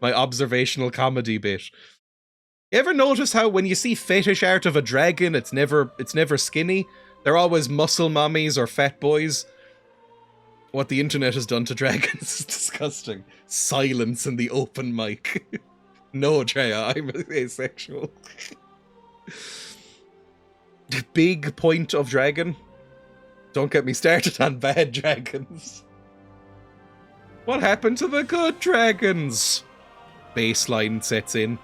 my observational comedy bit. You ever notice how when you see fetish art of a dragon, it's never skinny? They're always muscle mummies or fat boys. What the internet has done to dragons is disgusting. Silence in the open mic. No, Dreya, I'm asexual. Big point of dragon. Don't get me started on bad dragons. What happened to the good dragons? Baseline sets in.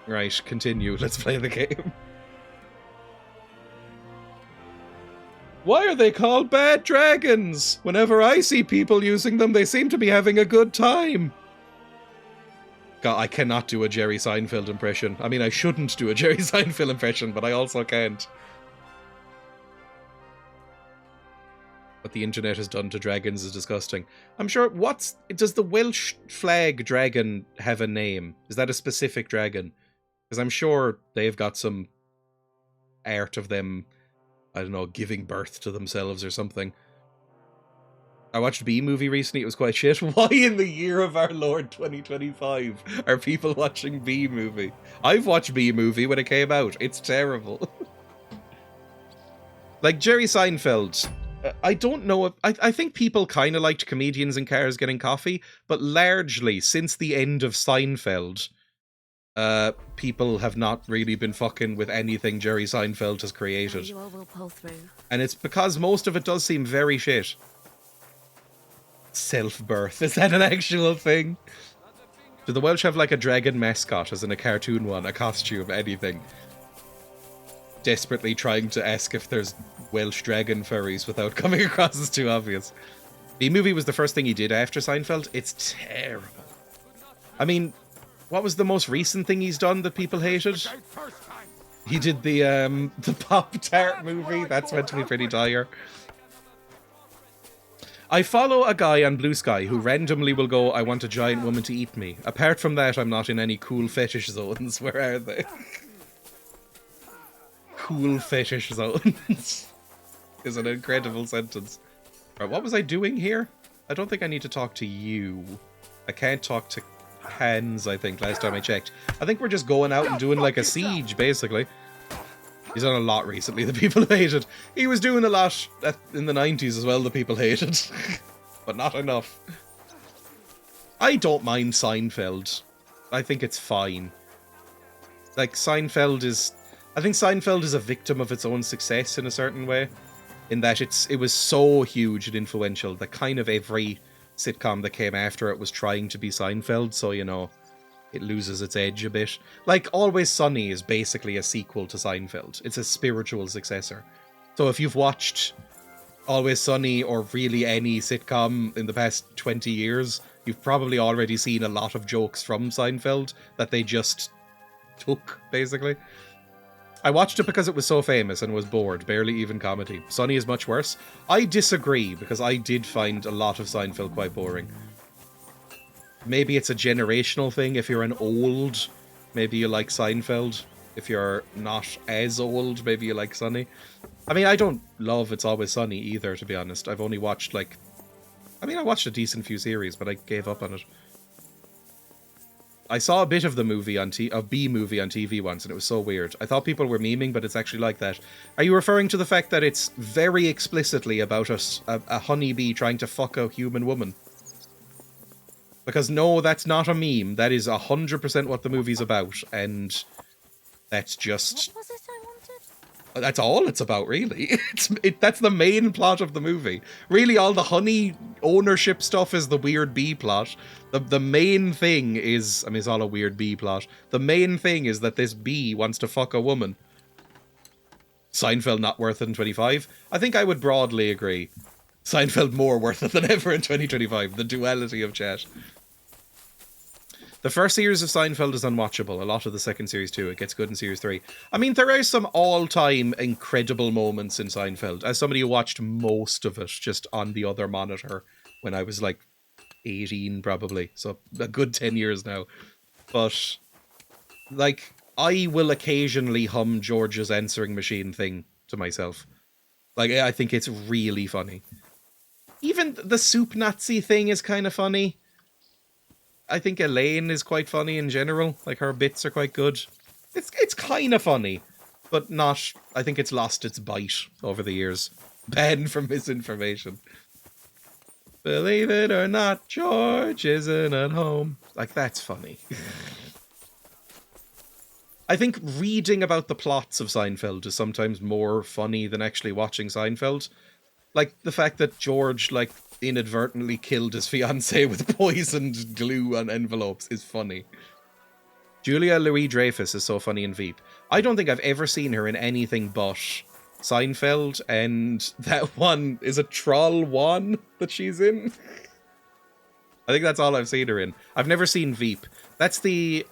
Right, continue. Let's play the game. Why are they called bad dragons? Whenever I see people using them, they seem to be having a good time. God, I cannot do a Jerry Seinfeld impression. I mean, I shouldn't do a Jerry Seinfeld impression, but I also can't. What the internet has done to dragons is disgusting. I'm sure, does the Welsh flag dragon have a name? Is that a specific dragon? Because I'm sure they've got some art of them, I don't know, giving birth to themselves or something. I watched B-Movie recently, it was quite shit. Why in the year of our Lord 2025 are people watching B-Movie? I've watched B-Movie when it came out. It's terrible. Like Jerry Seinfeld, I don't know if... I think people kind of liked comedians in cars getting coffee, but largely, since the end of Seinfeld, people have not really been fucking with anything Jerry Seinfeld has created. And it's because most of it does seem very shit. Self-birth, is that an actual thing? Do the Welsh have like a dragon mascot, as in a cartoon one, a costume, anything? Desperately trying to ask if there's Welsh dragon furries without coming across as too obvious. B-Movie was the first thing he did after Seinfeld. It's terrible. I mean, what was the most recent thing he's done that people hated? He did the Pop-Tart movie. That's meant to be pretty dire. I follow a guy on Blue Sky who randomly will go, I want a giant woman to eat me. Apart from that, I'm not in any cool fetish zones. Where are they? Cool fetish zones is an incredible sentence. Right, what was I doing here? I don't think I need to talk to you. I can't talk to Hans, I think, last time I checked. I think we're just going out and doing like a siege, basically. He's done a lot recently that people hated. He was doing a lot in the 90s as well that people hated. But not enough. I don't mind Seinfeld. I think it's fine. Like, Seinfeld is... I think Seinfeld is a victim of its own success in a certain way. In that it was so huge and influential that kind of every sitcom that came after it was trying to be Seinfeld, so, you know, it loses its edge a bit. Like, Always Sunny is basically a sequel to Seinfeld. It's a spiritual successor. So if you've watched Always Sunny or really any sitcom in the past 20 years, you've probably already seen a lot of jokes from Seinfeld that they just took, basically. I watched it because it was so famous and was bored, barely even comedy. Sunny is much worse. I disagree, because I did find a lot of Seinfeld quite boring. Maybe it's a generational thing. If you're an old, maybe you like Seinfeld. If you're not as old, maybe you like Sunny. I mean, I don't love It's Always Sunny either, to be honest. I've only watched, like... I mean, I watched a decent few series, but I gave up on it. I saw a bit of the movie of B-Movie on TV once, and it was so weird. I thought people were memeing, but it's actually like that. Are you referring to the fact that it's very explicitly about a honeybee trying to fuck a human woman? Because no, that's not a meme. That is 100% what the movie's about, and that's just... What was it I wanted? That's all it's about, really. That's the main plot of the movie. Really, all the honey ownership stuff is the weird bee plot. The main thing is... I mean, it's all a weird bee plot. The main thing is that this bee wants to fuck a woman. Seinfeld not worth it in 25? I think I would broadly agree. Seinfeld more worth it than ever in 2025. The duality of chat. The first series of Seinfeld is unwatchable. A lot of the second series too. It gets good in series 3. I mean, there are some all-time incredible moments in Seinfeld. As somebody who watched most of it just on the other monitor when I was like 18 probably. So a good 10 years now. But like, I will occasionally hum George's answering machine thing to myself. Like, I think it's really funny. Even the soup Nazi thing is kind of funny. I think Elaine is quite funny in general. Like, her bits are quite good. It's kind of funny, but not... I think it's lost its bite over the years. Banned from misinformation. Believe it or not, George isn't at home. Like, that's funny. I think reading about the plots of Seinfeld is sometimes more funny than actually watching Seinfeld. Like, the fact that George, like, inadvertently killed his fiancée with poisoned glue on envelopes is funny. Julia Louis-Dreyfus is so funny in Veep. I don't think I've ever seen her in anything but Seinfeld, and that one is a Troll 1 that she's in. I think that's all I've seen her in. I've never seen Veep. That's the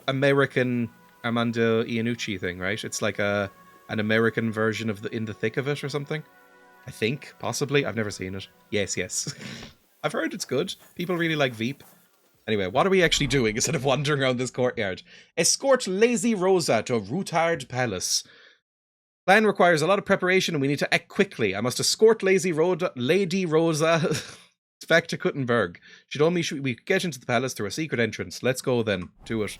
American Armando Iannucci thing, right? It's like an American version of In the Thick of It or something. I think, possibly. I've never seen it. Yes. I've heard it's good. People really like Veep. Anyway, what are we actually doing instead of wandering around this courtyard? Escort Lazy Rosa to Routard Palace. Plan requires a lot of preparation and we need to act quickly. I must escort Lady Rosa back to Kuttenberg. She told me we could get into the palace through a secret entrance. Let's go then. Do it.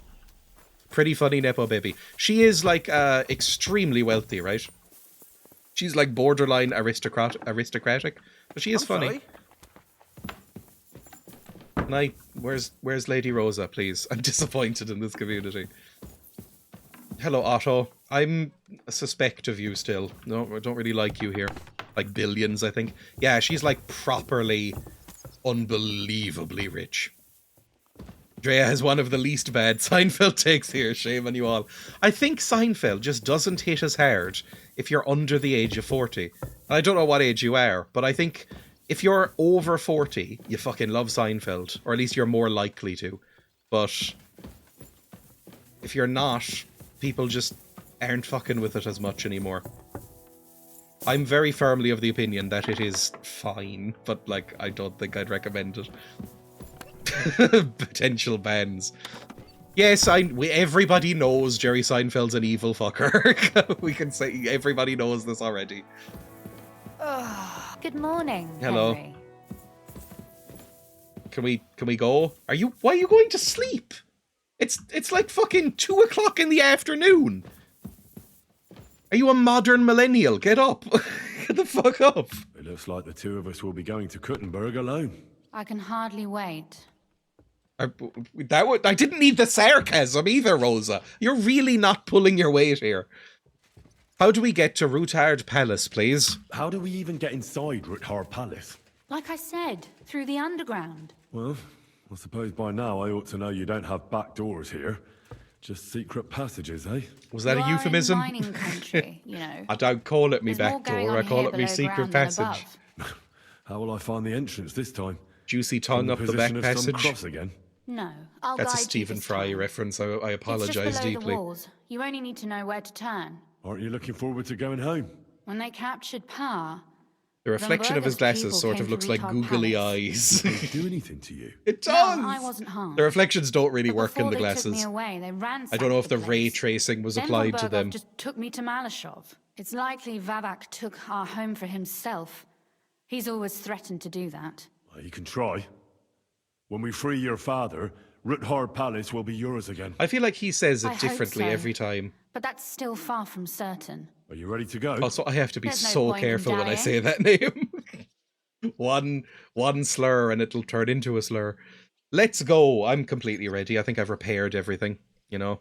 Pretty funny Nepo baby. She is like extremely wealthy, right? She's like borderline aristocratic, but she is funny. Sorry? Where's Lady Rosa, please? I'm disappointed in this community. Hello, Otto. I'm a suspect of you still. No, I don't really like you here. Like billions, I think. Yeah, she's like properly, unbelievably rich. Dreya has one of the least bad Seinfeld takes here. Shame on you all. I think Seinfeld just doesn't hit as hard if you're under the age of 40. And I don't know what age you are, but I think if you're over 40, you fucking love Seinfeld. Or at least you're more likely to. But if you're not, people just aren't fucking with it as much anymore. I'm very firmly of the opinion that it is fine, but like, I don't think I'd recommend it. Potential bans. Yes, everybody knows Jerry Seinfeld's an evil fucker. We can say everybody knows this already. Good morning. Hello. Henry. Can we go? Why are you going to sleep? It's like fucking 2 o'clock in the afternoon. Are you a modern millennial? Get up. Get the fuck up. It looks like the two of us will be going to Kuttenberg alone. I can hardly wait. I didn't need the sarcasm either, Rosa. You're really not pulling your weight here. How do we get to Routard Palace, please? How do we even get inside Routard Palace? Like I said, through the underground. Well, I suppose by now I ought to know you don't have back doors here. Just secret passages, eh? Was that a euphemism? In mining country, you know. I don't call it me There's back door, I call it me secret passage. How will I find the entrance this time? Juicy tongue up the back passage. Cross again? No, I'll That's a guide you Stephen this Fry time. reference. I It's apologise just below deeply. the walls. You only need to know where to turn. Aren't you looking forward to going home? When they captured power, The reflection of his glasses sort of looks like googly eyes. Did it do anything to you? It does! No, I wasn't harmed. The reflections don't really But work in before the they took me glasses. away, they ransacked I don't know if the ray place. tracing was Then applied to Von them. Berghoff just took me to Malashov. It's likely Vavak took our home for himself. He's always threatened to do that. Well, you can try. When we free your father, Routard Palace will be yours again. I feel like he says I it hope differently so. every time. But that's still far from certain. Are you ready to go? Also, I have to be There's no so point in careful when I dallying. say that name. one slur and it'll turn into a slur. Let's go. I'm completely ready. I think I've repaired everything, you know.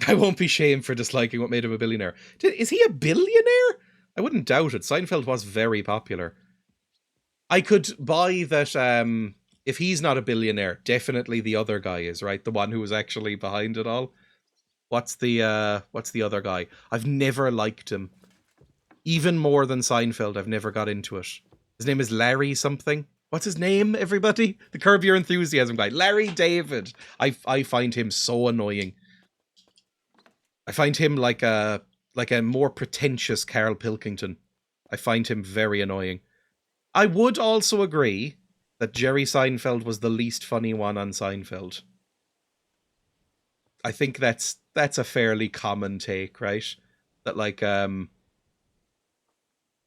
I won't be shamed for disliking what made him a billionaire. Is he a billionaire? I wouldn't doubt it. Seinfeld was very popular. I could buy that if he's not a billionaire, definitely the other guy is, right? The one who was actually behind it all. What's the other guy? I've never liked him. Even more than Seinfeld, I've never got into it. His name is Larry something. What's his name, everybody? The Curb Your Enthusiasm guy. Larry David. I find him so annoying. I find him like a more pretentious Carl Pilkington. I find him very annoying. I would also agree that Jerry Seinfeld was the least funny one on Seinfeld. I think that's a fairly common take, right? That like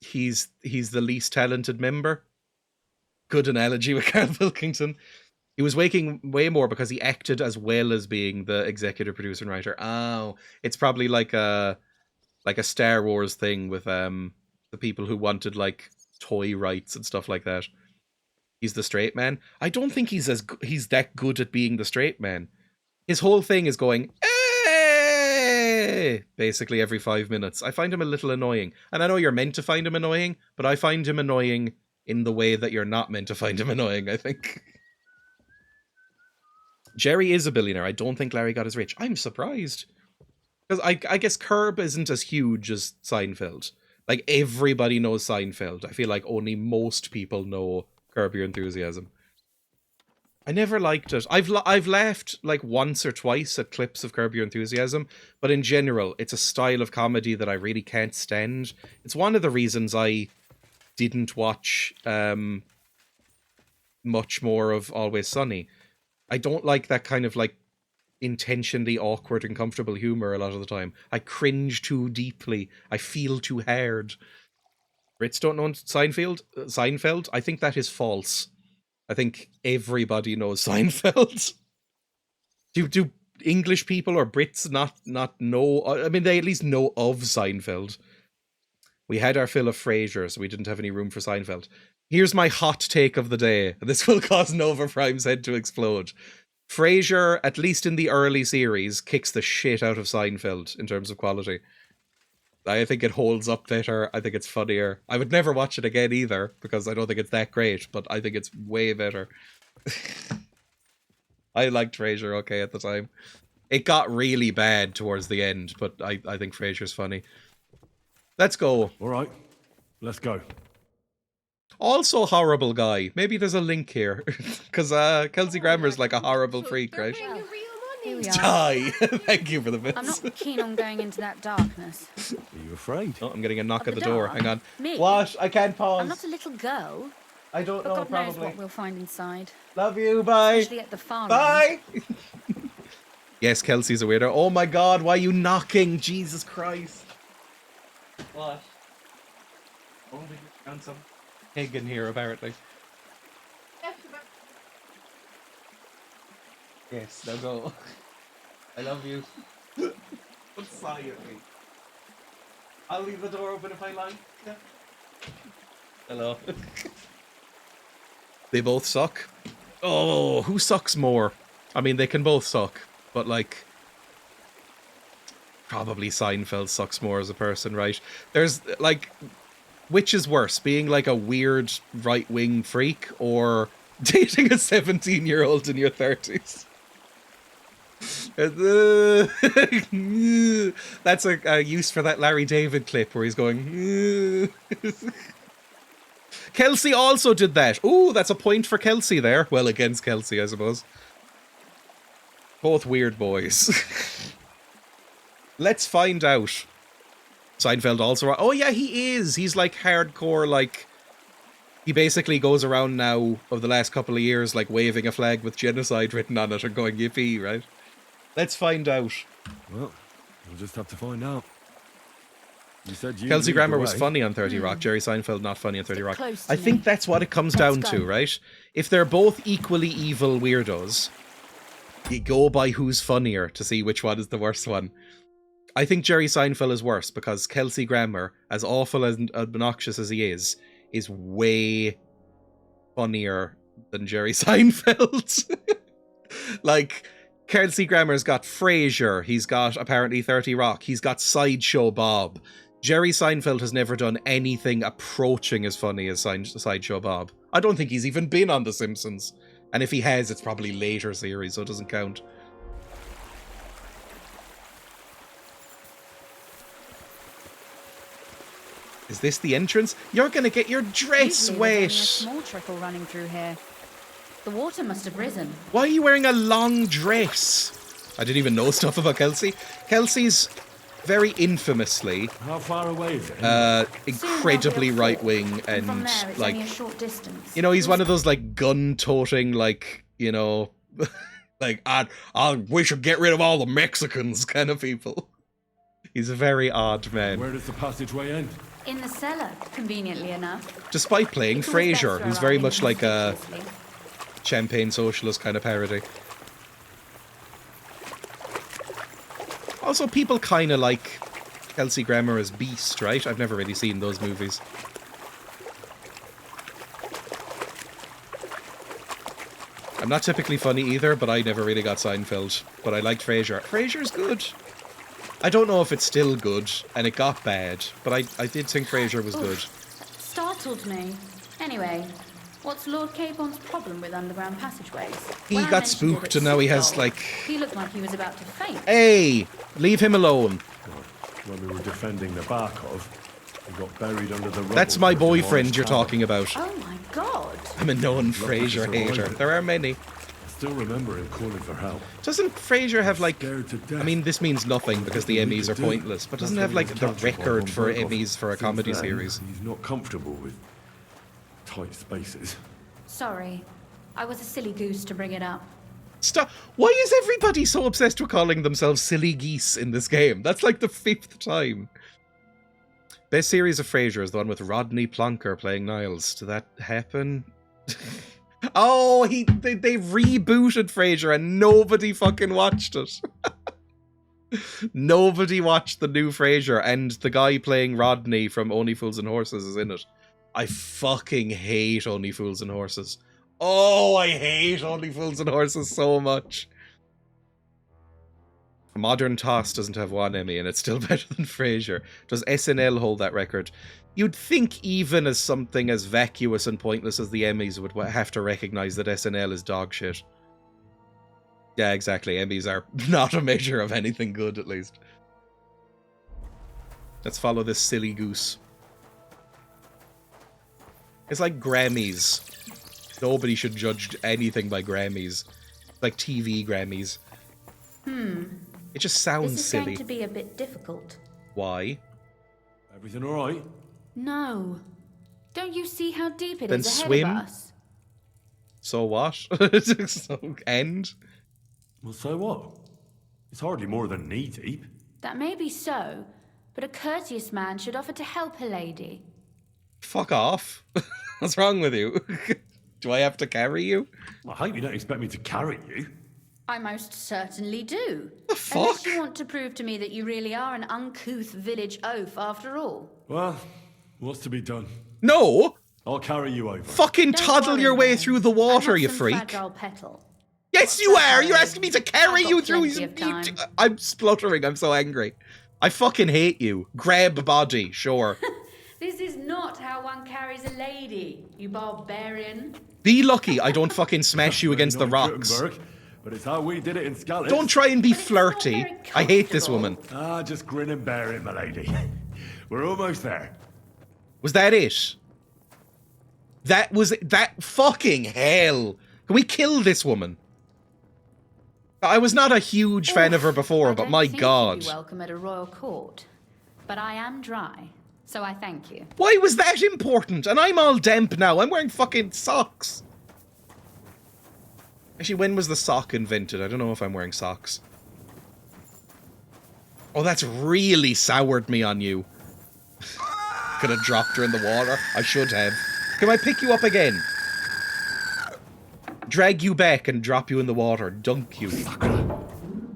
he's the least talented member. Good analogy with Carl Pilkington. He was making way more because he acted as well as being the executive producer and writer. Oh, it's probably like a Star Wars thing with the people who wanted like toy rights and stuff like that. He's the straight man. I don't think he's that good at being the straight man. His whole thing is going, "Eh!" basically every 5 minutes. I find him a little annoying. And I know you're meant to find him annoying, but I find him annoying in the way that you're not meant to find him annoying, I think. Jerry is a billionaire. I don't think Larry got as rich. I'm surprised. Because I guess Curb isn't as huge as Seinfeld. Like, everybody knows Seinfeld. I feel like only most people know Curb Your Enthusiasm. I never liked it. I've laughed like once or twice at clips of Curb Your Enthusiasm, but in general, it's a style of comedy that I really can't stand. It's one of the reasons I didn't watch much more of Always Sunny. I don't like that kind of like intentionally awkward and comfortable humor a lot of the time. I cringe too deeply. I feel too hard. Brits don't know Seinfeld? I think that is false. I think everybody knows Seinfeld. Do English people or Brits not know? I mean, they at least know of Seinfeld. We had our fill of Frasier, so we didn't have any room for Seinfeld. Here's my hot take of the day. This will cause Nova Prime's head to explode. Frasier, at least in the early series, kicks the shit out of Seinfeld in terms of quality. I think it holds up better. I think it's funnier. I would never watch it again either, because I don't think it's that great, but I think it's way better. I liked Frasier okay at the time. It got really bad towards the end, but I think Frasier's funny. Let's go. All right, let's go. Also horrible guy. Maybe there's a link here. Because Kelsey Grammer's like a horrible freak, right? Well, here we are. Die! Thank you for the bits. I'm not keen on going into that darkness. Are you afraid? Oh, I'm getting a knock Of at the the door. dark? Hang on. Me? What? I can't pause. I'm not a little girl, I don't but know, God knows probably. what we'll find inside. Love you, bye. Especially at the farm. Bye! Yes, Kelsey's a weirdo. Oh my god, why are you knocking? Jesus Christ. What? Oh, we found some pig in here, apparently. Yes, now go. I love you. What sigh at me? I'll leave the door open if I like. Yeah. Hello. They both suck. Oh, who sucks more? I mean, they can both suck, but like, probably Seinfeld sucks more as a person, right? There's like, which is worse, being like a weird right-wing freak or dating a 17-year-old in your 30s? That's a use for that Larry David clip where he's going. Kelsey also did that. Ooh, that's a point for Kelsey there. Well, against Kelsey, I suppose. Both weird boys. Let's find out. Seinfeld also... Oh yeah, he is. He's like hardcore, like... He basically goes around now, of the last couple of years, like waving a flag with genocide written on it and going yippee, right? Let's find out. Well, we'll just have to find out. You said you Kelsey lead Grammer the was way. funny on 30 Rock. Jerry Seinfeld not funny on 30 Rock. close to I think me. that's what it comes Let's down to, go. right? If they're both equally evil weirdos, you go by who's funnier to see which one is the worst one. I think Jerry Seinfeld is worse because Kelsey Grammer, as awful and obnoxious as he is way funnier than Jerry Seinfeld. Like, Kelsey Grammer's got Frasier, he's got apparently 30 Rock, he's got Sideshow Bob. Jerry Seinfeld has never done anything approaching as funny as Sideshow Bob. I don't think he's even been on The Simpsons. And if he has, it's probably later series, so it doesn't count. Is this the entrance? You're gonna get your dress Usually there's only a wet! small trickle running through here. The water must have risen. Why are you wearing a long dress? I didn't even know stuff about Kelsey. Kelsey's very infamously How far away is it? incredibly Soon they'll be at right-wing Fort, and from there it's like, only a short distance. you know, he's one of those like gun-toting, like, you know, like, we should get rid of all the Mexicans kind of people. He's a very odd man. Where does the passageway end? In the cellar, conveniently enough. Despite playing It's always Frasier, better who's very arriving much like a... conspicuously. champagne socialist kind of parody. Also, people kind of like Kelsey Grammer as Beast, right? I've never really seen those movies. I'm not typically funny either, but I never really got Seinfeld. But I liked Frasier. Frasier's good. I don't know if it's still good, and it got bad, but I did think Frasier was good. Startled me. Anyway, what's Lord Capon's problem with underground passageways? He When I got mentioned spooked it at and now he has, Seagull, like... He looked like he was about to faint. Hey! Leave him alone. When we were defending the Barkov, we got buried under the rubble. That's my of the boyfriend demolished you're tower. talking about. Oh my god. I'm a known Lucky to Frasier survive hater. it. There are many. I still remember him calling for help. Doesn't Frasier have, like... Scared to death. I mean, this means nothing because the Nothing we Emmys could are do. pointless, but doesn't That's have, what like, he the was captured by record von for Berghoff. Emmys for a Since comedy then, series. He's not comfortable with tight spaces. Sorry. I was a silly goose to bring it up. Stop. Why is everybody so obsessed with calling themselves silly geese in this game? That's like the 5th time. Best series of Frasier is the one with Rodney Plonker playing Niles. Did that happen? Oh, they rebooted Frasier and nobody fucking watched it. Nobody watched the new Frasier, and the guy playing Rodney from Only Fools and Horses is in it. I fucking hate Only Fools and Horses. Oh, I hate Only Fools and Horses so much. Modern Toss doesn't have one Emmy, and it's still better than Frasier. Does SNL hold that record? You'd think even as something as vacuous and pointless as the Emmys would have to recognise that SNL is dog shit. Yeah, exactly. Emmys are not a measure of anything good, at least. Let's follow this silly goose. It's like Grammys. Nobody should judge anything by Grammys. Like TV Grammys. It just sounds This is silly. going to be a bit difficult. Why? Everything all right? No. Don't you see how deep it Then is ahead swim. of us? So what? So end? Well, so what? It's hardly more than knee deep. That may be so, but a courteous man should offer to help a lady. Fuck off. What's wrong with you? Do I have to carry you? I hope you don't expect me to carry you. I most certainly do. The Unless fuck? you want to prove to me that you really are an uncouth village oaf after all. Well, what's to be done? No! I'll carry you over. Fucking Don't toddle worry, your way then. through the I'm water, not you some freak. fragile petal. Yes, you are! You're asking me to carry I've you got through. plenty of time. I'm spluttering. I'm so angry. I fucking hate you. Grab body, sure. This is not how one carries a lady, you barbarian. Be lucky I don't fucking smash you against the Not in rocks. Krittenberg, but it's how we did it in Scotland. Don't try and be But it's not flirty. very I hate this comfortable. woman. Ah, just grin and bear it, my lady. We're almost there. Was that it? That fucking hell. Can we kill this woman? I was not a huge fan of her before, I but don't my think god. You'd be welcome at a royal court, but I am dry, so I thank you. Why was that important? And I'm all damp now. I'm wearing fucking socks. Actually, when was the sock invented? I don't know if I'm wearing socks. Oh, that's really soured me on you. Could have dropped her in the water. I should have. Can I pick you up again? Drag you back and drop you in the water. Dunk you.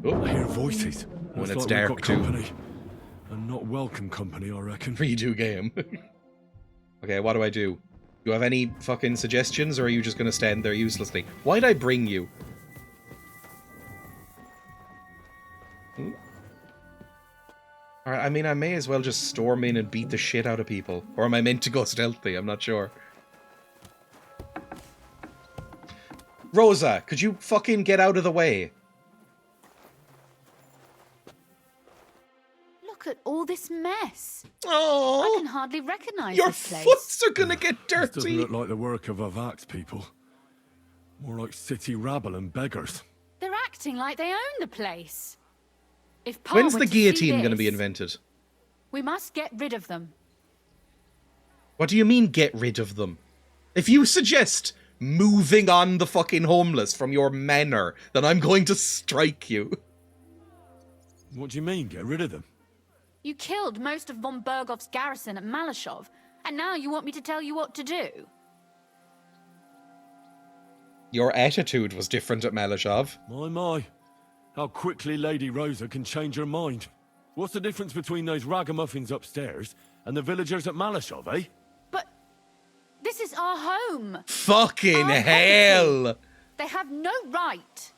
Oh, I hear voices. When Looks it's like dark, we've got too. company. And not welcome company, I reckon. redo game. Okay, what do I do? Do you have any fucking suggestions, or are you just gonna stand there uselessly? Why'd I bring you? Alright, I mean, I may as well just storm in and beat the shit out of people. Or am I meant to go stealthy? I'm not sure. Rosa, could you fucking get out of the way? Look at all this mess. I Oh, can hardly recognize your this place. foots are gonna get This doesn't dirty. look like the work of Avax people. More like city rabble and beggars. They're acting like they own the place. If Pa When's were the to see guillotine gonna be this, invented? We must get rid of them. What do you mean, get rid of them? If you suggest moving on the fucking homeless from your manor, then I'm going to strike you. What do you mean, get rid of them? You killed most of von Bergov's garrison at Malashov, and now you want me to tell you what to do? Your attitude was different at Malashov. My. How quickly Lady Rosa can change her mind. What's the difference between those ragamuffins upstairs and the villagers at Malashov, eh? But this is our home. Fucking Our hell! property. They have no right.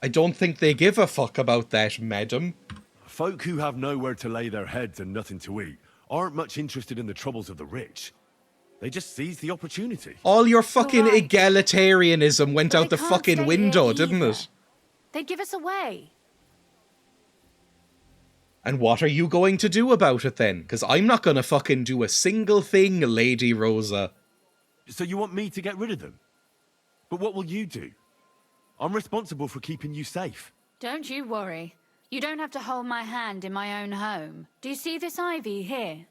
I don't think they give a fuck about that, madam. Folk who have nowhere to lay their heads and nothing to eat aren't much interested in the troubles of the rich. They just seize the opportunity. All your fucking Right. egalitarianism went But out they the can't fucking stay window, here didn't either. it? They'd give us away. And what are you going to do about it then? Because I'm not going to fucking do a single thing, Lady Rosa. So you want me to get rid of them? But what will you do? I'm responsible for keeping you safe. Don't you worry. You don't have to hold my hand in my own home. Do you see this ivy here?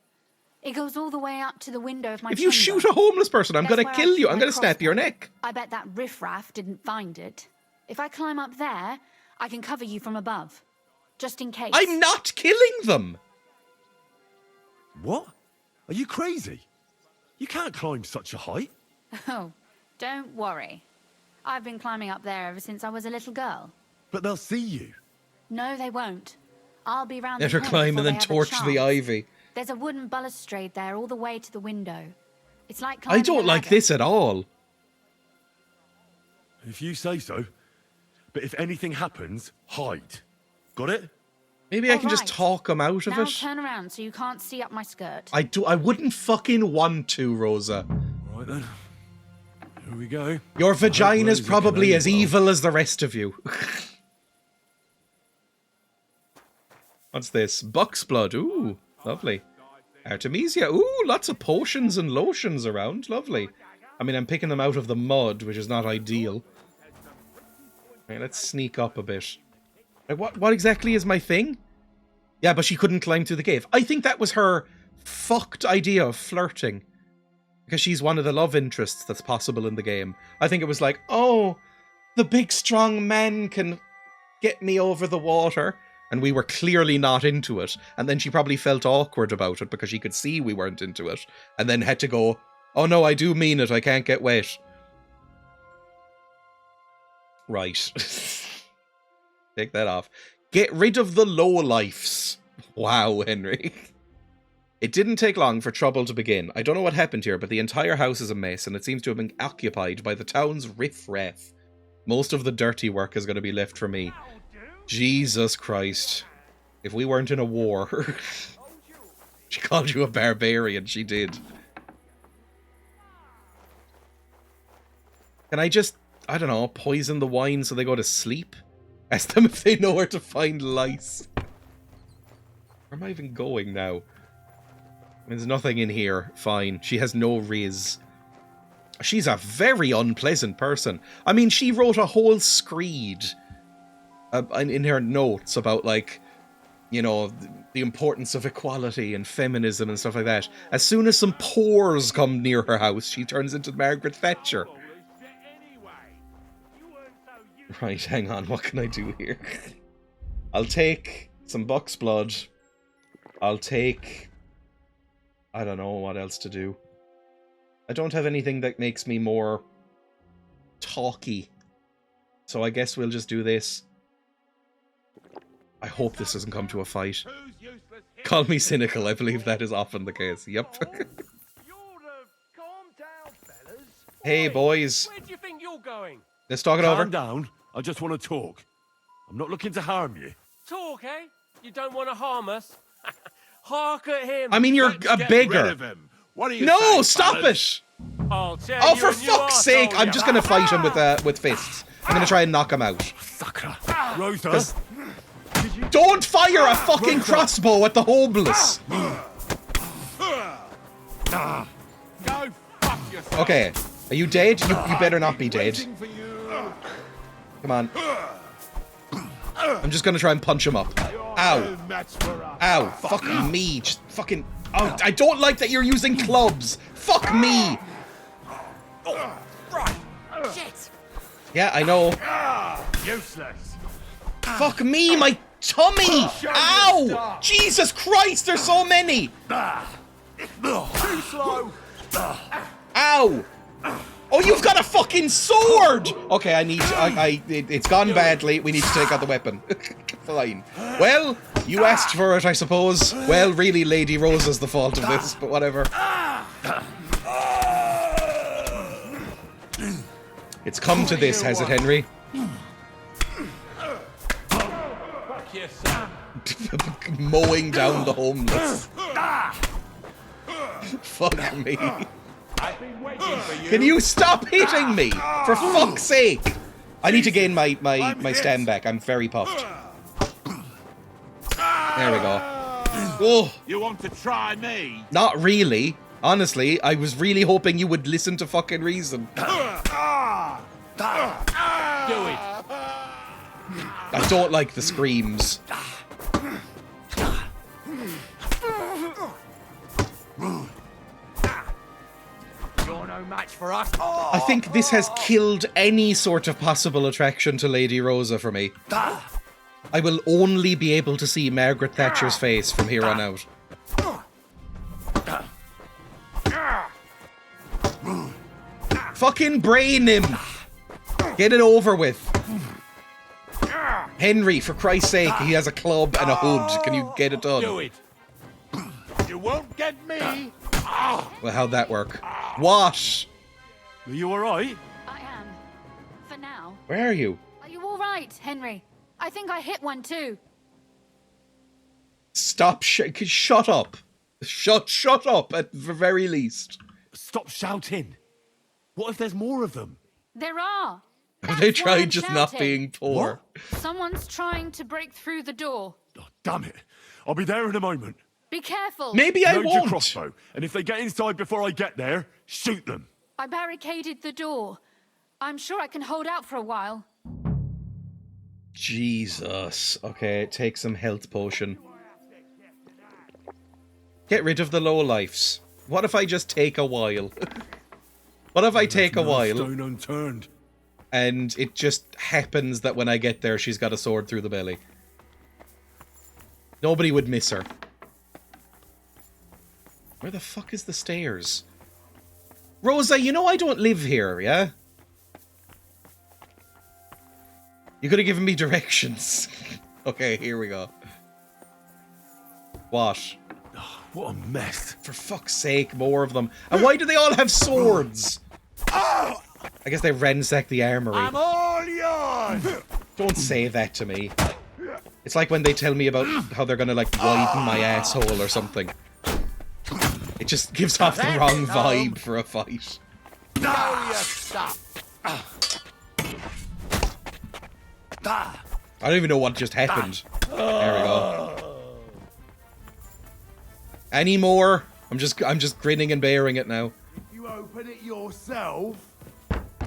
It goes all the way up to the window of my If you chamber. shoot a homeless person, I'm That's going to where I kill you. keep I'm my going to snap your crossbow. neck. I bet that riffraff didn't find it. If I climb up there, I can cover you from above. Just in case. I'm not killing them. What? Are you crazy? You can't climb such a height. Oh, don't worry. I've been climbing up there ever since I was a little girl. But they'll see you. No, they won't. I'll be round Let the her corner climb before and then they have a torch the chance. ivy. There's a wooden balustrade there all the way to the window. It's like I climbing don't a like ladder. this at all. If you say so. But if anything happens, hide. Got it? Maybe I can just Alright. talk him out of Now it. turn around so you can't see up my skirt. I wouldn't fucking want to, Rosa. Right then. Here we go. Your vagina's Rosa probably can as aim well. evil as the rest of you. What's this? Buck's blood. Ooh, lovely. Artemisia. Ooh, lots of potions and lotions around. Lovely. I mean, I'm picking them out of the mud, which is not ideal. Right, let's sneak up a bit. Like, what exactly is my thing? Yeah, but she couldn't climb through the cave. I think that was her fucked idea of flirting. Because she's one of the love interests that's possible in the game. I think it was like, oh, the big strong man can get me over the water. And we were clearly not into it. And then she probably felt awkward about it because she could see we weren't into it. And then had to go, oh no, I do mean it, I can't get wet. Right. Take that off. Get rid of the lowlifes. Wow, Henry. It didn't take long for trouble to begin. I don't know what happened here, but the entire house is a mess, and it seems to have been occupied by the town's riff-raff. Most of the dirty work is going to be left for me. Jesus Christ. If we weren't in a war... She called you a barbarian, she did. Can I just, I don't know, poison the wine so they go to sleep? Ask them if they know where to find lice. Where am I even going now? There's nothing in here. Fine. She has no riz. She's a very unpleasant person. I mean, she wrote a whole screed in her notes about, like, you know, the importance of equality and feminism and stuff like that. As soon as some pores come near her house, she turns into Margaret Thatcher. Right, hang on. What can I do here? I'll take some buck's blood. I'll take... I don't know what else to do. I don't have anything that makes me more talky. So I guess we'll just do this. I hope this doesn't come to a fight. Call me cynical, I believe that is often the case. Yep. Hey, boys. Where do you think you're going? Let's talk it over. Calm down. I just want to talk. I'm not looking to harm you. Talk, eh? You don't want to harm us? Hark at him. I mean, you're Let's a get beggar. rid of him. What do you No, say, stop fellas? it! I'll tell Oh, you for a new fuck's sake! arsehole, I'm you just gonna fight him with fists. I'm gonna try and knock him out. Sucker. Rosa. Don't fire a fucking crossbow at the homeless! Go fuck yourself. Okay, are you dead? You better not be dead. Waiting for you. Come on. I'm just gonna try and punch him up. Ow. No match for us. Ow. Fuck me. Just fucking... Oh, I don't like that you're using clubs. Fuck me. Right. Shit. Yeah, I know. Useless. Fuck me, my tummy. Ow. stuff. Jesus Christ, there's so many. Too slow. Ow. Oh, you've got a fucking sword! Okay, it's gone badly. We need to take out the weapon. Fine. Well, you asked for it, I suppose. Well, really, Lady Rosa's the fault of this, but whatever. It's come to this, has it, Henry? Fuck you, son. Mowing down the homeless. Fuck me. I've been waiting for you. Can you stop hitting me? For fuck's sake! I need to gain my stem back. I'm very puffed. There we go. Oh, You want to try me? not really. Honestly, I was really hoping you would listen to fucking reason. Do it. I don't like the screams. You're no match for us. I think this has killed any sort of possible attraction to Lady Rosa for me. I will only be able to see Margaret Thatcher's face from here on out. Fucking brain him! Get it over with. Henry, for Christ's sake, he has a club and a hood. Can you get it Do done? it. You won't get me. Well, how'd that work? What? Are you alright? I am. For now. Where are you? Are you all right, Henry? I think I hit one too. Stop! Shut up! Shut up! At the very least. Stop shouting. What if there's more of them? There are. Have they That's why tried I'm just not shouting. being poor? Someone's trying to break through the door. Oh, damn it. I'll be there in a moment. Be careful. Maybe I Load your won't. crossbow, and if they get inside before I get there, shoot them. I barricaded the door. I'm sure I can hold out for a while. Jesus. Okay, take some health potion. Get rid of the lowlifes. What if I just take a while? What if I take a No while stone unturned. and it just happens that when I get there she's got a sword through the belly? Nobody would miss her. Where the fuck is the stairs? Rosa, you know I don't live here, yeah? You could have given me directions. Okay, here we go. What? What a mess. For fuck's sake, more of them. And why do they all have swords? I guess they ransack the armory. I'm all yours. Don't say that to me. It's like when they tell me about how they're gonna, like, widen my asshole or something. It just gives off the wrong vibe for a fight. Now you stop. I don't even know what just happened. There we go. Any more? I'm just grinning and bearing it now. If you open it yourself,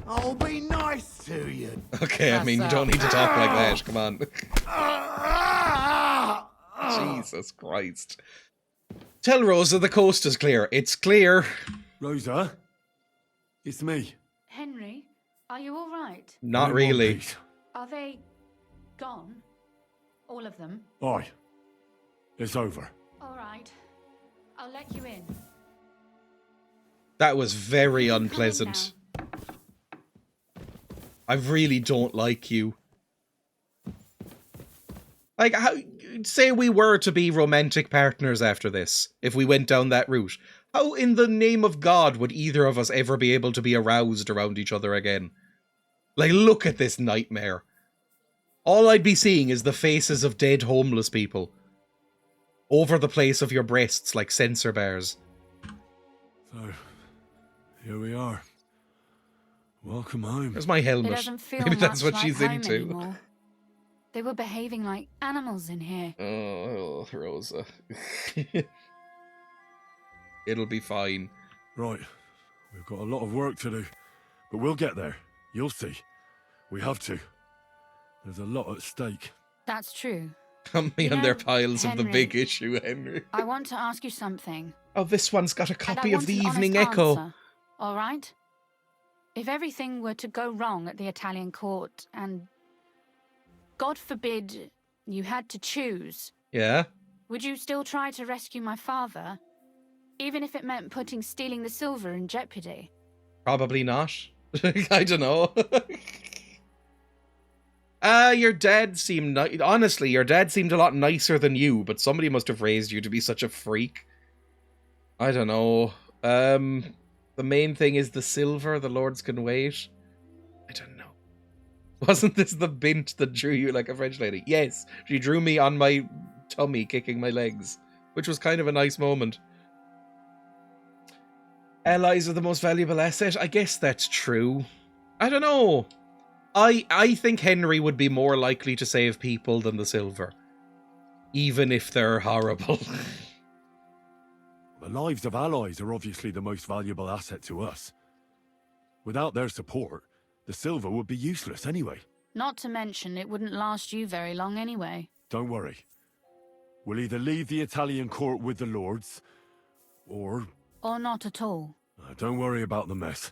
I'll be nice to you. Okay, I mean, you don't need to talk like that. Come on. Jesus Christ. Tell Rosa the coast is clear. It's clear. Rosa? It's me. Henry, are you all right? Not I'm in one really. piece. Are they gone? All of them? Aye. It's over. All right. I'll let you in. That was very Come in unpleasant. now. I really don't like you. Like, how, say we were to be romantic partners after this, if we went down that route. How in the name of God would either of us ever be able to be aroused around each other again? Like, look at this nightmare. All I'd be seeing is the faces of dead homeless people over the place of your breasts like sensor bars. So, here we are. Welcome home. Where's my It helmet? doesn't feel Maybe that's much what like she's home into. anymore. They were behaving like animals in here. Oh, Rosa. It'll be fine. Right. We've got a lot of work to do. But we'll get there. You'll see. We have to. There's a lot at stake. That's true. Put me You on their know, piles of the Henry- big issue, Henry. I want to ask you something. Oh, this one's got a And I copy of want the an Evening honest Echo. answer, all right? If everything were to go wrong at the Italian court and, God forbid, you had to choose, Yeah? would you still try to rescue my father? Even if it meant putting stealing the silver in jeopardy? Probably not. I don't know. Your dad seemed honestly, your dad seemed a lot nicer than you, but somebody must have raised you to be such a freak. I don't know. The main thing is the silver, the lords can wait. I don't know. Wasn't this the bint that drew you like a French lady? Yes, she drew me on my tummy, kicking my legs, which was kind of a nice moment. Allies are the most valuable asset. I guess that's true. I don't know. I think Henry would be more likely to save people than the silver. Even if they're horrible. The lives of allies are obviously the most valuable asset to us. Without their support, the silver would be useless anyway. Not to mention, it wouldn't last you very long anyway. Don't worry. We'll either leave the Italian court with the lords, or... Or not at all. Don't worry about the mess.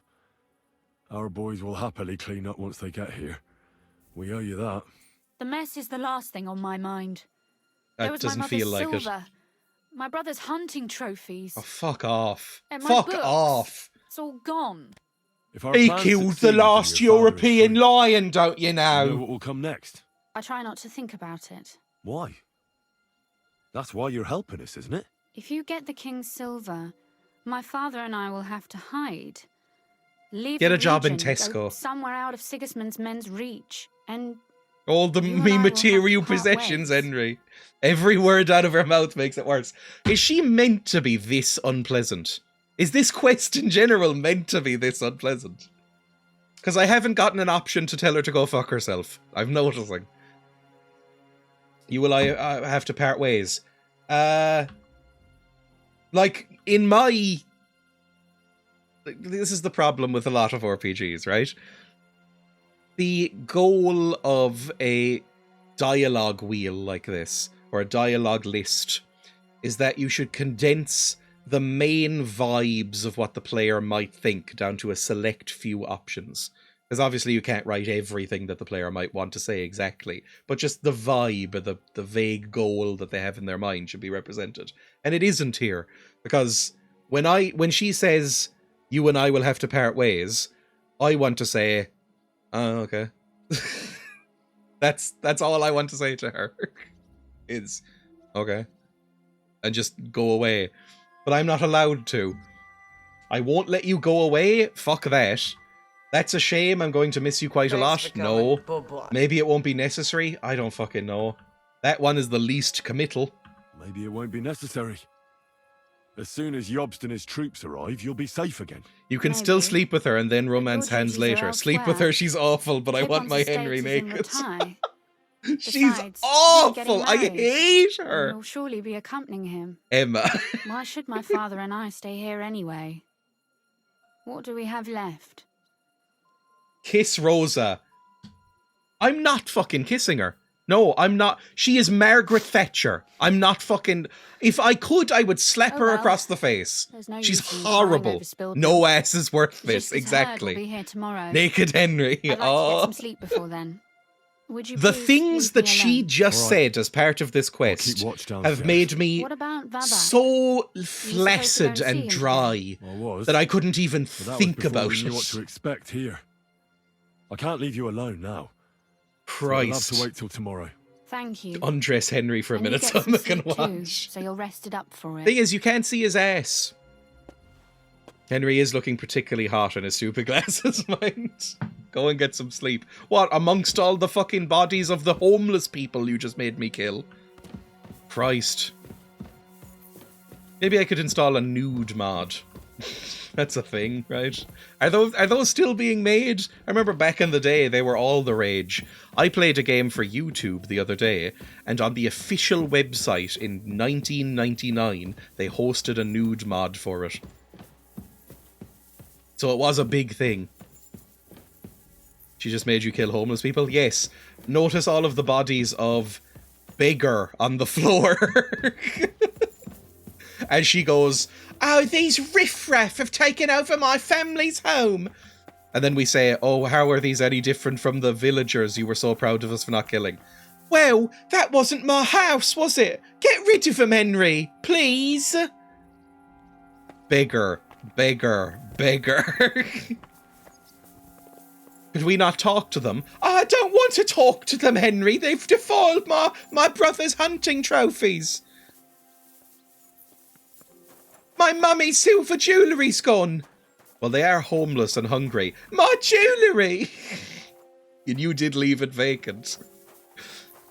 Our boys will happily clean up once they get here. We owe you that. The mess is the last thing on my mind. That doesn't feel like it. My brother's hunting trophies. Oh, fuck off. And my Fuck books. off. It's all gone. If our He plans killed succeed the and last your father is European free, lion, don't you you know know? what will come next? I try not to think about it. Why? That's why you're helping us, isn't it? If you get the king's silver, my father and I will have to hide. Leave Get the a job in region, go Tesco. somewhere out of Sigismund's men's reach, and All the You and I me will have material to part possessions, ways. Henry. Every word out of her mouth makes it worse. Is she meant to be this unpleasant? Is this quest in general meant to be this unpleasant? Because I haven't gotten an option to tell her to go fuck herself. I'm noticing. You will I have to part ways. Like, in my... This is the problem with a lot of RPGs, right? The goal of a dialogue wheel like this, or a dialogue list, is that you should condense the main vibes of what the player might think down to a select few options. Because obviously you can't write everything that the player might want to say exactly, but just the vibe, the vague goal that they have in their mind should be represented. And it isn't here, because when she says, you and I will have to part ways, I want to say, oh, okay. That's all I want to say to her. Is, okay. And just go away. But I'm not allowed to. I won't let you go away? Fuck that. That's a shame. I'm going to miss you quite a lot. No. Maybe it won't be necessary. I don't fucking know. That one is the least committal. Maybe it won't be necessary. As soon as Jobst and his troops arrive, you'll be safe again. You can still Maybe. sleep with her and then romance your hands duties are later. Sleep with elsewhere. her, she's awful, but I Take want on my to Henry status and naked. retire. She's Besides, awful! you're I getting married. hate her! You'll surely be accompanying him. Emma. Why should my father and I stay here anyway? What do we have left? Kiss Rosa. I'm not fucking kissing her. No, I'm not. She is Margaret Thatcher. I'm not fucking... If I could, I would slap Oh, her well. across the face. There's no She's use in crying horrible. over spilled No milk. ass is worth The this. gist is heard we'll be Exactly. here tomorrow. Naked Henry. I'd like to Oh. get some sleep before then. Would you The please things leave that me she alone? just All right. said as part of this Keep quest watch downstairs. have made me What about Vava? so go flaccid and see and him dry I was. that I couldn't even But that was think before about we knew what it. to expect here. I can't leave you alone now. So Christ. I'll have to wait till tomorrow. Thank you. Undress Henry for a And you minute get so some I can sleep too, watch. so you're rested up for it. Thing is, you can't see his ass. Henry is looking particularly hot in his stupid glasses, mind. Go and get some sleep. What, amongst all the fucking bodies of the homeless people you just made me kill? Christ. Maybe I could install a nude mod. That's a thing, right? Are those still being made? I remember back in the day, they were all the rage. I played a game for YouTube the other day, and on the official website in 1999, they hosted a nude mod for it. So it was a big thing. She just made you kill homeless people? Yes. Notice all of the bodies of beggar on the floor. As she goes, oh, these riffraff have taken over my family's home. And then we say, oh, how are these any different from the villagers you were so proud of us for not killing? Well, that wasn't my house, was it? Get rid of them, Henry, please. Beggar, beggar, beggar. Could we not talk to them? I don't want to talk to them, Henry. They've defiled my brother's hunting trophies. My mummy's silver jewellery's gone. Well, they are homeless and hungry. My jewellery! And you did leave it vacant.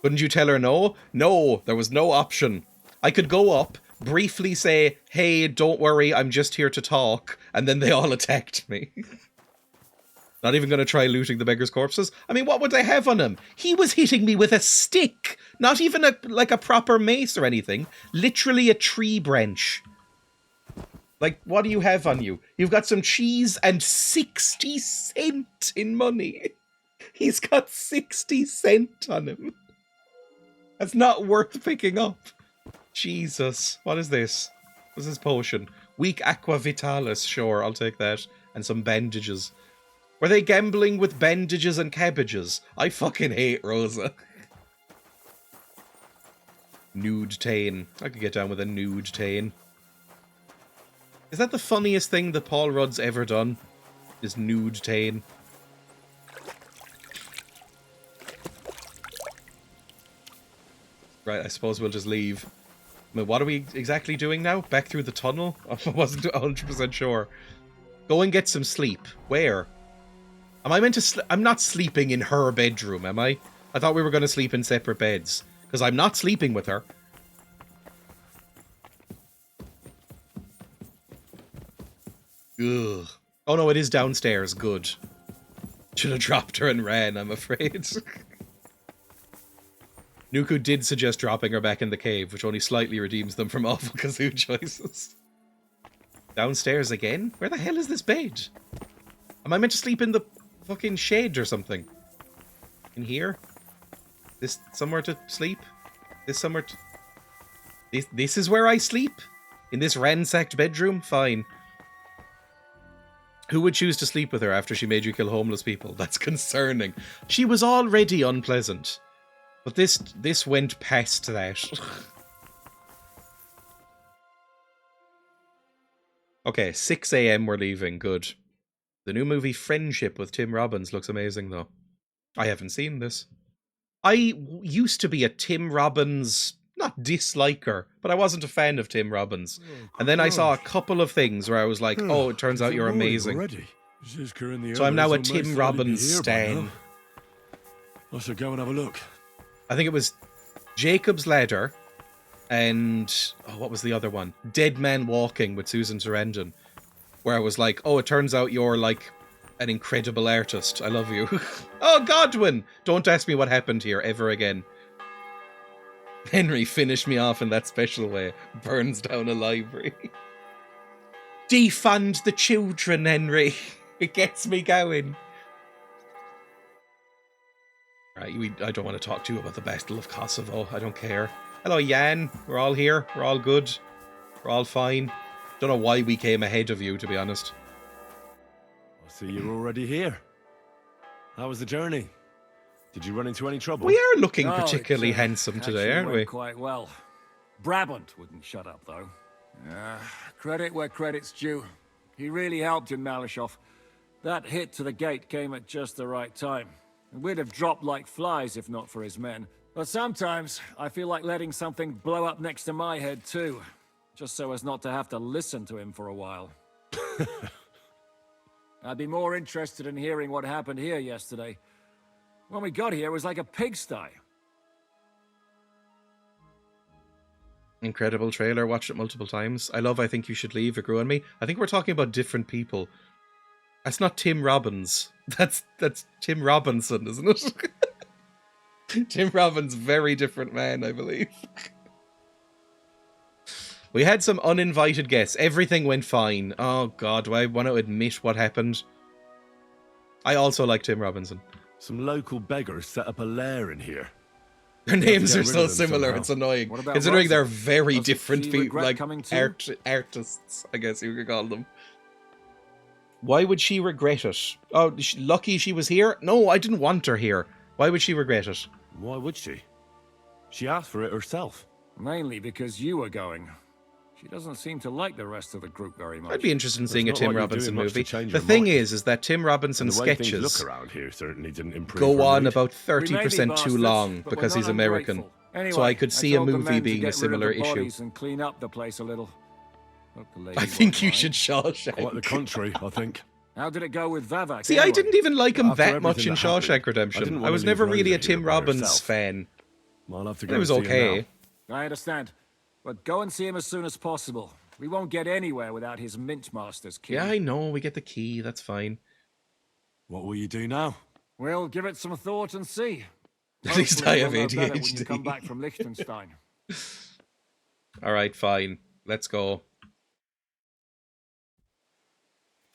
Couldn't you tell her no? No, there was no option. I could go up, briefly say, hey, don't worry, I'm just here to talk, and then they all attacked me. Not even going to try looting the beggar's corpses? I mean, what would they have on him? He was hitting me with a stick. Not even a proper mace or anything. Literally a tree branch. Like, what do you have on you? You've got some cheese and 60 cent in money. He's got 60 cent on him. That's not worth picking up. Jesus. What is this? What's this potion? Weak Aqua Vitalis. Sure, I'll take that. And some bandages. Were they gambling with bandages and cabbages? I fucking hate Rosa. Nude Tane. I could get down with a nude Tane. Is that the funniest thing that Paul Rudd's ever done? Is nude Tane. Right, I suppose we'll just leave. I mean, what are we exactly doing now? Back through the tunnel? I wasn't 100% sure. Go and get some sleep. Where? Am I meant to I'm not sleeping in her bedroom, am I? I thought we were going to sleep in separate beds. Because I'm not sleeping with her. Ugh. Oh no, it is downstairs. Good. Should have dropped her and ran, I'm afraid. Nuku did suggest dropping her back in the cave, which only slightly redeems them from awful kazoo choices. Downstairs again? Where the hell is this bed? Am I meant to sleep in the fucking shed or something? In here? This somewhere to sleep? This somewhere to... This is where I sleep? In this ransacked bedroom? Fine. Who would choose to sleep with her after she made you kill homeless people? That's concerning. She was already unpleasant. But this went past that. Okay, 6 a.m. we're leaving. Good. The new movie Friendship with Tim Robbins looks amazing, though. I haven't seen this. I used to be a Tim Robbins, not disliker, but I wasn't a fan of Tim Robbins. And then I saw a couple of things where I was like, oh, it turns out you're amazing. So I'm now a Tim Robbins stan. I should go and have a look. I think it was Jacob's Ladder and... oh, what was the other one? Dead Man Walking with Susan Sarandon. Where I was like, oh, it turns out you're, like, an incredible artist. I love you. Oh, Godwin! Don't ask me what happened here ever again. Henry finished me off in that special way. Burns down a library. Defund the children, Henry. It gets me going. Right, I don't want to talk to you about the Battle of Kosovo. I don't care. Hello, Jan. We're all here. We're all good. We're all fine. Don't know why we came ahead of you, to be honest. I see you're already here. How was the journey? Did you run into any trouble? We are looking particularly handsome today, aren't we? Quite well. Brabant wouldn't shut up, though. Credit where credit's due. He really helped in Malashov. That hit to the gate came at just the right time. We'd have dropped like flies if not for his men. But sometimes I feel like letting something blow up next to my head too. Just so as not to have to listen to him for a while. I'd be more interested in hearing what happened here yesterday. When we got here, it was like a pigsty. Incredible trailer, watched it multiple times. I think you should leave, it grew on me. I think we're talking about different people. That's not Tim Robbins. That's Tim Robinson, isn't it? Tim Robbins, very different man, I believe. We had some uninvited guests. Everything went fine. Oh god, do I want to admit what happened? I also like Tim Robinson. Some local beggars set up a lair in here. Their names are so similar, it's annoying. Considering they're very different people, like artists, I guess you could call them. Why would she regret it? Oh, lucky she was here? No, I didn't want her here. Why would she regret it? Why would she? She asked for it herself. Mainly because you were going. She doesn't seem to like the rest of the group very much. I'd be interested in seeing a not Tim like you're Robinson doing much to movie. change The her thing mind. is that Tim Robinson And the way things sketches look around here certainly didn't improve go her on mood. about We may be 30% too bastards, long but because we're he's not American. ungrateful. Anyway, So I could see a told the movie men to being a get rid of similar the issue. bodies and clean up the place a little. Hope the lady I won't think you mind. should Shawshank. Quite the contrary, I think. How did it go with Vavak? See, I anyway? didn't even like him After that much everything in that happened, Shawshank I didn't Redemption. want I was to never leave really a Rosa here Tim by Robbins herself. fan. I'll have to It go was and see him okay. now. I understand. But go and see him as soon as possible. We won't get anywhere without his Mint Master's key. Yeah, I know. We get the key. That's fine. What will you do now? We'll give it some thought and see. At least Hopefully I have we'll know better when you ADHD. come back from Liechtenstein. All right, fine. Let's go.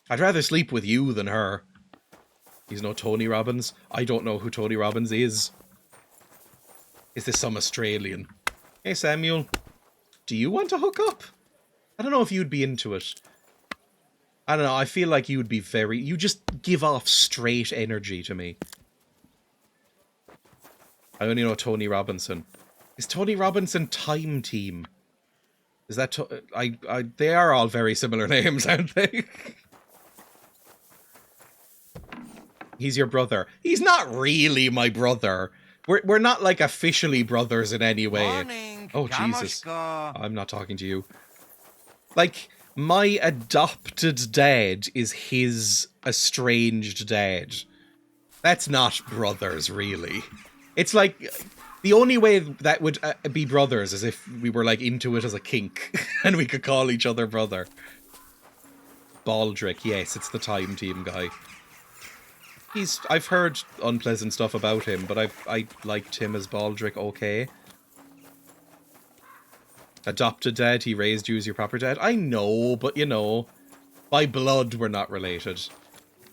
I'd rather sleep with you than her. He's no Tony Robbins. I don't know who Tony Robbins is. Is this some Australian? Hey, Samuel. Do you want to hook up? I don't know if you'd be into it. I don't know. I feel like you'd be very... You just give off straight energy to me. I only know Tony Robinson. Is Tony Robinson Time Team? Is that... they are all very similar names, aren't they? He's your brother. He's not really my brother. We're not, like, officially brothers in any way. Morning, Oh, Jesus. Kamoshka. I'm not talking to you. Like, my adopted dad is his estranged dad. That's not brothers, really. It's like, the only way that would be brothers is if we were, like, into it as a kink. And we could call each other brother. Baldric, yes, it's the Time Team guy. I've heard unpleasant stuff about him, but I liked him as Baldric okay. Adopted dad, he raised you as your proper dad. I know, but you know, by blood we're not related.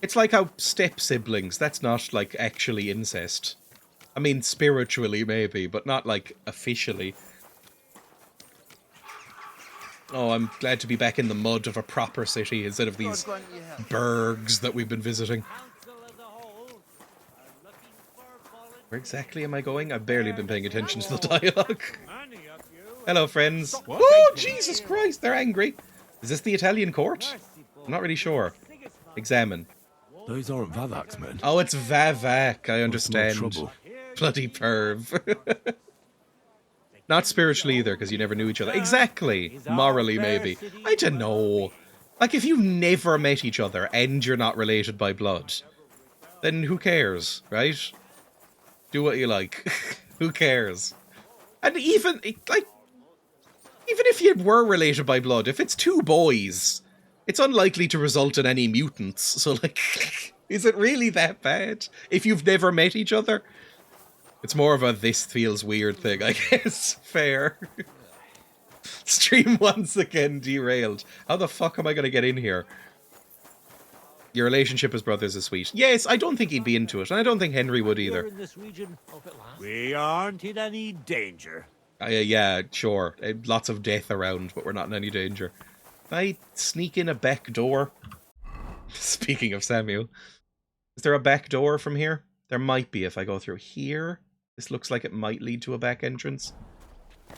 It's like how step-siblings, that's not, like, actually incest. I mean, spiritually maybe, but not, like, officially. Oh, I'm glad to be back in the mud of a proper city instead of these burgs that we've been visiting. Where exactly am I going? I've barely been paying attention to the dialogue. Hello, friends. Oh, Jesus Christ, they're angry. Is this the Italian court? I'm not really sure. Examine. Those aren't Vavak's men. Oh, it's Vavak, I What's understand. more trouble? Bloody perv. Not spiritually either, because you never knew each other. Exactly. Morally, maybe. I don't know. Like, if you've never met each other and you're not related by blood, then who cares, right? Do what you like. Who cares? And even, like, even if you were related by blood, if it's two boys, it's unlikely to result in any mutants. So, like, is it really that bad? If you've never met each other? It's more of a this feels weird thing, I guess. Fair. Stream once again derailed. How the fuck am I going to get in here? Your relationship as brothers is sweet. Yes, I don't think he'd be into it, and I don't think Henry would either. In this region we aren't in any danger. Yeah, sure. Lots of death around, but we're not in any danger. Can I sneak in a back door? Speaking of Samuel. Is there a back door from here? There might be if I go through here. This looks like it might lead to a back entrance.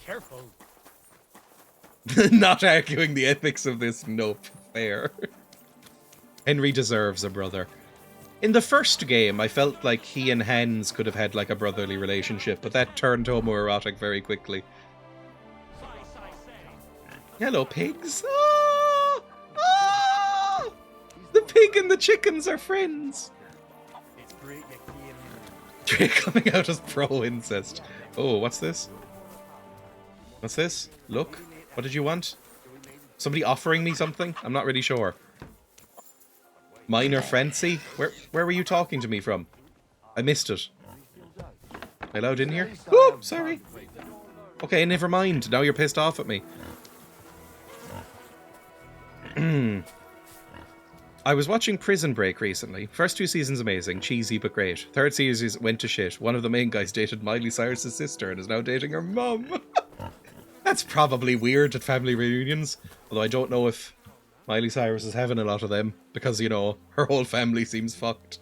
Careful. Not arguing the ethics of this. Nope. Fair. Henry deserves a brother. In the first game, I felt like he and Hans could have had like a brotherly relationship, but that turned homoerotic very quickly. Hello, pigs. Ah! Ah! The pig and the chickens are friends. It's great you came. Dreya coming out as pro-incest. Oh, what's this? What's this? Look. What did you want? Somebody offering me something? I'm not really sure. Minor Frenzy? Where were you talking to me from? I missed it. Am I allowed in here? Oh, sorry. Okay, never mind. Now you're pissed off at me. I was watching Prison Break recently. First 2 seasons amazing, cheesy but great. Third season went to shit. One of the main guys dated Miley Cyrus's sister and is now dating her mum. That's probably weird at family reunions. Although I don't know if Miley Cyrus is having a lot of them. Because, you know, her whole family seems fucked.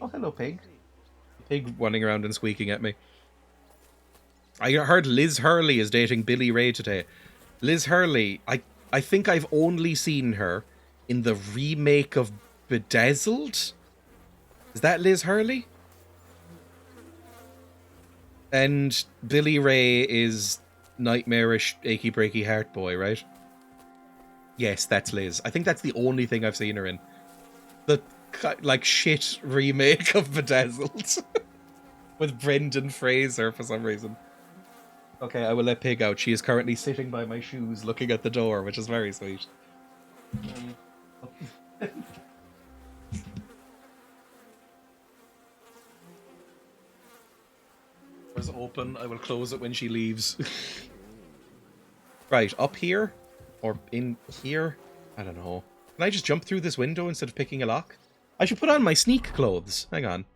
Oh, hello, pig. Pig running around and squeaking at me. I heard Liz Hurley is dating Billy Ray today. Liz Hurley, I I think I've only seen her in the remake of Bedazzled. Is that Liz Hurley? And Billy Ray is nightmarish, achy breaky heart boy, right? Yes, that's Liz. I think that's the only thing I've seen her in. The like shit remake of Bedazzled with Brendan Fraser for some reason. Okay, I will let Pig out. She is currently sitting by my shoes looking at the door, which is very sweet. Door's open. I will close it when she leaves. Right, up here? Or in here? I don't know. Can I just jump through this window instead of picking a lock? I should put on my sneak clothes. Hang on.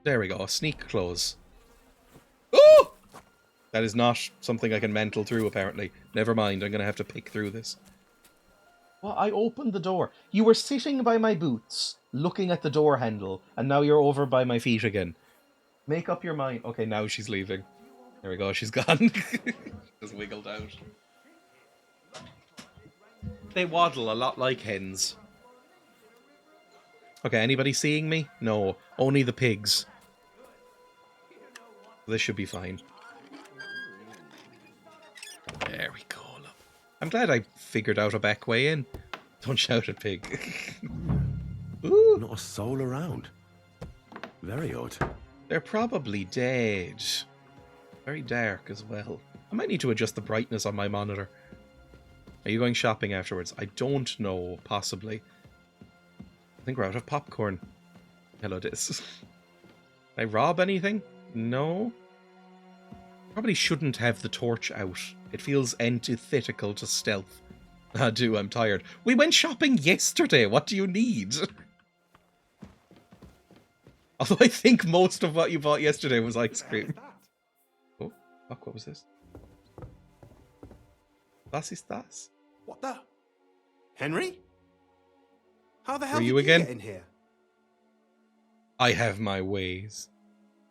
There we go. Sneak clothes. Oh! That is not something I can mental through, apparently. Never mind. I'm going to have to pick through this. Well, I opened the door. You were sitting by my boots, looking at the door handle, and now you're over by my feet again. Make up your mind. Okay, now she's leaving. There we go. She's gone. Just wiggled out. They waddle a lot like hens. Okay, anybody seeing me? No, only the pigs. This should be fine. There we go. Look. I'm glad I figured out a back way in. Don't shout at Pig. Ooh. Not a soul around. Very odd. They're probably dead. Very dark as well. I might need to adjust the brightness on my monitor. Are you going shopping afterwards? I don't know. Possibly. I think we're out of popcorn. Hello, Diz. Can I rob anything? No. Probably shouldn't have the torch out. It feels antithetical to stealth. I do, I'm tired. We went shopping yesterday. What do you need? Although I think most of what you bought yesterday was ice cream. Oh, fuck, what was this? Was ist das? What the? Henry? How the hell Were did you you again? get in here? I have my ways.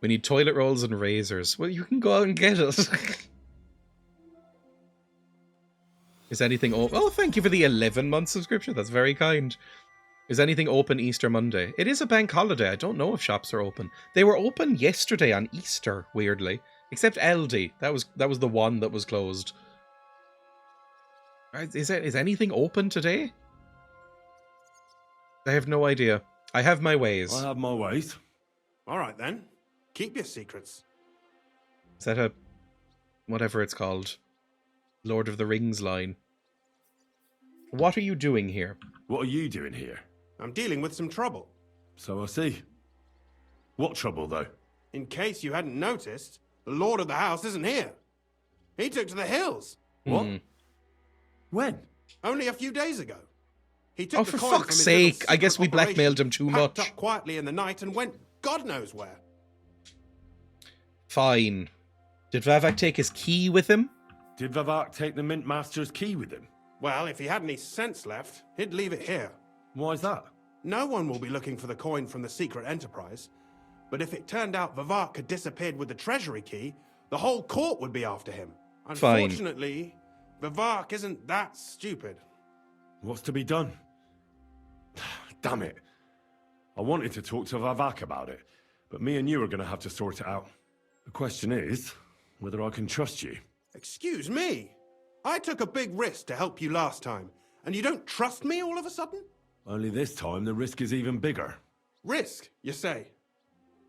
We need toilet rolls and razors. Well, you can go out and get it. Is anything open? Oh, thank you for the 11-month subscription. That's very kind. Is anything open Easter Monday? It is a bank holiday. I don't know if shops are open. They were open yesterday on Easter, weirdly. Except Aldi. That was the one that was closed. Is anything open today? I have no idea. I have my ways. I have my ways. All right, then. Keep your secrets. Is that a... whatever it's called? Lord of the Rings line. What are you doing here? What are you doing here? I'm dealing with some trouble. So I see. What trouble, though? In case you hadn't noticed, the Lord of the house isn't here. He took to the hills. What? When? Only a few days ago. He took Oh, the for coin from fuck's his sake. little I guess we secret blackmailed him operation, too packed much. up quietly in the night and went God knows where. Fine. Did Vavak take his key with him? Did Vavak take the Mint Master's key with him? Well, if he had any sense left, he'd leave it here. Why's that? No one will be looking for the coin from the secret enterprise. But if it turned out Vavak had disappeared with the treasury key, the whole court would be after him. Fine. Unfortunately, Vavak isn't that stupid. What's to be done? Damn it. I wanted to talk to Vavak about it, but me and you are going to have to sort it out. The question is, whether I can trust you. Excuse me? I took a big risk to help you last time, and you don't trust me all of a sudden? Only this time the risk is even bigger. Risk, you say?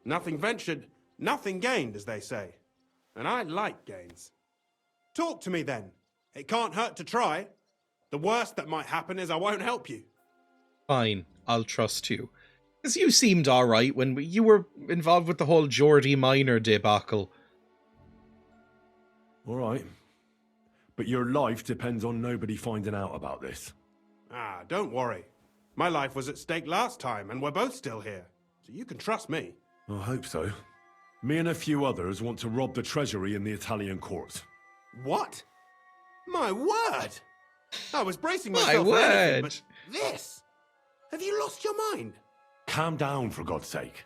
Nothing ventured, nothing gained, as they say. And I like gains. Talk to me then. It can't hurt to try. The worst that might happen is I won't help you. Fine. I'll trust you. Because you seemed alright when you were involved with the whole Geordie Minor debacle. All right. But your life depends on nobody finding out about this. Ah, don't worry. My life was at stake last time, and we're both still here. So you can trust me. I hope so. Me and a few others want to rob the treasury in the Italian court. What? My word! I was bracing My myself for anything, word! but this? Have you lost your mind? Calm down, for God's sake.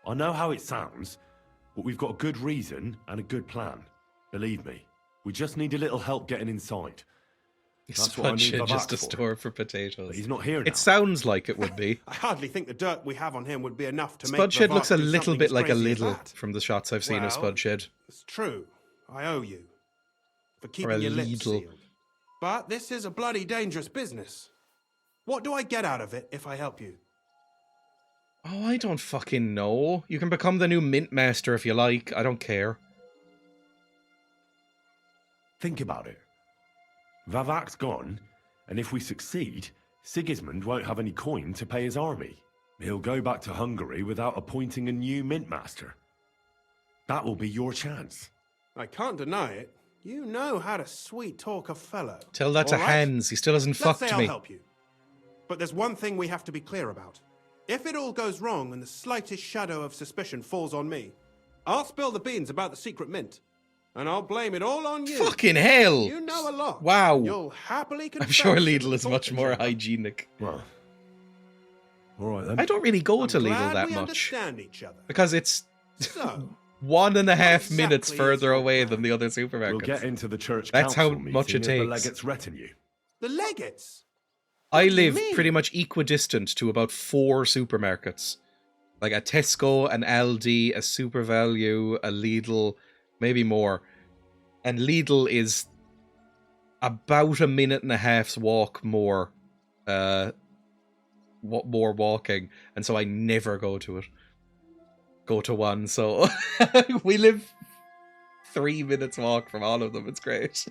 I know how it sounds, but we've got a good reason and a good plan. Believe me. We just need a little help getting inside. That's what I need Spudshed Vavak just a for. store for potatoes. But he's not here now. It sounds like it would be. I hardly think the dirt we have on him would be enough to make Spudshed looks a Vavak do little something bit as like a crazy as Lidl that. from the shots I've seen of Well, Spudshed. It's true. I owe you for Or a keeping your lips Lidl. sealed. But this is a bloody dangerous business. What do I get out of it if I help you? Oh, I don't fucking know. You can become the new mint master if you like. I don't care. Think about it. Vavak's gone, and if we succeed, Sigismund won't have any coin to pay his army. He'll go back to Hungary without appointing a new mint master. That will be your chance. I can't deny it. You know how to sweet talk a fellow. Tell that to All right? Hans. He still hasn't Let's say fucked I'll me. help you. But there's one thing we have to be clear about. If it all goes wrong and the slightest shadow of suspicion falls on me, I'll spill the beans about the secret mint. And I'll blame it all on you. Fucking hell! You know a lot. Wow. You'll happily confess. I'm sure and Lidl is talk much to more each other. hygienic. Well, all right then. I don't really go I'm to Lidl glad that we much. understand each other. Because it's So, 1.5 minutes exactly further is your away plan? than the other We'll supermarkets. get into the church That's council how much meeting it at the takes. legate's retinue. the legates. I What do you live mean? pretty much equidistant to about 4 supermarkets. Like a Tesco, an Aldi, a Super Value, a Lidl, maybe more. And Lidl is about 1.5 minutes walk more. More walking. And so I never go to it. Go to one, so we live 3 minutes walk from all of them. It's great.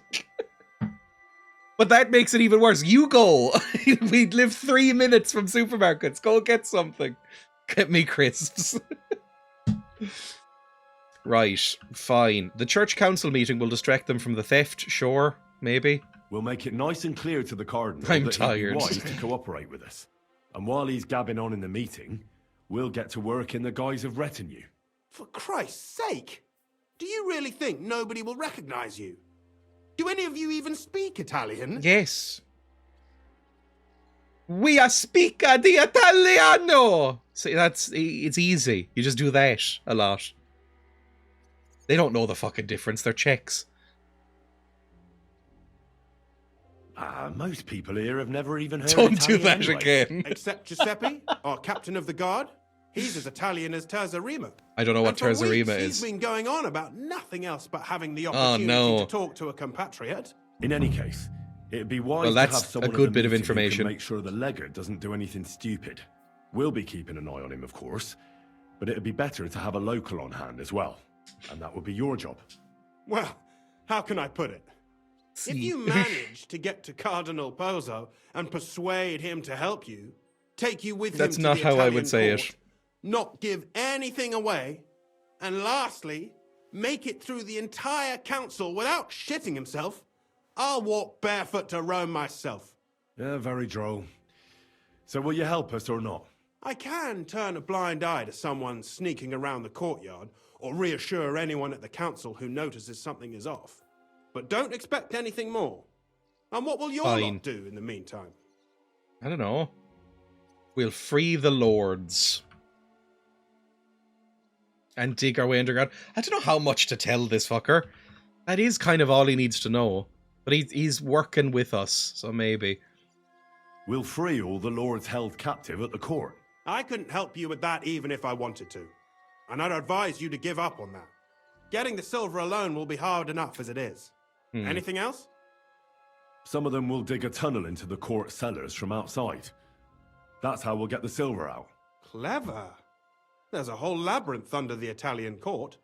But that makes it even worse. You go. We live 3 minutes from supermarkets. Go get something. Get me crisps. Right, fine. The church council meeting will distract them from the theft, sure, maybe. We'll make it nice and clear to the cardinal I'm that he'd tired. be wise to cooperate with us. And while he's gabbing on in the meeting, we'll get to work in the guise of retinue. For Christ's sake! Do you really think nobody will recognize you? Do any of you even speak Italian? Yes. We are speaker di Italiano! See, it's easy. You just do that a lot. They don't know the fucking difference. They're Czechs. Most people here have never even heard Don't do Italian that anyway. again. Except Giuseppe, our captain of the guard. He's as Italian as Terza Rima. I don't know what And for Terza weeks, Rima He's is. been going on about nothing else but having the Oh, opportunity no. to talk to a compatriot. In any case, it'd be wise Well, to have that's someone a in good the bit of meeting who can information. make sure the legate doesn't do anything stupid. We'll be keeping an eye on him, of course, but it'd be better to have a local on hand as well. And that would be your job. Well, how can I put it? If you manage to get to Cardinal Pozzo and persuade him to help you, take you with That's him not to the how I Italian would say it. court, not give anything away, and lastly, make it through the entire council without shitting himself, I'll walk barefoot to Rome myself. Yeah, very droll. So will you help us or not? I can turn a blind eye to someone sneaking around the courtyard, or reassure anyone at the council who notices something is off. But don't expect anything more. And what will your Fine. lot do in the meantime? I don't know. We'll free the lords. And dig our way underground. I don't know how much to tell this fucker. That is kind of all he needs to know. But he's working with us, so maybe. We'll free all the lords held captive at the court. I couldn't help you with that even if I wanted to. And I'd advise you to give up on that. Getting the silver alone will be hard enough as it is. Anything else? Some of them will dig a tunnel into the court cellars from outside. That's how we'll get the silver out. Clever. There's a whole labyrinth under the Italian court.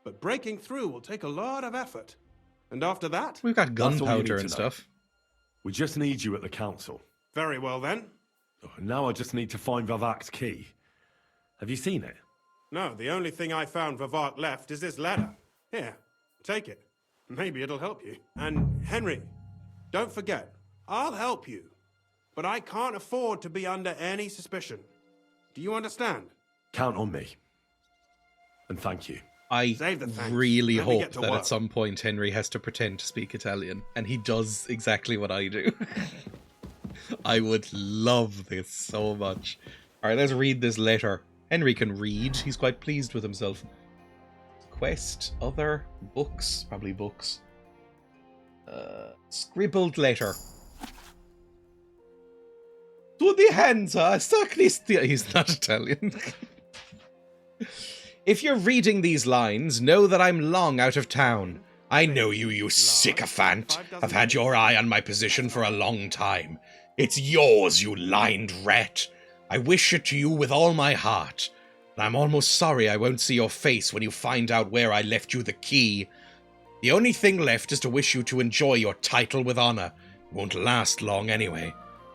But breaking through will take a lot of effort. And after that? We've got That's all you gunpowder need and to know. stuff. We just need you at the council. Very well then. Now I just need to find Vavak's key. Have you seen it? No, the only thing I found Vavak left is this ladder. Here, take it. Maybe it'll help you. And Henry, don't forget, I'll help you. But I can't afford to be under any suspicion. Do you understand? Count on me. And thank you. I Save the thanks. really Let me hope get to that work. at some point Henry has to pretend to speak Italian. And he does exactly what I do. I would love this so much. Alright, let's read this letter. Henry can read. He's quite pleased with himself. Quest, other, books. Probably books. Scribbled letter. To the Hansa Sacristia. He's not Italian. If you're reading these lines, know that I'm long out of town. I know you, you sycophant. I've had your eye on my position for a long time. It's yours, you lined rat. I wish it to you with all my heart. And I'm almost sorry I won't see your face when you find out where I left you the key. The only thing left is to wish you to enjoy your title with honor. It won't last long anyway.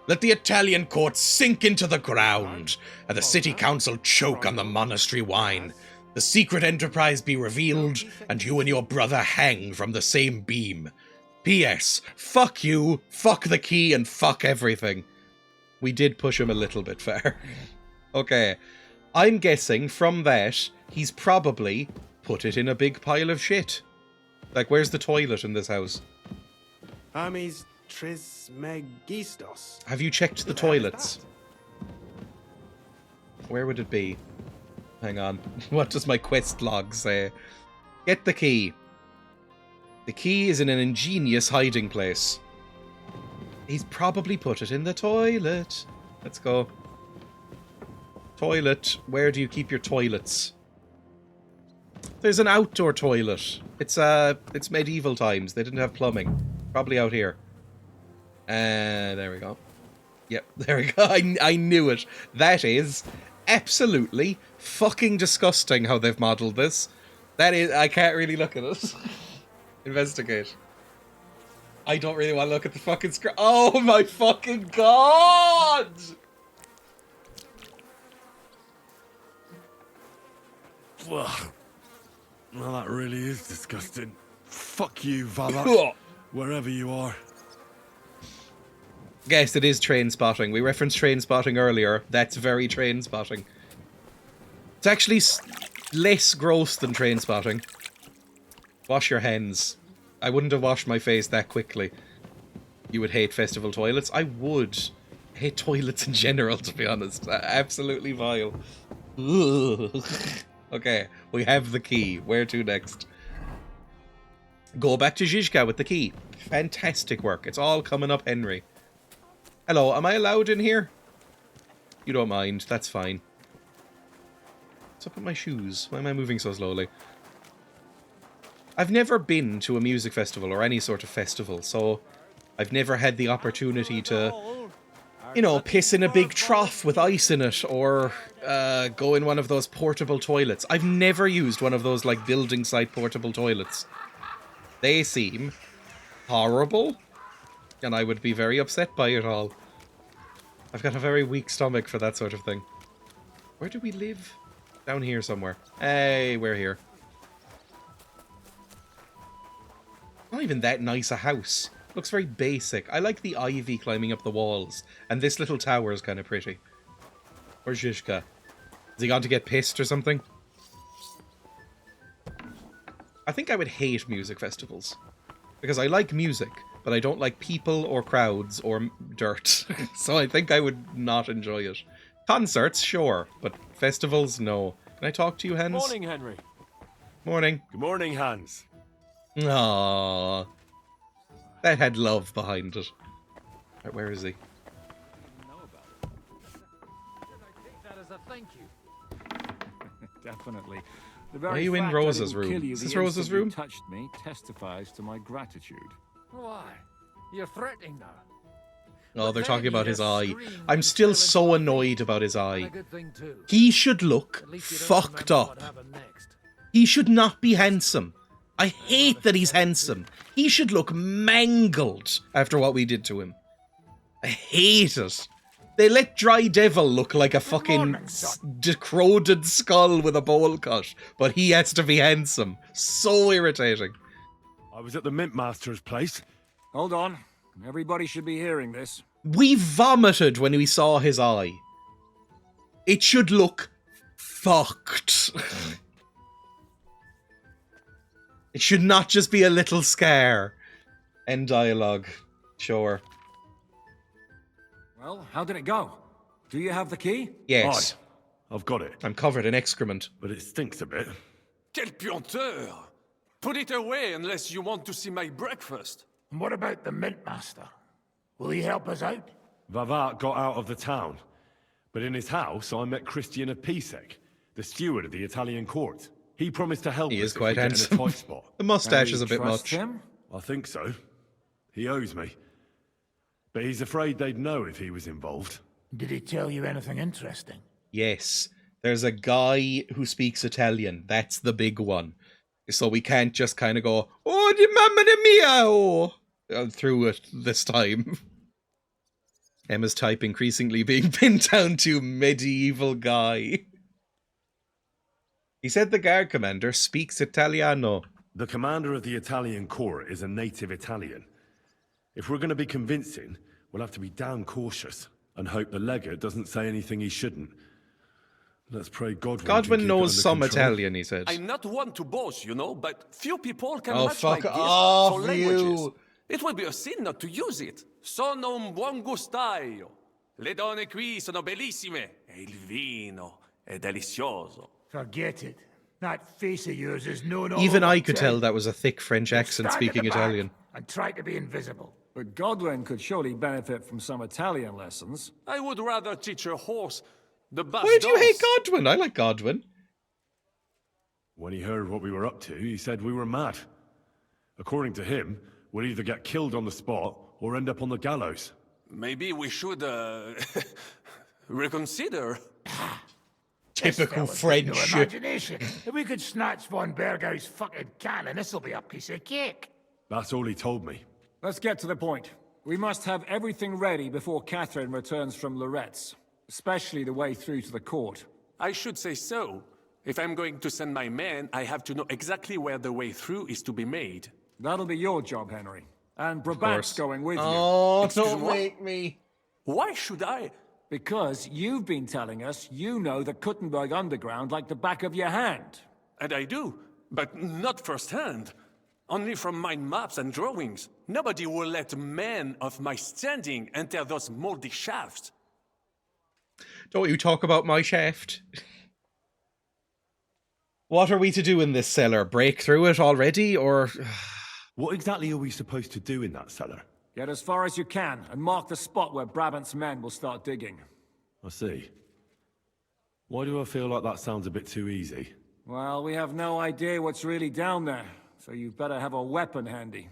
Let the Italian court sink into the ground, and the city council choke on the monastery wine. The secret enterprise be revealed, and you and your brother hang from the same beam. P.S. Fuck you, fuck the key, and fuck everything. We did push him a little bit far. Okay. I'm guessing from that, he's probably put it in a big pile of shit. Like, where's the toilet in this house? Hermes Trismegistos. Have you checked the toilets? Where would it be? Hang on. What does my quest log say? Get the key. The key is in an ingenious hiding place. He's probably put it in the toilet. Let's go. Toilet. Where do you keep your toilets? There's an outdoor toilet. It's medieval times. They didn't have plumbing. Probably out here. There we go. Yep, there we go. I knew it. That is absolutely fucking disgusting how they've modelled this. That is, I can't really look at it. Investigate. I don't really want to look at the fucking screen. Oh my fucking god! Well, that really is disgusting. Fuck you, Valak. Wherever you are. Yes, it is train spotting. We referenced train spotting earlier. That's very train spotting. It's actually less gross than train spotting. Wash your hands. I wouldn't have washed my face that quickly. You would hate festival toilets? I would. I hate toilets in general, to be honest. Absolutely vile. Ugh. Okay, we have the key. Where to next? Go back to Zizka with the key. Fantastic work. It's all coming up, Henry. Hello, am I allowed in here? You don't mind, that's fine. What's up with my shoes? Why am I moving so slowly? I've never been to a music festival or any sort of festival, so I've never had the opportunity to, you know, piss in a big trough with ice in it, or go in one of those portable toilets. I've never used one of those, like, building site portable toilets. They seem horrible, and I would be very upset by it all. I've got a very weak stomach for that sort of thing. Where do we live? Down here somewhere. Hey, we're here. Not even that nice a house. Looks very basic. I like the ivy climbing up the walls. And this little tower is kind of pretty. Where's Zizka? Has he gone to get pissed or something? I think I would hate music festivals. Because I like music, but I don't like people or crowds or dirt. So I think I would not enjoy it. Concerts, sure, but festivals, no. Can I talk to you, Hans? Morning, Henry. Morning. Good morning, Hans. Aww. That had love behind it. Right, where is he? Definitely. Why are you in Rosa's room? Is this Rosa's room? Touched me testifies to my gratitude. Why? You're threatening now. Oh, they're talking about his eye. I'm still so annoyed about his eye. He should look fucked up. He should not be handsome. I hate that he's handsome. He should look mangled after what we did to him. I hate it. They let Dry Devil look like a fucking decrowed skull with a bowl cut, but he has to be handsome. So irritating. I was at the Mint Master's place. Hold on. Everybody should be hearing this. We vomited when we saw his eye. It should look fucked. It should not just be a little scare. End dialogue. Sure. Well, how did it go? Do you have the key? Yes. Aye, I've got it. I'm covered in excrement. But it stinks a bit. Quel puanteur! Put it away unless you want to see my breakfast. And what about the Mintmaster? Will he help us out? Vavat got out of the town. But in his house, I met Christian of Pisek, the steward of the Italian court. He promised to help He us is if quite we get in handsome. a tight spot. The mustache Can is we a bit trust much. him? I think so. He owes me. But he's afraid they'd know if he was involved. Did he tell you anything interesting? Yes. There's a guy who speaks Italian. That's the big one. So we can't just kind of go, oh, di mamma mia, oh, through it this time. Emma's type increasingly being pinned down to medieval guy. He said the guard commander speaks Italiano. The commander of the Italian court is a native Italian. If we're going to be convincing, we'll have to be damn cautious and hope the legate doesn't say anything he shouldn't. Let's pray Godwin Godwin can keep knows it under some control. Italian, he said. I'm not one to boast, you know, but few people can Oh, match my fuck gift off, for languages. you. It would be a sin not to use it. Sono un buon gustaio. Le donne qui sono bellissime. E il vino è delizioso. Forget it. That face of yours is known all Even over I could tell town. that was a thick French accent Stand at speaking the back Italian. And try to be invisible. But Godwin could surely benefit from some Italian lessons. I would rather teach a horse the bus Why do you hate dance. Godwin? I like Godwin. When he heard what we were up to, he said we were mad. According to him, we'll either get killed on the spot or end up on the gallows. Maybe we should reconsider. Typical This fella's got no French. imagination. If we could snatch von Bergau's fucking cannon, this'll be a piece of cake. That's all he told me. Let's get to the point. We must have everything ready before Catherine returns from Loretz, especially the way through to the court. I should say so. If I'm going to send my men, I have to know exactly where the way through is to be made. That'll be your job, Henry. And course. Brabant's going with you. Oh, Excuse don't me? make me. Why should I? Because you've been telling us you know the Kuttenberg underground like the back of your hand. And I do, but not firsthand. Only from my maps and drawings. Nobody will let men of my standing enter those moldy shafts. Don't you talk about my shaft. What are we to do in this cellar? Break through it already, or... What exactly are we supposed to do in that cellar? Get as far as you can and mark the spot where Brabant's men will start digging. I see. Why do I feel like that sounds a bit too easy? Well, we have no idea what's really down there, so you better have a weapon handy.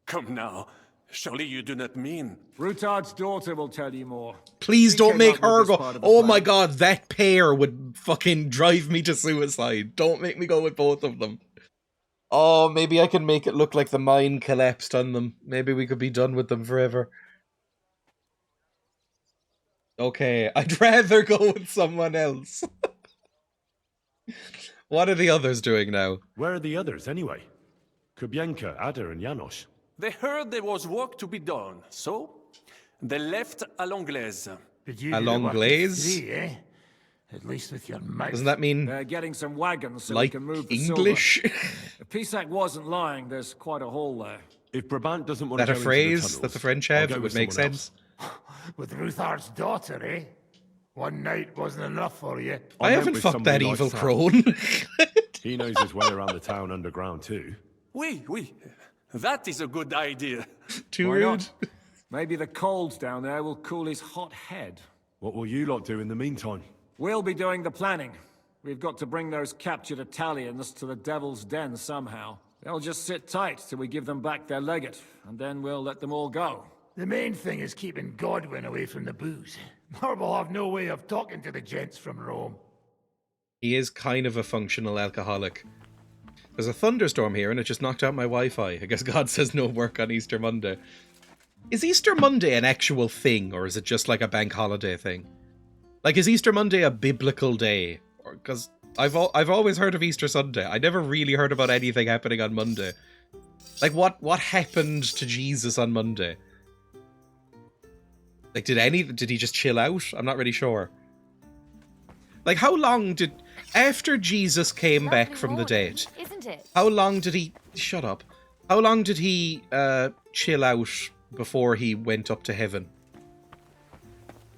Come now. Surely you do not mean... Rutard's daughter will tell you more. Please She don't came make up with her this go, part of the oh plan. my god, that pair would fucking drive me to suicide. Don't make me go with both of them. Oh, maybe I can make it look like the mine collapsed on them. Maybe we could be done with them forever. Okay, I'd rather go with someone else. What are the others doing now? Where are the others, anyway? Kubienka, Ada, and Janos. They heard there was work to be done, so they left à l'anglaise. But you A did it long work glaze? with three, eh? At least with your mouth. Doesn't that mean, They're getting some wagons so we like, can move the English? silver. If Pisac wasn't lying, there's quite a hole there. If Brabant doesn't want That to a go into the phrase tunnels, that the French I'll have? go It with would make someone sense. else. With Ruthar's daughter, eh? One night wasn't enough for you. I meant haven't with fucked that somebody like evil Sam. crone. He knows his way around the town underground, too. Oui, oui. That is a good idea. Too Why rude. not? Maybe the cold down there will cool his hot head. What will you lot do in the meantime? We'll be doing the planning. We've got to bring those captured Italians to the Devil's Den somehow. They'll just sit tight till we give them back their legate, and then we'll let them all go. The main thing is keeping Godwin away from the booze. Or we'll have no way of talking to the gents from Rome. He is kind of a functional alcoholic. There's a thunderstorm here and it just knocked out my Wi-Fi. I guess God says no work on Easter Monday. Is Easter Monday an actual thing, or is it just like a bank holiday thing? Like, is Easter Monday a biblical day? Because I've always heard of Easter Sunday. I never really heard about anything happening on Monday. Like, what happened to Jesus on Monday? Like, did he just chill out? I'm not really sure. Like, how long did... After Jesus came back from the dead, Isn't it? how long did he... Shut up. How long did he chill out before he went up to heaven?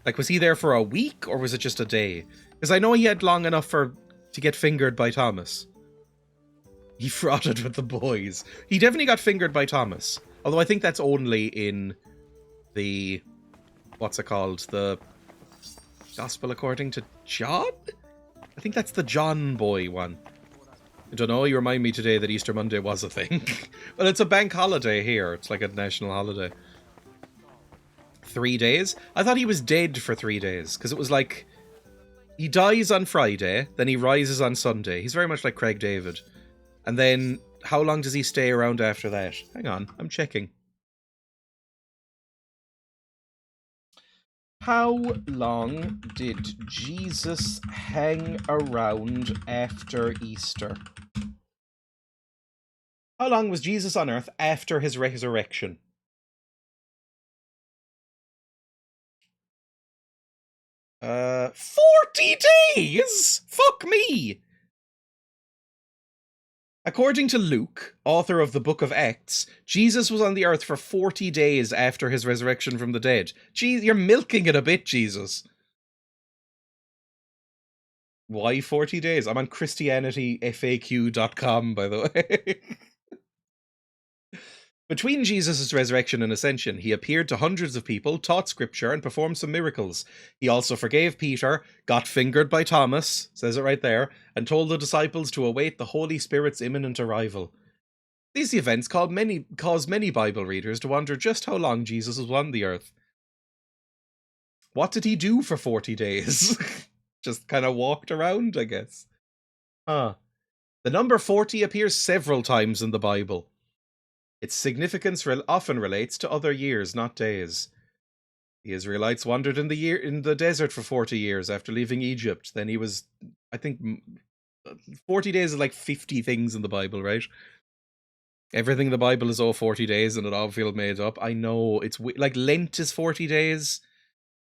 Like, was he there for a week, or was it just a day? Because I know he had long enough to get fingered by Thomas. He frotted with the boys. He definitely got fingered by Thomas. Although I think that's only in the... What's it called? The Gospel according to John? I think that's the John boy one. I don't know, you remind me today that Easter Monday was a thing. Well, it's a bank holiday here. It's like a national holiday. 3 days? I thought he was dead for 3 days, because it was like... He dies on Friday, then he rises on Sunday. He's very much like Craig David. And then, how long does he stay around after that? Hang on, I'm checking. How long did Jesus hang around after Easter? How long was Jesus on earth after his resurrection? Uh, 40 days? Fuck me! According to Luke, author of the Book of Acts, Jesus was on the earth for 40 days after his resurrection from the dead. Jeez, you're milking it a bit, Jesus. Why 40 days? I'm on ChristianityFAQ.com, by the way. Between Jesus' resurrection and ascension, he appeared to hundreds of people, taught scripture, and performed some miracles. He also forgave Peter, got fingered by Thomas, says it right there, and told the disciples to await the Holy Spirit's imminent arrival. These events caused many Bible readers to wonder just how long Jesus was on the earth. What did he do for 40 days? Just kind of walked around, I guess. Huh. The number 40 appears several times in the Bible. Its significance often relates to other years, not days. The Israelites wandered in the desert for 40 years after leaving Egypt. Then he was, I think, 40 days is like 50 things in the Bible, right? Everything in the Bible is 40 days and it all feels made up. I know, it's like Lent is 40 days.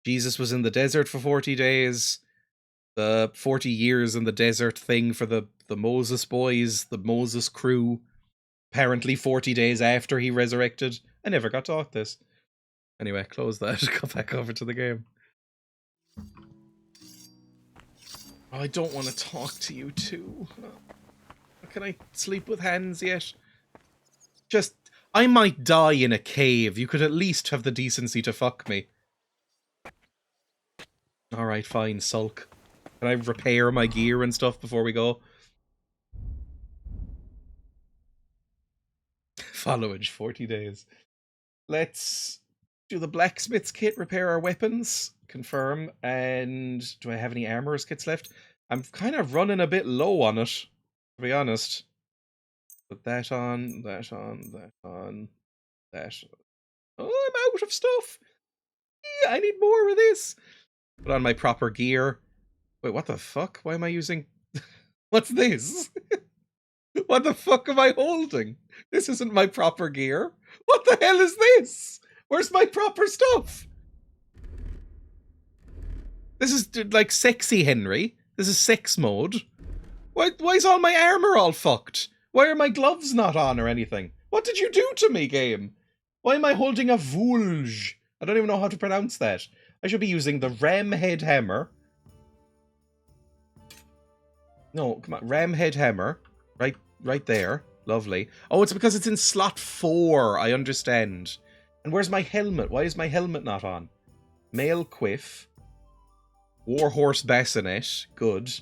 Jesus was in the desert for 40 days. The 40 years in the desert thing for the Moses boys, the Moses crew. Apparently 40 days after he resurrected. I never got taught this. Anyway, close that. Go back over to the game. Oh, I don't want to talk to you too. Can I sleep with hands yet? Just, I might die in a cave. You could at least have the decency to fuck me. Alright, fine, sulk. Can I repair my gear and stuff before we go? Followage, 40 days. Let's do the blacksmith's kit, repair our weapons, confirm, and do I have any armorer's kits left? I'm kind of running a bit low on it, to be honest. Put that on, that on, that on, that. Oh, I'm out of stuff! Yeah, I need more of this! Put on my proper gear. Wait, what the fuck? Why am I using... What's this? What the fuck am I holding? This isn't my proper gear. What the hell is this? Where's my proper stuff? This is like sexy Henry. This is sex mode. Why is all my armor all fucked? Why are my gloves not on or anything? What did you do to me, game? Why am I holding a vulge? I don't even know how to pronounce that. I should be using the ram head hammer. No, come on, ram head hammer. Right there. Lovely. Oh, it's because it's in slot 4. I understand. And where's my helmet? Why is my helmet not on? Mail quiff. Warhorse bassinet. Good.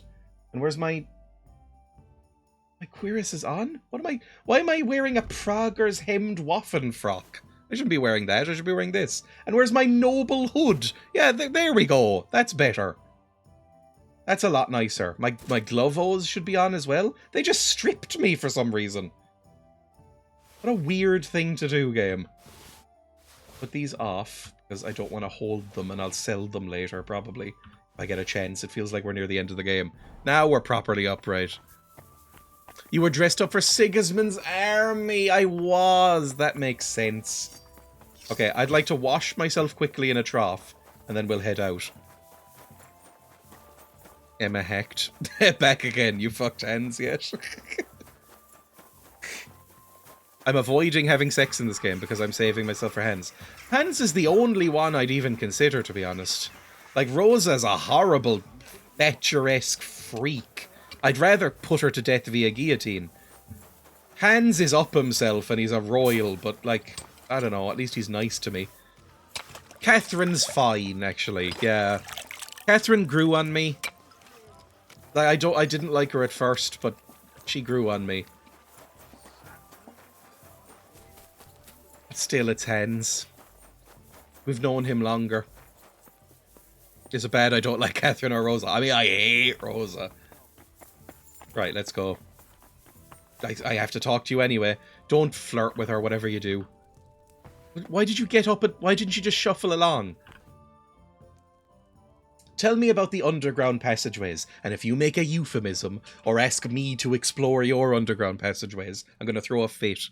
And where's my... My cuirass is on? Why am I wearing a Prager's hemmed waffen frock? I shouldn't be wearing that. I should be wearing this. And where's my noble hood? Yeah, there we go. That's better. That's a lot nicer. My glovos should be on as well. They just stripped me for some reason. What a weird thing to do, game. Put these off, because I don't want to hold them, and I'll sell them later, probably. If I get a chance. It feels like we're near the end of the game. Now we're properly upright. You were dressed up for Sigismund's army. I was. That makes sense. Okay, I'd like to wash myself quickly in a trough, and then we'll head out. Emma hacked. Back again, you fucked hands yet? I'm avoiding having sex in this game because I'm saving myself for hands. Hands is the only one I'd even consider, to be honest. Like, Rosa's a horrible, Thatcher-esque freak. I'd rather put her to death via guillotine. Hans is up himself and he's a royal, but, like, I don't know, at least he's nice to me. Catherine's fine, actually, yeah. Catherine grew on me. I didn't like her at first, but she grew on me. Still, it's Hens. We've known him longer. Is it bad I don't like Catherine or Rosa? I mean, I hate Rosa. Right, let's go. I have to talk to you anyway. Don't flirt with her, whatever you do. Why did you get up and why didn't you just shuffle along? Tell me about the underground passageways, and if you make a euphemism or ask me to explore your underground passageways, I'm going to throw a fit.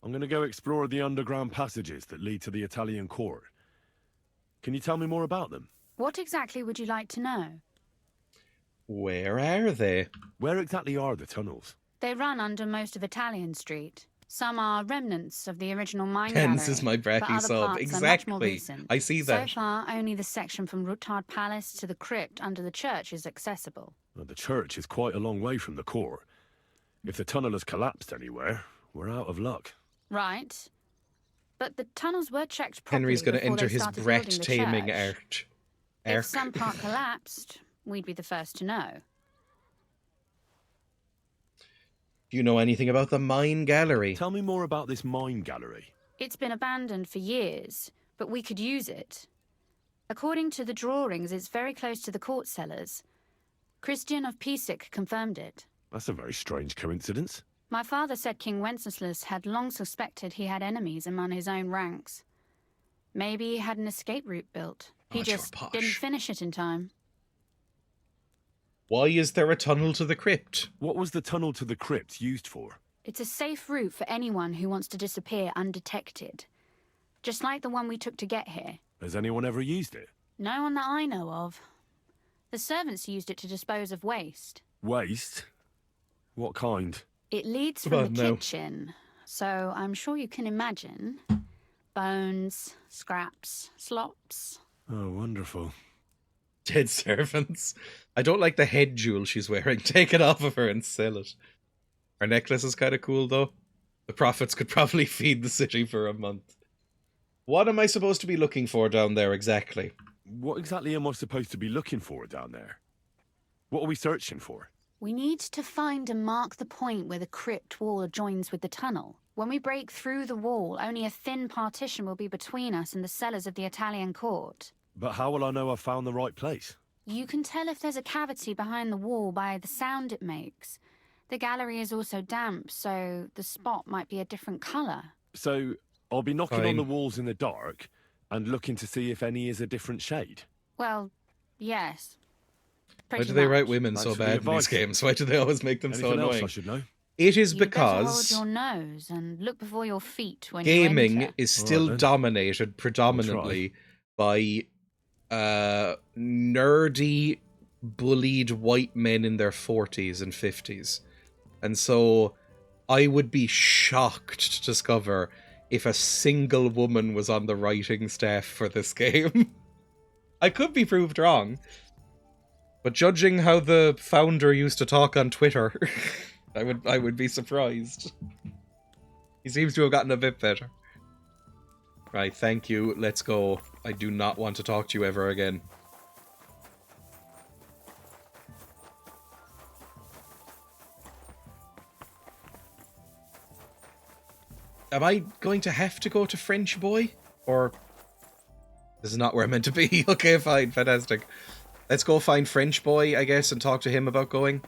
I'm going to go explore the underground passages that lead to the Italian court. Can you tell me more about them? What exactly would you like to know? Where are they? Where exactly are the tunnels? They run under most of Italian Street. Some are remnants of the original mine Hens gallery, is my but bratty other sub. parts Exactly. are much more recent. I see that. So far, only the section from Rutard Palace to the crypt under the church is accessible. Well, the church is quite a long way from the court. If the tunnel has collapsed anywhere, we're out of luck. Right. But the tunnels were checked properly. Henry's going to before enter they his started building the breath-taming church. arch. If some part collapsed, we'd be the first to know. Do you know anything about the mine gallery? Tell me more about this mine gallery. It's been abandoned for years, but we could use it. According to the drawings, it's very close to the court cellars. Christian of Pisek confirmed it. That's a very strange coincidence. My father said King Wenceslas had long suspected he had enemies among his own ranks. Maybe he had an escape route built. He just didn't finish it in time. Why is there a tunnel to the crypt? What was the tunnel to the crypt used for? It's a safe route for anyone who wants to disappear undetected. Just like the one we took to get here. Has anyone ever used it? No one that I know of. The servants used it to dispose of waste. Waste? What kind? It leads from the kitchen, so I'm sure you can imagine. Bones, scraps, slops. Oh, wonderful. Dead servants. I don't like the head jewel she's wearing. Take it off of her and sell it. Her necklace is kind of cool, though. The profits could probably feed the city for a month. What am I supposed to be looking for down there exactly? What exactly am I supposed to be looking for down there? What are we searching for? We need to find and mark the point where the crypt wall joins with the tunnel. When we break through the wall, only a thin partition will be between us and the cellars of the Italian court. But how will I know I've found the right place? You can tell if there's a cavity behind the wall by the sound it makes. The gallery is also damp, so the spot might be a different colour. So, I'll be knocking on the walls in the dark and looking to see if any is a different shade? Well, yes. Why do they write women so bad in these games? Why do they always make them so annoying? Else I should know? It is You because better hold your nose and look before your feet when you gaming enter. is still dominated predominantly by nerdy, bullied white men in their 40s and 50s. And so I would be shocked to discover if a single woman was on the writing staff for this game. I could be proved wrong. But judging how the founder used to talk on Twitter, I would be surprised. He seems to have gotten a bit better. Right, thank you. Let's go. I do not want to talk to you ever again. Am I going to have to go to French Boy? Or... This is not where I'm meant to be. Okay, fine. Fantastic. Let's go find French Boy, I guess, and talk to him about going.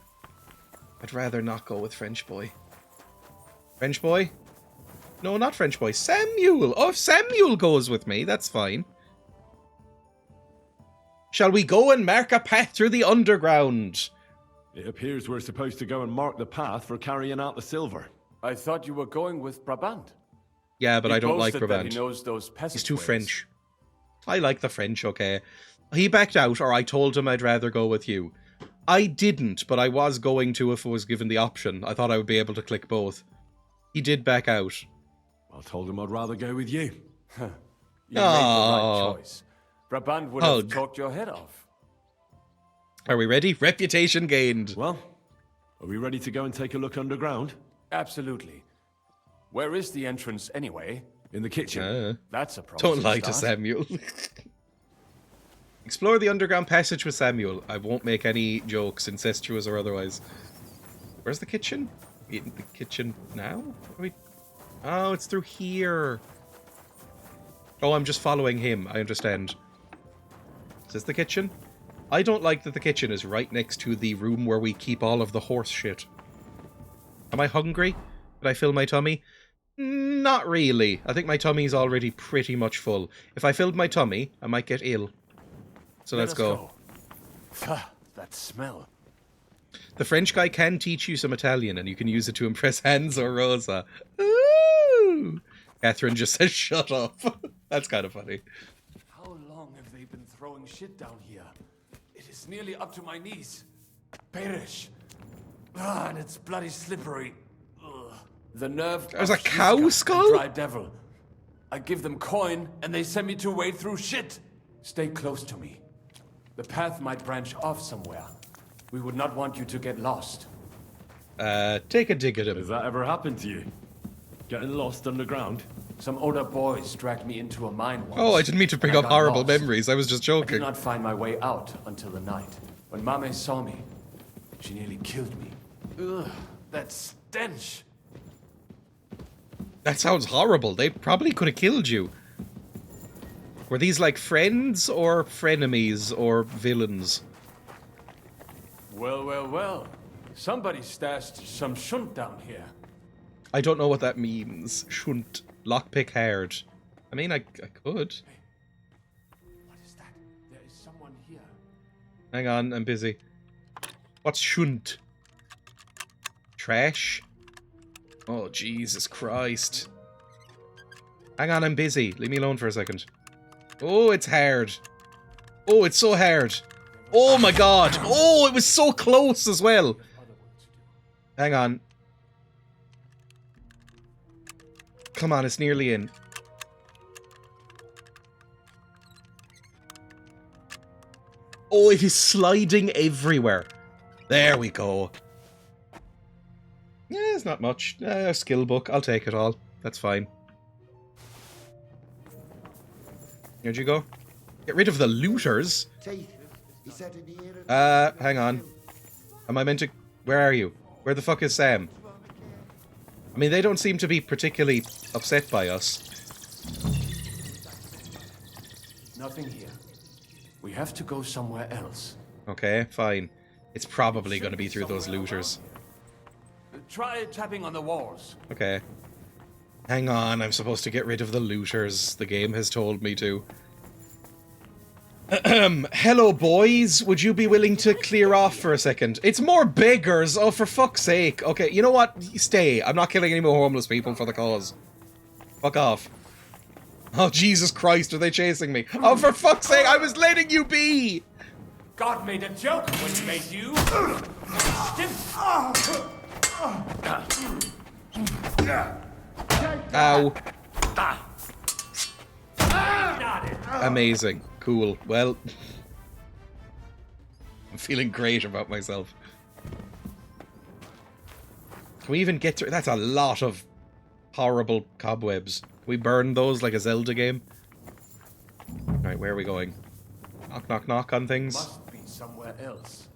I'd rather not go with French Boy. French Boy? No, not French Boy. Samuel! Oh, if Samuel goes with me, that's fine. Shall we go and mark a path through the underground? It appears we're supposed to go and mark the path for carrying out the silver. I thought you were going with Brabant. Yeah, but He I don't like boasted that Brabant. he knows those He's too passageways. French. I like the French, okay. He backed out, or I told him I'd rather go with you. I didn't, but I was going to if I was given the option. I thought I would be able to click both. He did back out. I told him I'd rather go with you. You made the right choice. Brabant would have Hug. talked your head off. Are we ready? Reputation gained. Well, are we ready to go and take a look underground? Absolutely. Where is the entrance anyway? In the kitchen. That's a problem. Don't lie to Samuel. Explore the underground passage with Samuel. I won't make any jokes, incestuous or otherwise. Where's the kitchen? In the kitchen now? Oh, it's through here. Oh, I'm just following him. I understand. Is this the kitchen? I don't like that the kitchen is right next to the room where we keep all of the horse shit. Am I hungry? Did I fill my tummy? Not really. I think my tummy's already pretty much full. If I filled my tummy, I might get ill. So let's go. That smell. The French guy can teach you some Italian, and you can use it to impress Hans or Rosa. Ooh! Catherine just says, shut up. That's kind of funny. How long have they been throwing shit down here? It is nearly up to my knees. Perish. And it's bloody slippery. Ugh. The nerve. There's a cow skull? Dry devil. I give them coin, and they send me to wade through shit. Stay close to me. The path might branch off somewhere. We would not want you to get lost. Take a dig at him. Has that ever happened to you? Getting lost underground? Some older boys dragged me into a mine once. Oh, I didn't mean to bring up horrible memories. I was just I joking. did not find my way out until the night. When Mame saw me, she nearly killed me. Ugh, that stench. That sounds horrible. They probably could have killed you. Were these like friends or frenemies or villains? Well, well, well. Somebody stashed some shunt down here. I don't know what that means. Shunt. Lockpick hard. I mean, I could. What is that? There is someone here. Hang on, I'm busy. What's shunt? Trash? Oh, Jesus Christ. Hang on, I'm busy. Leave me alone for a second. Oh, it's hard. Oh, it's so hard. Oh my god. Oh, it was so close as well. Hang on. Come on, it's nearly in. Oh, it is sliding everywhere. There we go. Yeah, it's not much. Skill book. I'll take it all. That's fine. Here'd you go. Get rid of the looters. Hang on. Am I meant to... Where are you? Where the fuck is Sam? I mean, they don't seem to be particularly upset by us. Nothing here. We have to go somewhere else. Okay, fine. It's probably going to be through those looters. Try tapping on the walls. Okay. Hang on, I'm supposed to get rid of the looters. The game has told me to. Hello, boys. Would you be willing to clear off for a second? It's more beggars. Oh, for fuck's sake. Okay, you know what? Stay. I'm not killing any more homeless people for the cause. Fuck off. Oh, Jesus Christ, are they chasing me? Oh, for fuck's sake, I was letting you be! God made a joke when he made you. Ow. Amazing. Cool. Well, I'm feeling great about myself. Can we even get through? That's a lot of horrible cobwebs. Can we burn those like a Zelda game? Alright, where are we going? Knock, knock, knock on things. Must be somewhere else.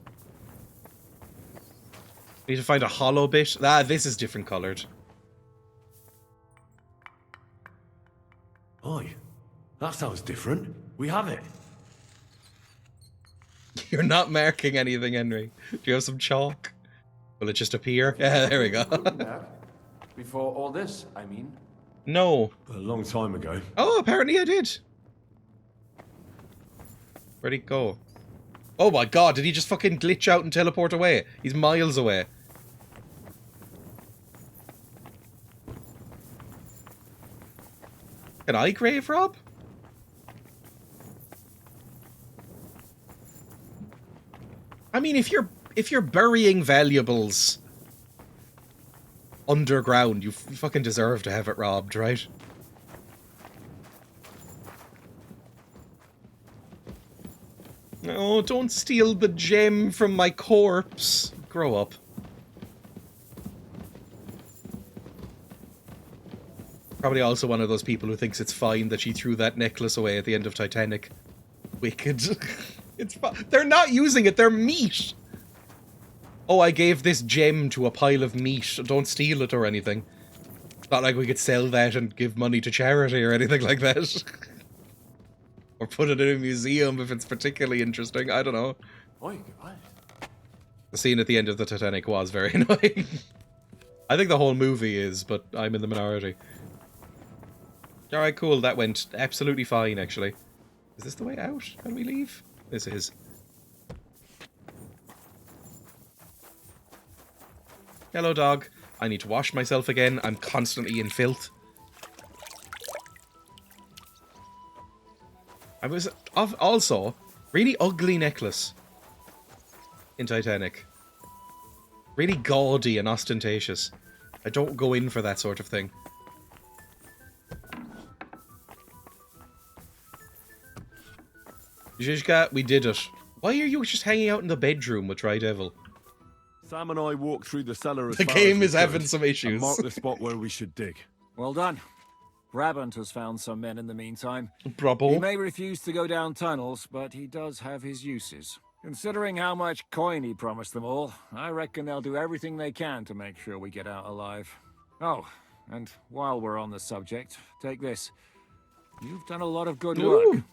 Need to find a hollow bit. Ah, this is different coloured. Oi, that sounds different. We have it. You're not marking anything, Henry. Do you have some chalk? Will it just appear? Yeah, there we go. Before all this, I mean. No. A long time ago. Oh, apparently I did. Where'd he go? Oh my god, did he just fucking glitch out and teleport away? He's miles away. Can I grave rob? I mean, if you're burying valuables underground, you fucking deserve to have it robbed, right? Oh, don't steal the gem from my corpse. Grow up. Probably also one of those people who thinks it's fine that she threw that necklace away at the end of Titanic. Wicked. They're not using it, they're meat! Oh, I gave this gem to a pile of meat. Don't steal it or anything. It's not like we could sell that and give money to charity or anything like that. Or put it in a museum if it's particularly interesting. I don't know. The scene at the end of the Titanic was very annoying. I think the whole movie is, but I'm in the minority. Alright, cool. That went absolutely fine, actually. Is this the way out? Can we leave? This is. Hello, dog. I need to wash myself again. I'm constantly in filth. I was also really ugly necklace in Titanic. Really gaudy and ostentatious. I don't go in for that sort of thing. Zhizhka, we did it. Why are you just hanging out in the bedroom with Tri-Devil? Sam and I walked through the cellar as The far game as is we having could some issues. and marked the spot where we should dig. Well done. Brabant has found some men in the meantime. Bravo. He may refuse to go down tunnels, but he does have his uses. Considering how much coin he promised them all, I reckon they'll do everything they can to make sure we get out alive. Oh, and while we're on the subject, take this. You've done a lot of good work. Ooh.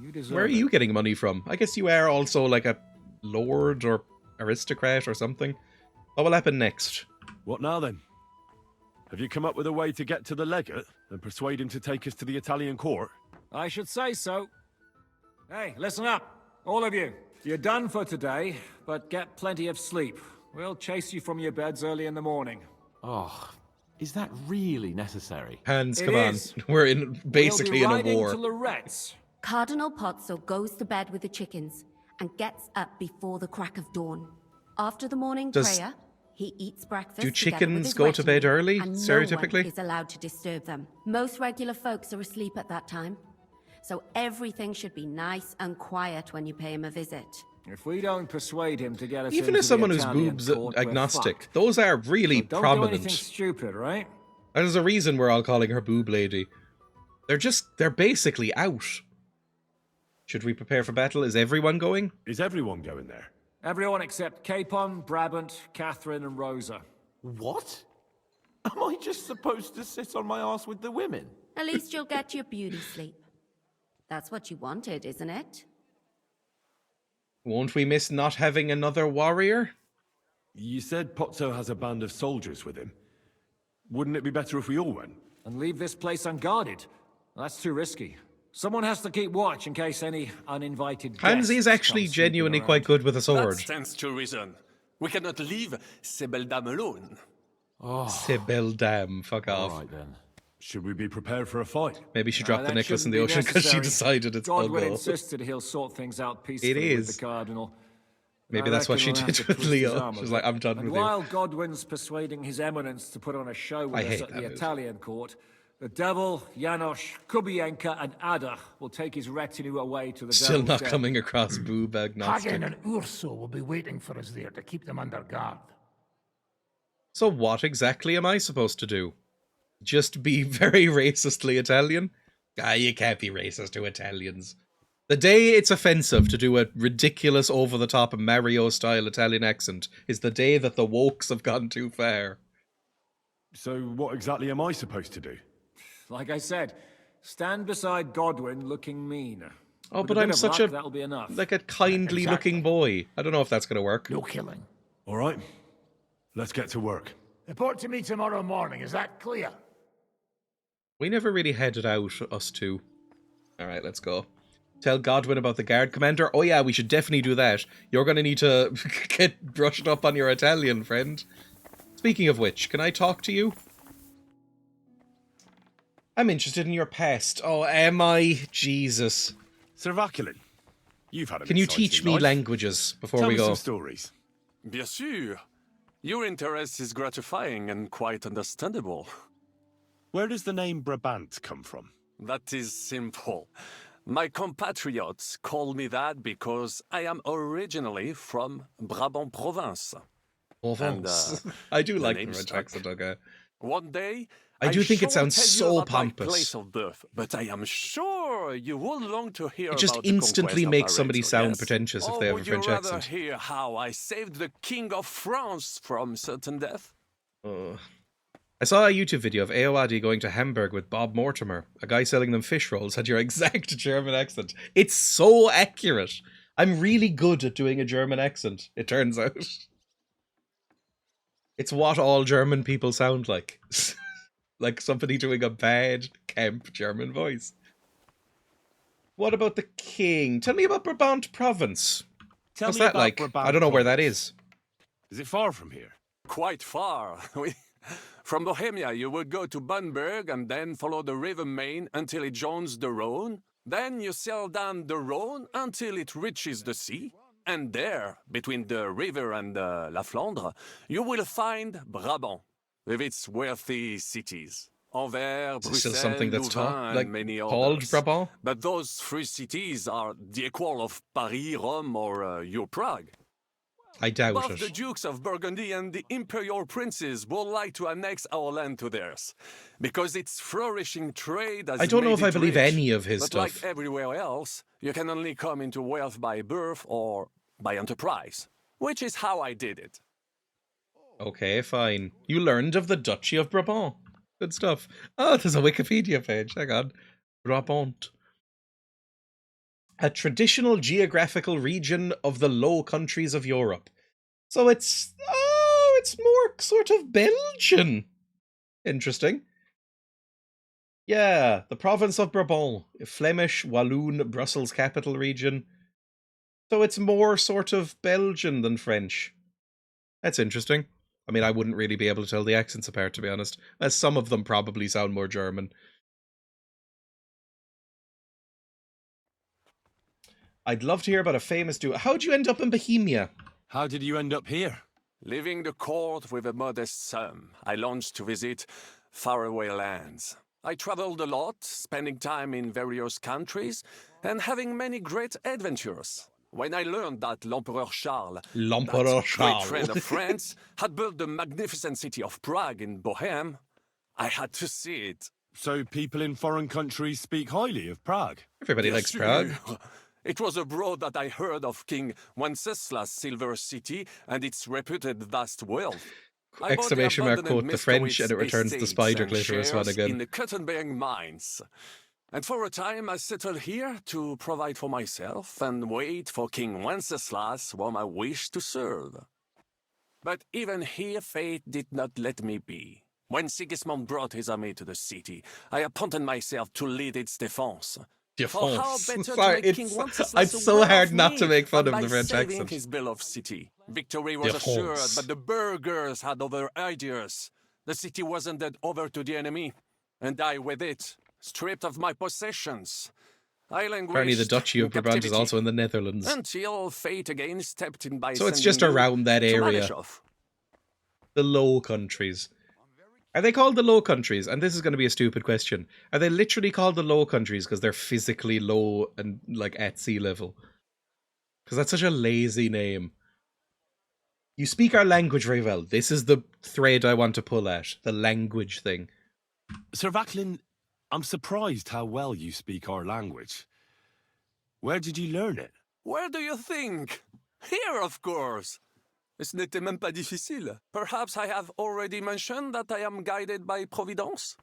You deserve Where are it. you getting money from? I guess you are also like a lord or aristocrat or something. What will happen next? What now then? Have you come up with a way to get to the legate and persuade him to take us to the Italian court? I should say so. Hey, listen up, all of you. You're done for today, but get plenty of sleep. We'll chase you from your beds early in the morning. Oh, is that really necessary? Hands, It come is. on. We're in basically we'll in be a riding war. to Lorette's. Cardinal Pozzo goes to bed with the chickens and gets up before the crack of dawn. After the morning Does- prayer, he eats breakfast. Do together with chickens his go to bed retinue, early, and stereotypically? No one is allowed to disturb them. Most regular folks are asleep at that time, so everything should be nice and quiet when you pay him a visit. If we don't persuade him to get us Even into as someone the who's Italian boobs court, we're agnostic, fucked. those are really So don't do prominent. anything stupid, right? There's a reason we're all calling her boob lady. They're basically out. Should we prepare for battle? Is everyone going? Is everyone going there? Everyone except Capon, Brabant, Catherine, and Rosa. What? Am I just supposed to sit on my ass with the women? At least you'll get your beauty sleep. That's what you wanted, isn't it? Won't we miss not having another warrior? You said Pozzo has a band of soldiers with him. Wouldn't it be better if we all went? And leave this place unguarded? That's too risky. Someone has to keep watch in case any uninvited guests Hansi is actually come snooping genuinely around. quite good with a That sword. stands to reason. We cannot leave ces belles dames alone. Sibyl, damn, fuck off. All right then. Should we be prepared for a fight? Maybe she dropped the that necklace in shouldn't the be ocean because she necessary. decided it's Godwin ugly. insisted he'll sort things out peacefully is. with the Cardinal. Maybe I that's what reckon she we'll have did to with twist his Leo. arm a She's bit. like, I'm done And with you. while Godwin's persuading His Eminence to put on a show with I us hate at the that move. Italian court, the Devil, Janosch, Kubienka, and Ada will take his retinue away to the Still Devil's not Den. coming across boob agnostic. Hagen and Urso will be waiting for us there to keep them under guard. So what exactly am I supposed to do? Just be very racistly Italian? Ah, you can't be racist to Italians. The day it's offensive to do a ridiculous over-the-top Mario-style Italian accent is the day that the wokes have gone too far. So what exactly am I supposed to do? Like I said, stand beside Godwin looking mean. Oh, With but a bit I'm of such luck, a that'll be enough. like a kindly-looking boy. I don't know if that's going to work. No killing. All right, let's get to work. Report to me tomorrow morning, is that clear? We never really headed out, us two. Alright, let's go. Tell Godwin about the guard commander. Oh yeah, we should definitely do that. You're going to need to get brushed up on your Italian, friend. Speaking of which, can I talk to you? I'm interested in your past. Oh, am I? Jesus. Sir Vaculin, you've had an Can you exciting teach me life. languages before Tell we me go? some stories. Bien sûr. Your interest is gratifying and quite understandable. Where does the name Brabant come from? That is simple. My compatriots call me that because I am originally from Brabant province. Provence. And, I do the like the name French stuck. accent, okay. One day, I do think it shall sounds tell you so about my pompous. place of birth, but I am sure you will long to hear It just about the instantly conquest of makes somebody Arezzo, sound yes? pretentious if Or they have a would you French rather accent. hear how I saved the King of France from certain death? I saw a YouTube video of Aoadi going to Hamburg with Bob Mortimer. A guy selling them fish rolls had your exact German accent. It's so accurate. I'm really good at doing a German accent, it turns out. It's what all German people sound like. Like somebody doing a bad camp German voice. What about the king? Tell me about Brabant province. What's that like? I don't know where that is. Is it far from here? Quite far. From Bohemia, you would go to Bamberg and then follow the river Main until it joins the Rhone. Then you sail down the Rhone until it reaches the sea. And there, between the river and La Flandre, you will find Brabant, with its wealthy cities. Anvers, Still Bruxelles, something that's Louvain, and many called others. Brabant? But those three cities are the equal of Paris, Rome, or your Prague. I doubt Both it. the Dukes of Burgundy and the Imperial Princes would like to annex our land to theirs, because its flourishing trade has I don't know made if I it believe rich. any of his but stuff. Like everywhere else, you can only come into wealth by birth or by enterprise, which is how I did it. Okay, fine. You learned of the Duchy of Brabant. Good stuff. Oh, there's a Wikipedia page. Hang on. Brabant. A traditional geographical region of the Low Countries of Europe. So it's more sort of Belgian. Interesting. Yeah, the province of Brabant, Flemish, Walloon, Brussels capital region. So it's more sort of Belgian than French. That's interesting. I mean, I wouldn't really be able to tell the accents apart, to be honest, as some of them probably sound more German. I'd love to hear about a famous duo. How'd you end up in Bohemia? How did you end up here? Leaving the court with a modest sum, I launched to visit faraway lands. I traveled a lot, spending time in various countries, and having many great adventures. When I learned that l'Empereur Charles, that great friend of France, had built the magnificent city of Prague in Bohème, I had to see it. So people in foreign countries speak highly of Prague? Everybody likes Prague. It was abroad that I heard of King Wenceslas' silver city and its reputed vast wealth. Exclamation mark quote the French and it returns the spider clitoris one again. In the Kuttenberg mines. And for a time I settled here to provide for myself and wait for King Wenceslas whom I wished to serve. But even here fate did not let me be. When Sigismund brought his army to the city, I appointed myself to lead its defense. For how better to make King Wenceslas it's so hard not to make fun of the French saving accent. his beloved city. Victory was assured, but the burghers had other ideas. The city was handed over to the enemy, and I with it, stripped of my possessions. I languished Apparently the Duchy of Brabant is also in the Netherlands. Until fate again stepped in by So it's just around that area. The Low Countries. Are they called the Low Countries? And this is going to be a stupid question. Are they literally called the Low Countries because they're physically low and like at sea level? Because that's such a lazy name. You speak our language very well. This is the thread I want to pull at. The language thing. Sir Vaclin, I'm surprised how well you speak our language. Where did you learn it? Where do you think? Here, of course. Ce n'était même pas difficile. Perhaps I have already mentioned that I am guided by Providence.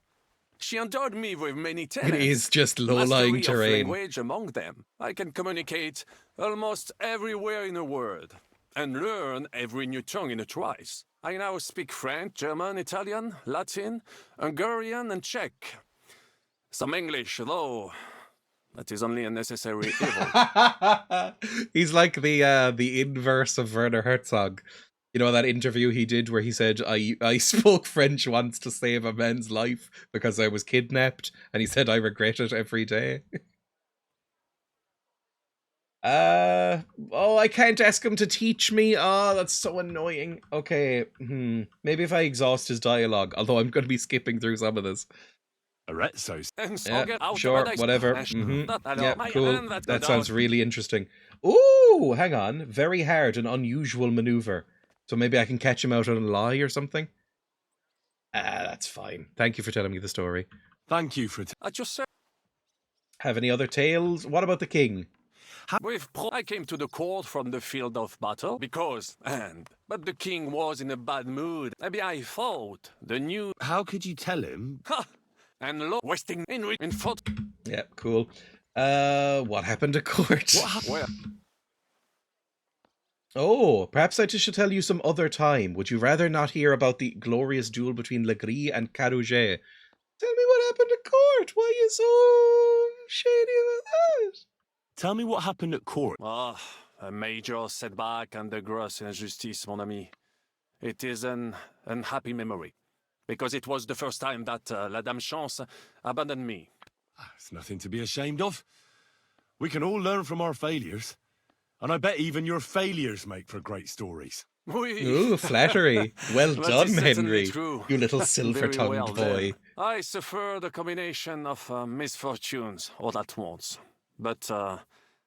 She endowed me with many talents. It is just low-lying terrain. Language among them. I can communicate almost everywhere in a word, and learn every new tongue in a trice. I now speak French, German, Italian, Latin, Hungarian, and Czech. Some English, though. That is only a necessary evil. He's like the inverse of Werner Herzog. You know that interview he did where he said, I spoke French once to save a man's life because I was kidnapped, and he said I regret it every day. Oh, I can't ask him to teach me. Oh, that's so annoying. Okay, maybe if I exhaust his dialogue, although I'm going to be skipping through some of this. Arezzo. Yeah, sure, whatever. Yeah, cool. That sounds really interesting. Ooh, hang on. Very hard and unusual maneuver. So maybe I can catch him out on a lie or something? That's fine. Thank you for telling me the story. Thank you for... I just said... Have any other tales? What about the king? I came to the court from the field of battle but the king was in a bad mood. Maybe I thought the new... How could you tell him? Ha! And wasting in front... Yeah, cool. What happened at court? What happened? Where? Oh, perhaps I should tell you some other time. Would you rather not hear about the glorious duel between Legris and Carouget? Tell me what happened at court. Why are you so shady about that? Tell me what happened at court. Ah, a major setback and a gross injustice, mon ami. It is an unhappy memory, because it was the first time that La Dame Chance abandoned me. It's nothing to be ashamed of. We can all learn from our failures. And I bet even your failures make for great stories. Oui. Ooh, flattery. Well done, Henry. True. You little silver-tongued boy. I suffered a combination of misfortunes all at once. But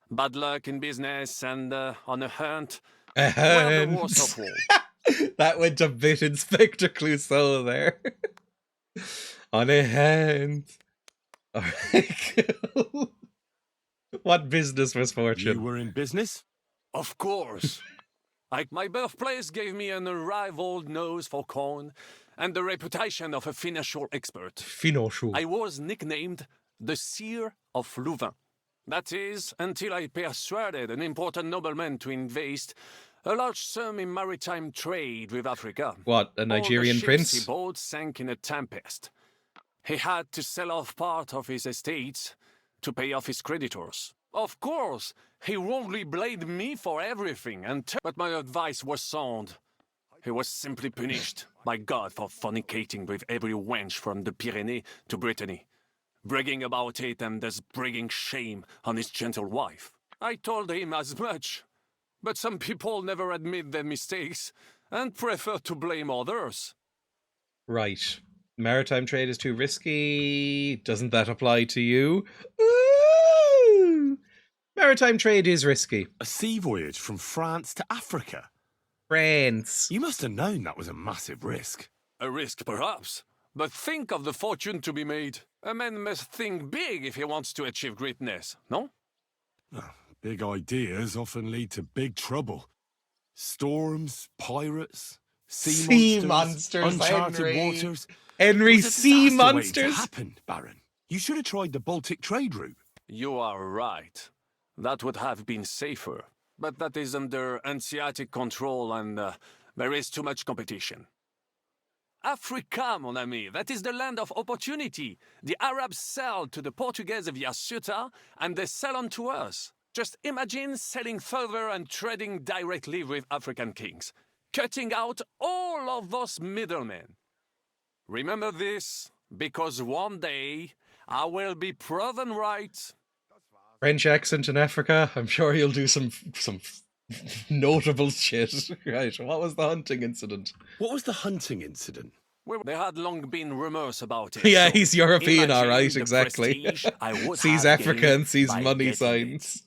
bad luck in business and on a hunt. A were the hunt. worst of all. That went a bit Inspector Clouseau there. On a hunt. Alright, cool. What business misfortune? You were in business? Of course. My birthplace gave me an unrivaled nose for corn and the reputation of a financial expert. Financial. I was nicknamed the Seer of Louvain. That is, until I persuaded an important nobleman to invest a large sum in maritime trade with Africa. What, a Nigerian All the prince? ships he bought sank in a tempest. He had to sell off part of his estates to pay off his creditors. Of course, he wrongly blamed me for everything, but my advice was sound. He was simply punished by God for fornicating with every wench from the Pyrenees to Brittany, bragging about it and thus bringing shame on his gentle wife. I told him as much, but some people never admit their mistakes and prefer to blame others. Right. Maritime trade is too risky. Doesn't that apply to you? Ooh! Maritime trade is risky. A sea voyage from France to Africa? France. You must have known that was a massive risk. A risk, perhaps. But think of the fortune to be made. A man must think big if he wants to achieve greatness, no? Big ideas often lead to big trouble. Storms, pirates, sea monsters, uncharted Henry. waters. Henry, sea It monsters. happened, Baron. You should have tried the Baltic trade route. You are right. That would have been safer. But that is under Hanseatic control and there is too much competition. Africa, mon ami, that is the land of opportunity. The Arabs sell to the Portuguese via Ceuta and they sell on to us. Just imagine selling further and trading directly with African kings, cutting out all of those middlemen. Remember this, because one day I will be proven right. French accent in Africa. I'm sure you'll do some notable shit. Right, what was the hunting incident? What was the hunting incident? Well, there had long been rumors about it. Yeah, so he's European, imagine alright, the exactly. prestige I would Sees have Africa gained and sees by money getting signs. it.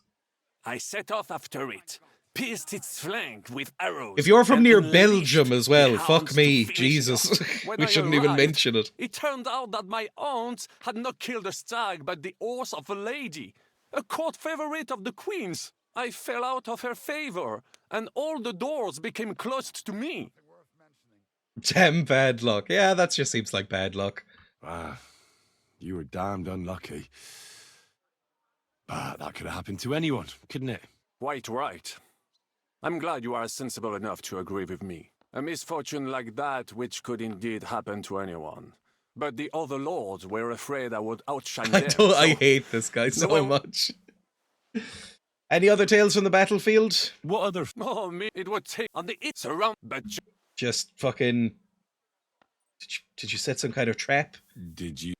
I set off after it, pierced its flank with arrows. If you're from and near unleashed Belgium as well, the fuck hounds me, to finish Jesus. it off. When We I shouldn't even arrived, mention it. It turned out that my aunt had not killed a stag, but the horse of a lady, a court favorite of the queen's. I fell out of her favor, and all the doors became closed to me. Damn bad luck. Yeah, that just seems like bad luck. You were damned unlucky. But that could have happened to anyone, couldn't it? Quite right. I'm glad you are sensible enough to agree with me. A misfortune like that which could indeed happen to anyone. But the other lords were afraid I would outshine them. I hate this guy so much. Any other tales from the battlefield? What other... Oh, me, it would take on the it's around, but... Just fucking... Did you set some kind of trap? Did you...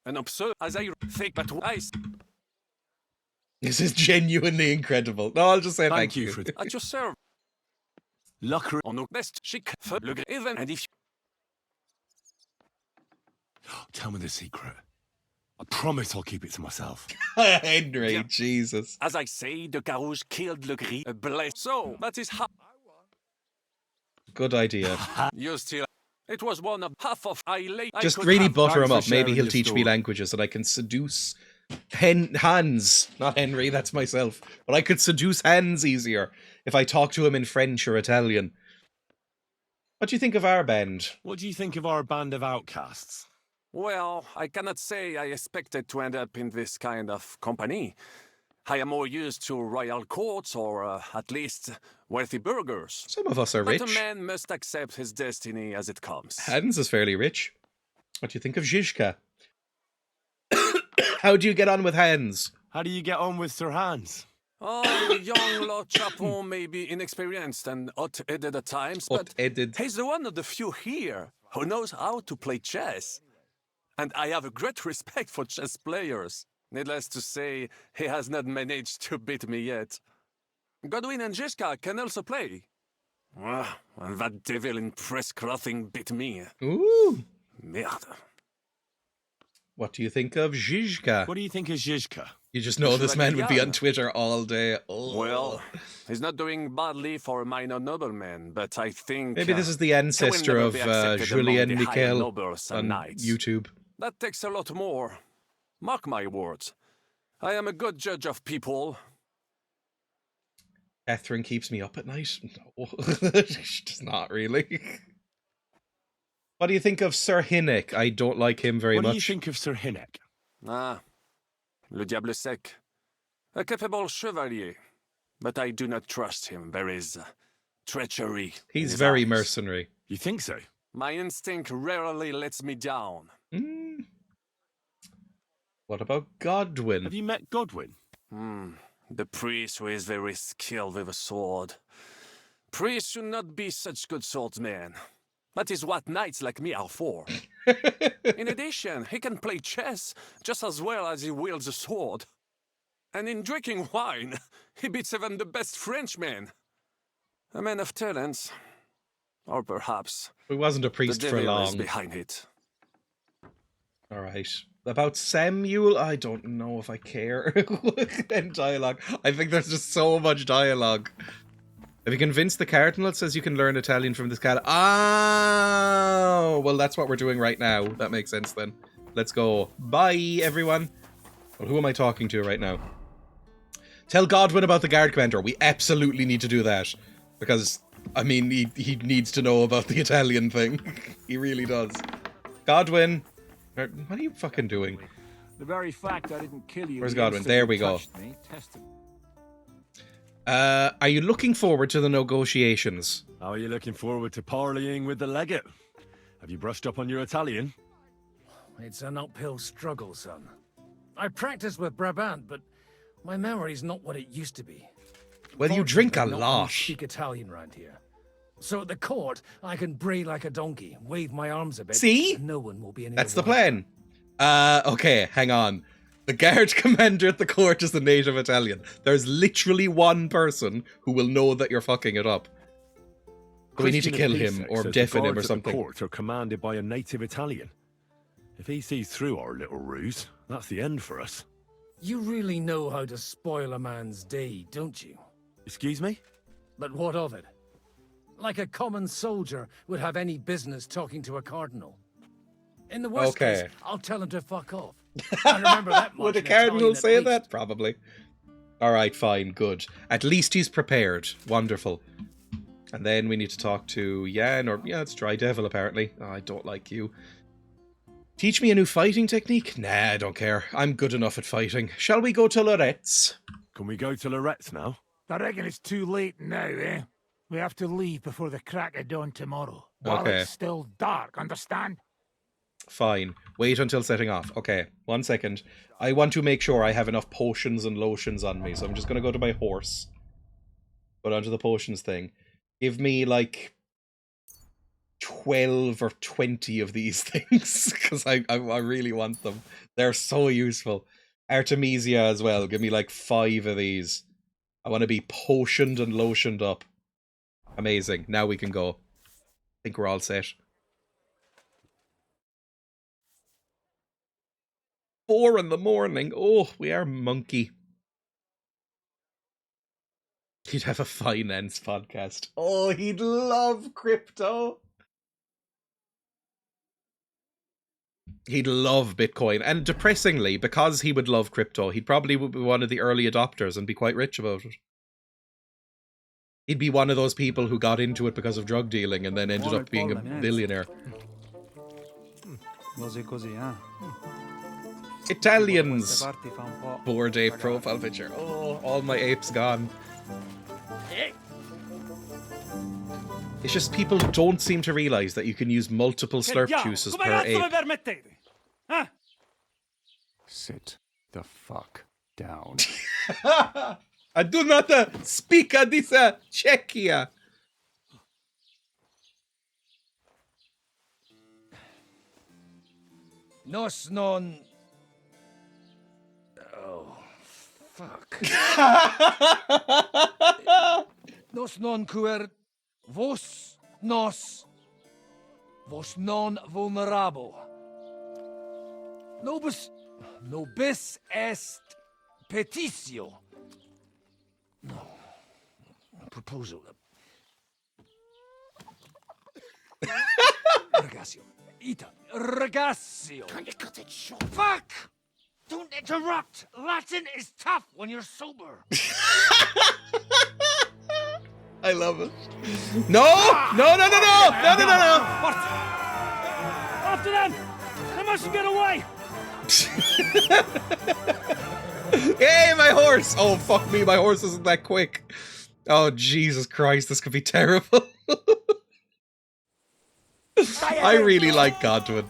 And absurd as I think, but I... This is genuinely incredible. No, I'll just say thank you. For At your service. Lucker On the best chic for le even and if Tell me the secret. I promise I'll keep it to myself. Henry, Jesus. As I say, the Carouge killed Le Gris, a blessed. So, that is how... Good idea. You still... It was one of half of Just really butter him up. Maybe he'll teach me languages and I can seduce Hans. Not Henry, that's myself. But I could seduce Hans easier if I talk to him in French or Italian. What do you think of our band? What do you think of our band of outcasts? Well, I cannot say I expected to end up in this kind of company. I am more used to royal courts or at least wealthy burghers. Some of us are rich. But a man must accept his destiny as it comes. Hans is fairly rich. What do you think of Zizka? How do you get on with Hans? How do you get on with Sir Hans? Oh, young Lord Chapon may be inexperienced and hot-headed at times, but he's the one of the few here who knows how to play chess. And I have a great respect for chess players. Needless to say, he has not managed to beat me yet. Godwin and Zizka can also play. Ah, and that devil in press clothing beat me. Ooh. Merde. What do you think of Zizka? What do you think of Zizka? You just know this man would be on Twitter all day. Oh. Well, he's not doing badly for a minor nobleman, but I think... Maybe this is the ancestor of Julien Michel on YouTube. That takes a lot more. Mark my words. I am a good judge of people. Catherine keeps me up at night? No. She's not really. What do you think of Sir Hinnick? I don't like him very much. What do you think of Sir Hinnick? Ah, le diable sec. A capable chevalier. But I do not trust him. There is treachery. He's very mercenary. You think so? My instinct rarely lets me down. What about Godwin? Have you met Godwin? The priest who is very skilled with a sword. Priests should not be such good swordsmen. That is what knights like me are for. In addition, he can play chess just as well as he wields a sword. And in drinking wine, he beats even the best Frenchmen. A man of talents. Or perhaps... He wasn't a priest the for devil long. Is behind it. Alright. About Samuel, I don't know if I care. And dialogue. I think there's just so much dialogue. Have you convinced the cardinal? It says you can learn Italian from this cat. Oh! Well, that's what we're doing right now. That makes sense then. Let's go. Bye, everyone. Well, who am I talking to right now? Tell Godwin about the guard commander. We absolutely need to do that. Because, I mean, he needs to know about the Italian thing. He really does. Godwin! What are you fucking doing? The very fact I didn't kill you. Where's Godwin? There we go. Are you looking forward to the negotiations? How are you looking forward to parleying with the legate? Have you brushed up on your Italian? It's an uphill struggle, son. I practice with Brabant, but my memory's not what it used to be. Well, you drink a lot. I speak Italian round here. So at the court, I can bray like a donkey, wave my arms a bit. See? And no one will be any That's the plan. Okay, hang on. The guard commander at the court is the native Italian. There's literally one person who will know that you're fucking it up. We need to kill him or deafen him or something. The court are commanded by a native Italian. If he sees through our little ruse, that's the end for us. You really know how to spoil a man's day, don't you? Excuse me? But what of it? Like a common soldier would have any business talking to a cardinal. In the worst case, I'll tell him to fuck off. I remember that much. Would a cardinal say that? Probably. Alright, fine, good. At least he's prepared. Wonderful. And then we need to talk to Jan, or yeah, it's Dry Devil apparently. Oh, I don't like you. Teach me a new fighting technique? Nah, I don't care. I'm good enough at fighting. Shall we go to Lorette's? Can we go to Lorette's now? I reckon it's too late now, eh? We have to leave before the crack of dawn tomorrow. While it's still dark, understand? Fine. Wait until setting off. Okay, 1 second. I want to make sure I have enough potions and lotions on me, so I'm just going to go to my horse. Go down to the potions thing. Give me, like, 12 or 20 of these things, because I really want them. They're so useful. Artemisia as well. Give me, like, 5 of these. I want to be potioned and lotioned up. Amazing. Now we can go. I think we're all set. 4 in the morning. Oh, we are monkey. He'd have a finance podcast. Oh, he'd love crypto. He'd love Bitcoin. And depressingly, because he would love crypto, he'd probably be one of the early adopters and be quite rich about it. He'd be one of those people who got into it because of drug dealing and then ended up being a billionaire. Italians! Bored ape profile picture. Oh, all my apes gone. It's just people don't seem to realise that you can use multiple slurp juices per ape. Sit the fuck down. I do not speak this Czechia. Nos non... Oh, fuck. Nos non quer vos non vulnerable. Nobis est petitio. No. Proposal. Ragazio. Ita. Ragazio. Can you cut it short? Fuck! Don't interrupt! Latin is tough when you're sober. I love it. No! No! What? After them! They must get away! Hey, my horse! Oh, fuck me, my horse isn't that quick. Oh, Jesus Christ, this could be terrible. I really like Godwin.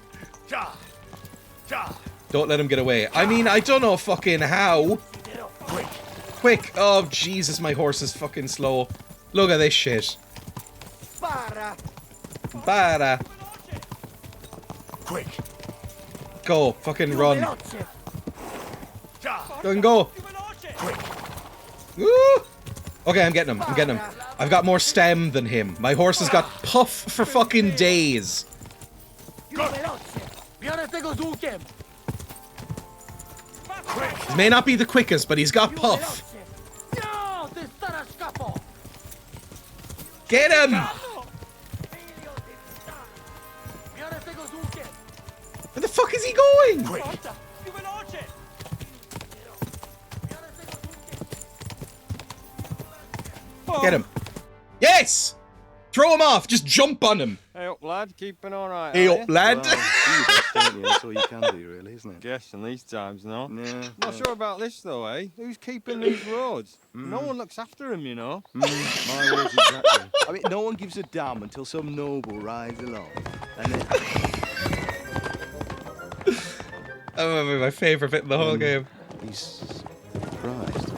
Don't let him get away. I mean, I don't know fucking how. Quick! Oh, Jesus, my horse is fucking slow. Look at this shit. Para. Quick. Go, fucking run. Go and go. Woo! Okay, I'm getting him. I've got more stem than him. My horse has got puff for fucking days. He may not be the quickest, but he's got puff. Get him! Where the fuck is he going? Get him. Yes! Throw him off. Just jump on him. Hey up, lad. Keeping all right. Hey up, lad. Well, that's all you can do, really, isn't it? Guess in these times, no? Yeah. Not sure about this, though, eh? Who's keeping these roads? No one looks after them, you know? My words, exactly. I mean, no one gives a damn until some noble rides along. And then... That might be my favourite bit in the whole game. He's surprised.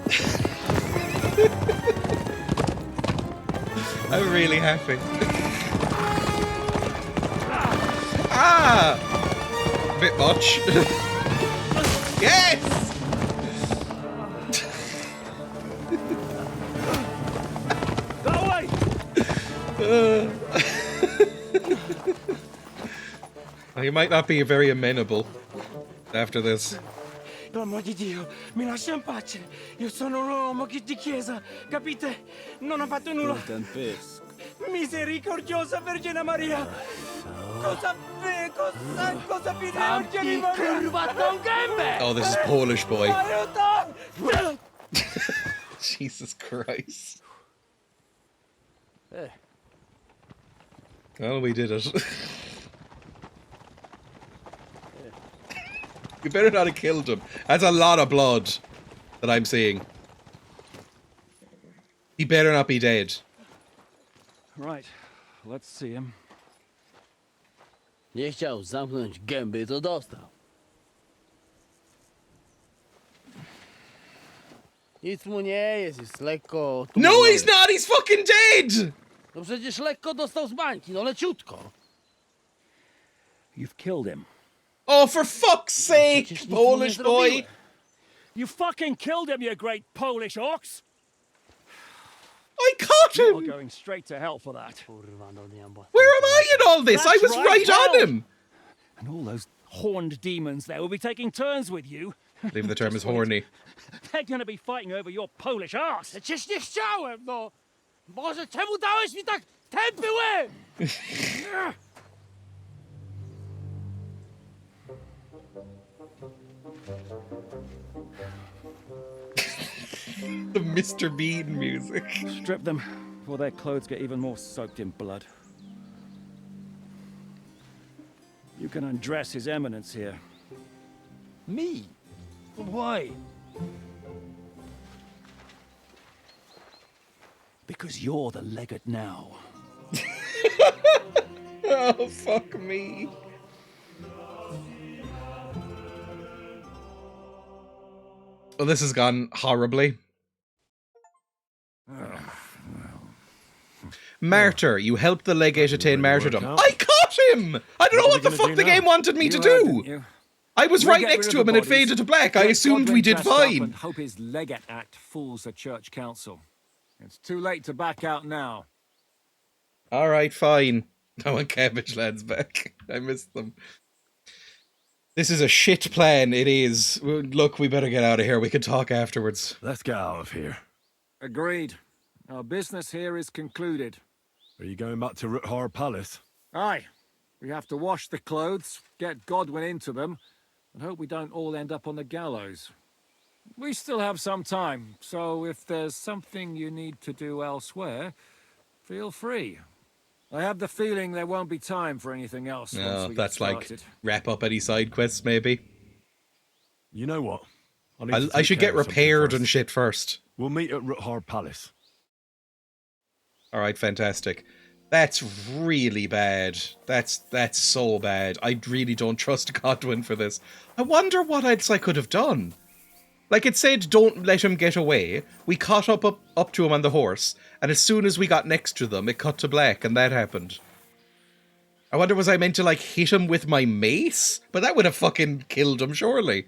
I'm really happy. Ah! A bit much. Yes! That way! Well, you might not be very amenable after this. Per amor di Dio, mi lascia in pace. Io sono un uomo di chiesa, capite? Non ho fatto nulla. Misericordiosa Vergine Maria. Cosa pide Vergine Maria? Oh, this is Polish boy. Aiuto! Jesus Christ. Well, we did it. You better not have killed him. That's a lot of blood that I'm seeing. He better not be dead. Right, let's see him. Nie chciał zamknąć gęby, to dostał. Nic mu nie jest lekko... No, he's not! He's fucking dead! No przecież lekko dostał z bańki, no leciutko. You've killed him. Oh, for fuck's sake, Polish boy! You fucking killed him, you great Polish ox! I caught him! You're going straight to hell for that. Where am I in all this? I was right on him! And all those horned demons there will be taking turns with you. I believe the term is horny. They're going to be fighting over your Polish ass. Przecież nie chciałem, no! Boże, czemu dałeś mi tak tępy łeb? The Mr. Bean music. Strip them before their clothes get even more soaked in blood. You can undress His Eminence here. Me? Why? Because you're the legate now. Oh, fuck me. Well, this has gone horribly. Martyr, you helped the legate attain martyrdom. I caught him! I don't know what the fuck the game wanted me to do! I was right next to him and it faded to black. I assumed we did fine. Hope his legate act fools the church council. It's too late to back out now. Alright, fine. I want Cabbage Lads back. I missed them. This is a shit plan, it is. Look, we better get out of here. We can talk afterwards. Let's get out of here. Agreed. Our business here is concluded. Are you going back to Ruthar Palace? Aye. We have to wash the clothes, get Godwin into them, and hope we don't all end up on the gallows. We still have some time, so if there's something you need to do elsewhere, feel free. I have the feeling there won't be time for anything else once No, we get that's like started. wrap up any side quests, maybe. You know what? I should get repaired and shit first. We'll meet at Ruthar Palace. Alright, fantastic. That's really bad. That's so bad. I really don't trust Godwin for this. I wonder what else I could have done. Like, it said, don't let him get away. We caught up to him on the horse, and as soon as we got next to them, it cut to black, and that happened. I wonder, was I meant to, like, hit him with my mace? But that would have fucking killed him, surely.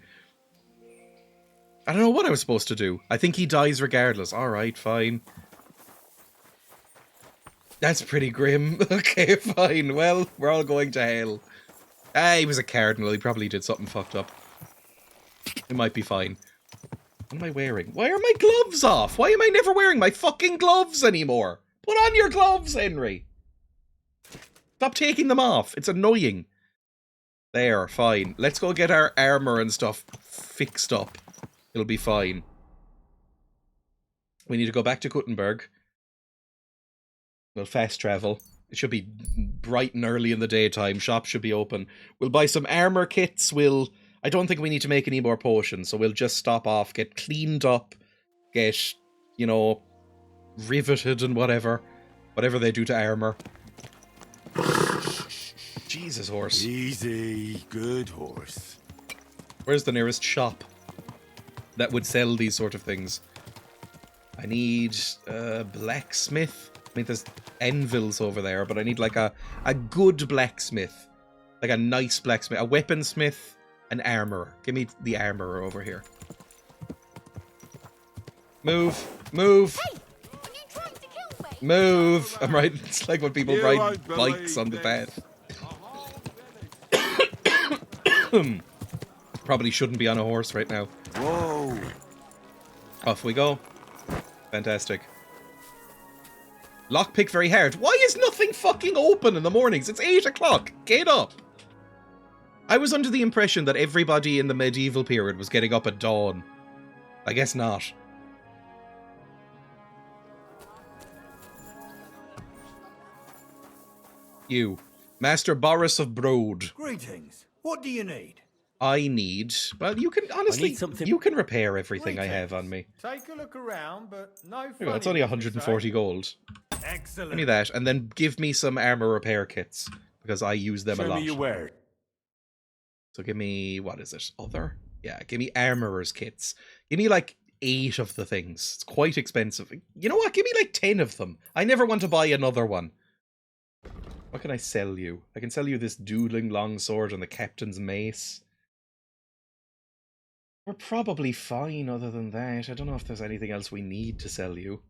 I don't know what I was supposed to do. I think he dies regardless. Alright, fine. That's pretty grim. Okay, fine. Well, we're all going to hell. Ah, he was a cardinal. He probably did something fucked up. It might be fine. What am I wearing? Why are my gloves off? Why am I never wearing my fucking gloves anymore? Put on your gloves, Henry. Stop taking them off. It's annoying. There, fine. Let's go get our armor and stuff fixed up. It'll be fine. We need to go back to Gutenberg. We'll fast travel. It should be bright and early in the daytime. Shops should be open. We'll buy some armor kits. I don't think we need to make any more potions, so we'll just stop off, get cleaned up, get, you know, riveted and whatever. Whatever they do to armor. Jesus, horse. Easy, good horse. Where's the nearest shop that would sell these sort of things? I need a blacksmith. I mean, there's anvils over there, but I need like a good blacksmith. Like a nice blacksmith. A weaponsmith. An armorer. Give me the armorer over here. Move. Move. Hey, are you trying to kill me? Move. I'm right. It's like when people ride bikes on the path. Probably shouldn't be on a horse right now. Whoa. Off we go. Fantastic. Lockpick very hard. Why is nothing fucking open in the mornings? It's 8 o'clock. Get up. I was under the impression that everybody in the medieval period was getting up at dawn. I guess not. You. Master Boris of Brode. Greetings. What do you need? I need... Well, you can... Honestly, you can repair everything I have on me. Take a look around, but no Here, that's only 140 gold. Excellent. Give me that, and then give me some armor repair kits, because I use them a lot. Show me your word. So give me, what is it? Other? Yeah, give me armorer's kits. Give me like 8 of the things. It's quite expensive. You know what? Give me like 10 of them. I never want to buy another one. What can I sell you? I can sell you this dueling longsword and the captain's mace. We're probably fine other than that. I don't know if there's anything else we need to sell you.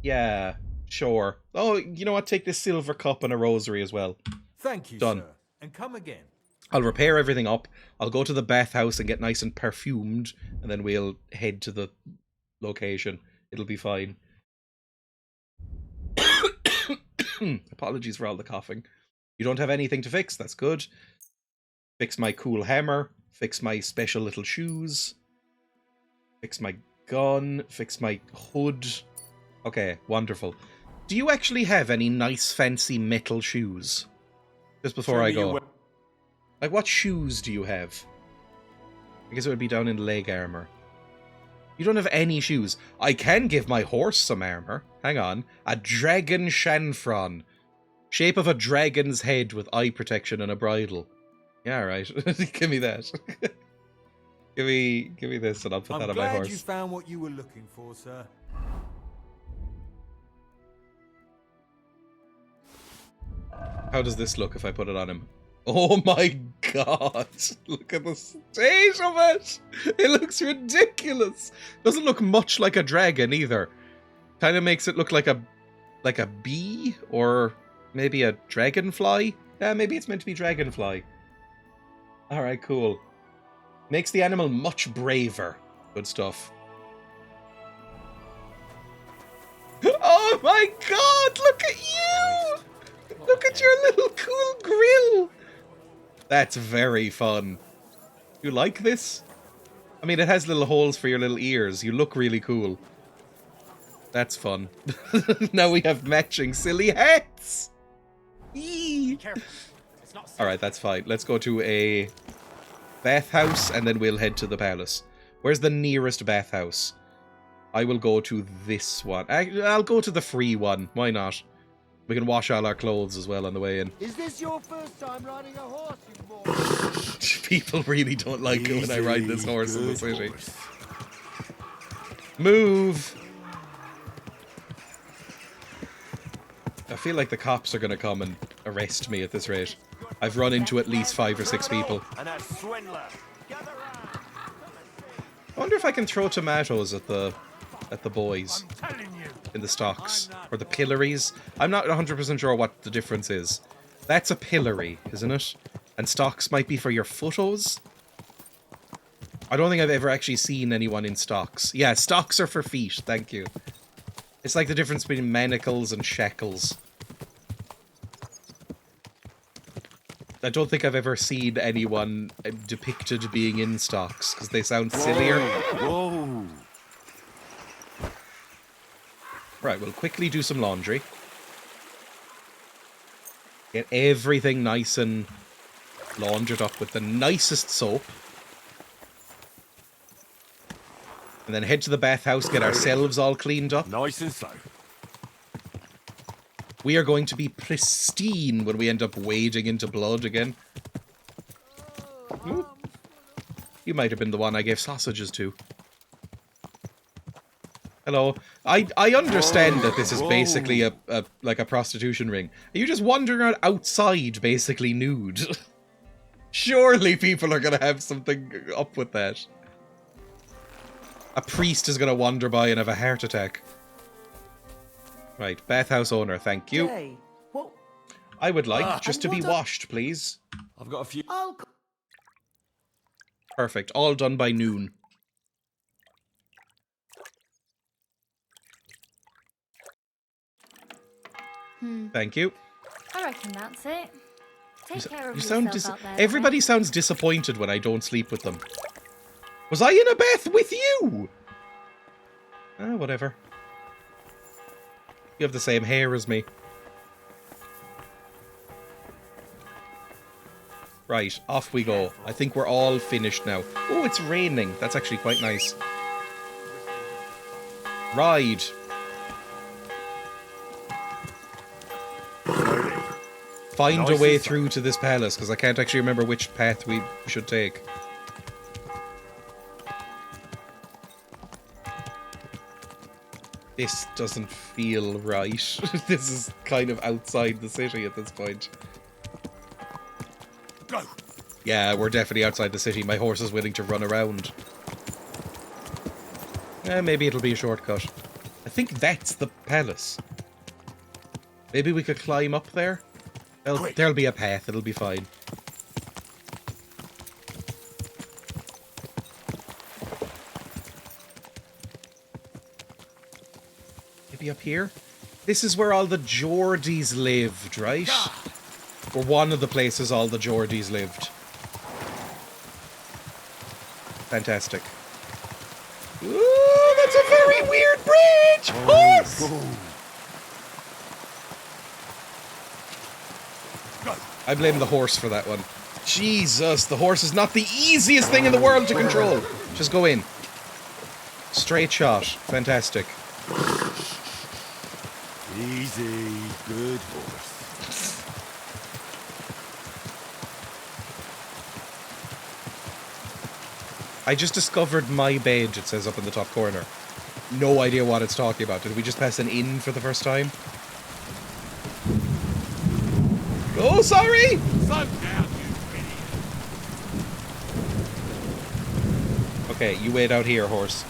Yeah, sure. Oh, you know what? Take this silver cup and a rosary as well. Thank you, Done. sir. And come again. I'll repair everything up. I'll go to the bathhouse and get nice and perfumed, and then we'll head to the location. It'll be fine. Apologies for all the coughing. You don't have anything to fix, that's good. Fix my cool hammer. Fix my special little shoes. Fix my gun. Fix my hood. Okay, wonderful. Do you actually have any nice fancy metal shoes? Just before I go. Like, what shoes do you have? I guess it would be down in leg armor. You don't have any shoes. I can give my horse some armor. Hang on. A dragon chanfron. Shape of a dragon's head with eye protection and a bridle. Yeah, right. Give me that. give me this and I'll put that on my horse. I'm glad you found what you were looking for, sir. How does this look if I put it on him? Oh my god! Look at the state of it! It looks ridiculous! Doesn't look much like a dragon either. Kind of makes it look like a bee or maybe a dragonfly. Yeah, maybe it's meant to be dragonfly. Alright, cool. Makes the animal much braver. Good stuff. Oh my god! Look at you! Look at your little cool grill! That's very fun. You like this? I mean, it has little holes for your little ears. You look really cool. That's fun. Now we have matching silly hats! Alright, that's fine. Let's go to a bathhouse and then we'll head to the palace. Where's the nearest bathhouse? I will go to this one. I'll go to the free one. Why not? We can wash all our clothes as well on the way in. Is this your first time riding a horse, you moron? People really don't like it when I ride this horse in the city. Move! I feel like the cops are going to come and arrest me at this rate. I've run into at least 5 or 6 people. I wonder if I can throw tomatoes at the boys in the stocks. Or the pillories. I'm not 100% sure what the difference is. That's a pillory, isn't it? And stocks might be for your photos? I don't think I've ever actually seen anyone in stocks. Yeah, stocks are for feet, thank you. It's like the difference between manacles and shackles. I don't think I've ever seen anyone depicted being in stocks, because they sound sillier. Whoa. Right, we'll quickly do some laundry. Get everything nice and laundered up with the nicest soap. And then head to the bathhouse, get ourselves all cleaned up. Nice and so. We are going to be pristine when we end up wading into blood again. Ooh. You might have been the one I gave sausages to. Hello. I understand that this is basically a like a prostitution ring. Are you just wandering around outside basically nude? Surely people are going to have something up with that. A priest is going to wander by and have a heart attack. Right, bathhouse owner, thank you. Hey, what? I would like just to be washed, please. I've got a few. Perfect, all done by noon. Thank you. I reckon that's it. Take care of You sound yourself out there. everybody sounds disappointed when I don't sleep with them. Was I in a bath with you? Ah, whatever. You have the same hair as me. Right, off we go. I think we're all finished now. Oh, it's raining. That's actually quite nice. Ride. Find a way through to this palace, because I can't actually remember which path we should take. This doesn't feel right. This is kind of outside the city at this point. Go. Yeah, we're definitely outside the city. My horse is willing to run around. Maybe it'll be a shortcut. I think that's the palace. Maybe we could climb up there? There'll be a path, it'll be fine. Maybe up here? This is where all the Geordies lived, right? Or one of the places all the Geordies lived. Fantastic. Ooh, that's a very weird bridge! Horse! I blame the horse for that one. Jesus, the horse is not the easiest thing in the world to control. Just go in. Straight shot. Fantastic. Easy, good horse. I just discovered my bed, it says up in the top corner. No idea what it's talking about. Did we just pass an inn for the first time? Oh, sorry! Slow down, you idiot. Okay, you wait out here, horse.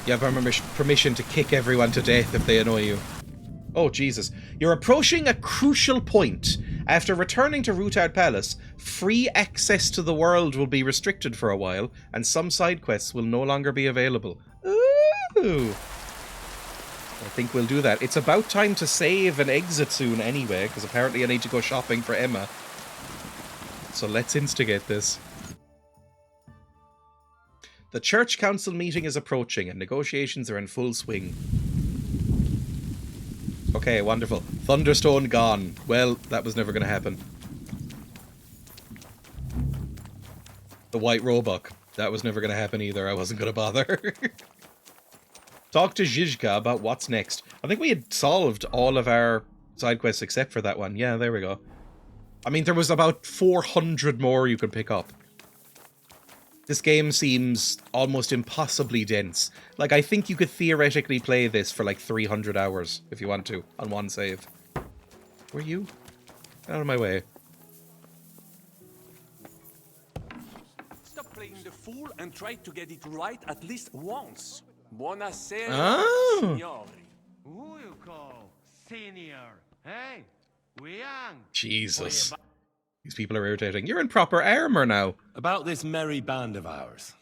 You have our permission to kick everyone to death if they annoy you. Oh, Jesus. You're approaching a crucial point. After returning to Rootard Palace, free access to the world will be restricted for a while, and some side quests will no longer be available. Ooh. I think we'll do that. It's about time to save and exit soon anyway, because apparently I need to go shopping for Emma. So let's instigate this. The church council meeting is approaching and negotiations are in full swing. Okay, wonderful. Thunderstone gone. Well, that was never going to happen. The White Roebuck. That was never going to happen either. I wasn't going to bother. Talk to Zhizka about what's next. I think we had solved all of our side quests except for that one. Yeah, there we go. I mean, there was about 400 more you could pick up. This game seems almost impossibly dense. Like, I think you could theoretically play this for like 300 hours if you want to, on one save. Were you? Get out of my way. Stop playing the fool and try to get it right at least once. Buonasera, Oh. signori. Who you call senior? Hey, we young. Jesus. These people are irritating. You're in proper armor now. About this merry band of ours.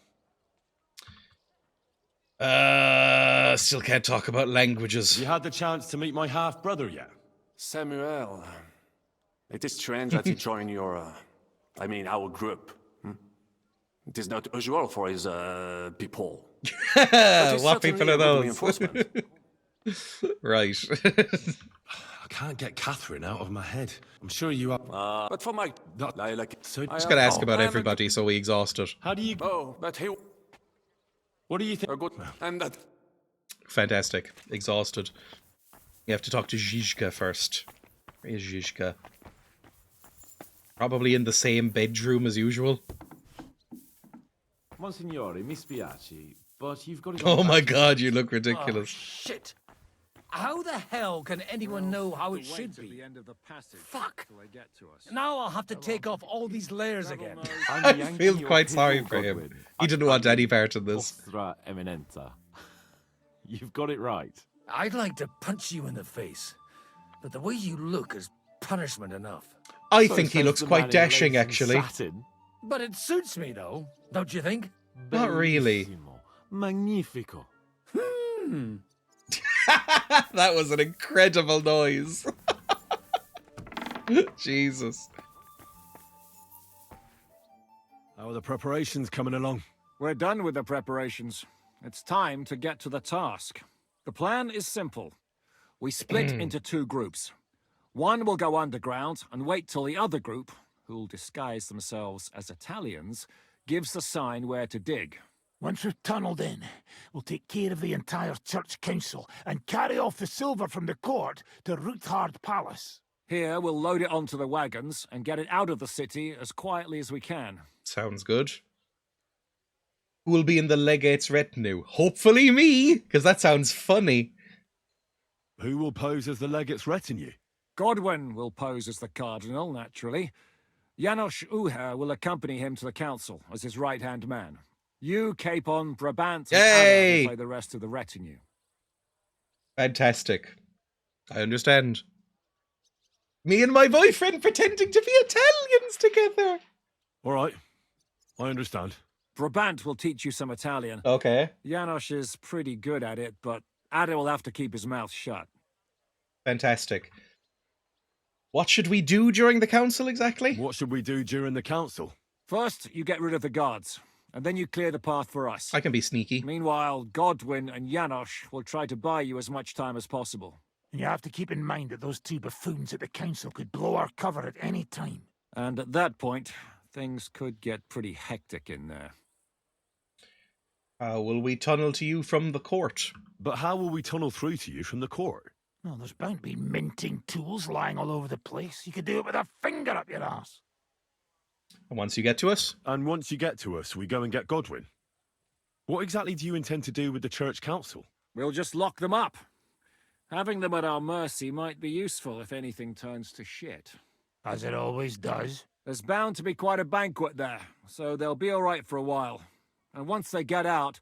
Still can't talk about languages. You had the chance to meet my half-brother yet? Samuel, it is strange that he joined your, our group. It is not usual for his people. What people are those? Right. I can't get Catherine out of my head. I'm sure you are. But for my... I like it. So Just gotta ask about everybody so we exhaust it. How do you... Oh, but he... What do you think? Good. And that... Fantastic. Exhausted. You have to talk to Zhizka first. Where is Zhizka? Probably in the same bedroom as usual. Monsignore, mi spiace, but you've got to... Oh my god, you look ridiculous. Oh, shit. How the hell can anyone know how it should be? The end of the passage. Fuck. Till they get to us. Now I'll have to take off all these layers again. I feel quite sorry for him. He didn't want any part of this. Vostra Eminenza. You've got it right. I'd like to punch you in the face, but the way you look is punishment enough. I think he looks quite dashing, actually. But it suits me, though, don't you think? Not really. Magnifico. That was an incredible noise. Jesus. How are the preparations coming along? We're done with the preparations. It's time to get to the task. The plan is simple. We split into two groups. One will go underground and wait till the other group, who'll disguise themselves as Italians, gives the sign where to dig. Once we've tunneled in, we'll take care of the entire church council and carry off the silver from the court to Rootard Palace. Here, we'll load it onto the wagons and get it out of the city as quietly as we can. Sounds good. Who will be in the legate's retinue? Hopefully me, because that sounds funny. Who will pose as the legate's retinue? Godwin will pose as the cardinal, naturally. Janos Uher will accompany him to the council as his right-hand man. You, Capon, Brabant, and Anna will play the rest of the retinue. Fantastic. I understand. Me and my boyfriend pretending to be Italians together. All right. I understand. Brabant will teach you some Italian. Okay. Janos is pretty good at it, but Ada will have to keep his mouth shut. Fantastic. What should we do during the council exactly? What should we do during the council? First, you get rid of the guards. and then you clear the path for us. I can be sneaky. Meanwhile, Godwin and Janosch will try to buy you as much time as possible. And you have to keep in mind that those two buffoons at the council could blow our cover at any time. And at that point, things could get pretty hectic in there. How will we tunnel to you from the court? But how will we tunnel through to you from the court? Well, there's bound to be minting tools lying all over the place. You could do it with a finger up your ass. And once you get to us? And once you get to us, we go and get Godwin. What exactly do you intend to do with the church council? We'll just lock them up. Having them at our mercy might be useful if anything turns to shit. As it always does. There's bound to be quite a banquet there, so they'll be all right for a while. And once they get out,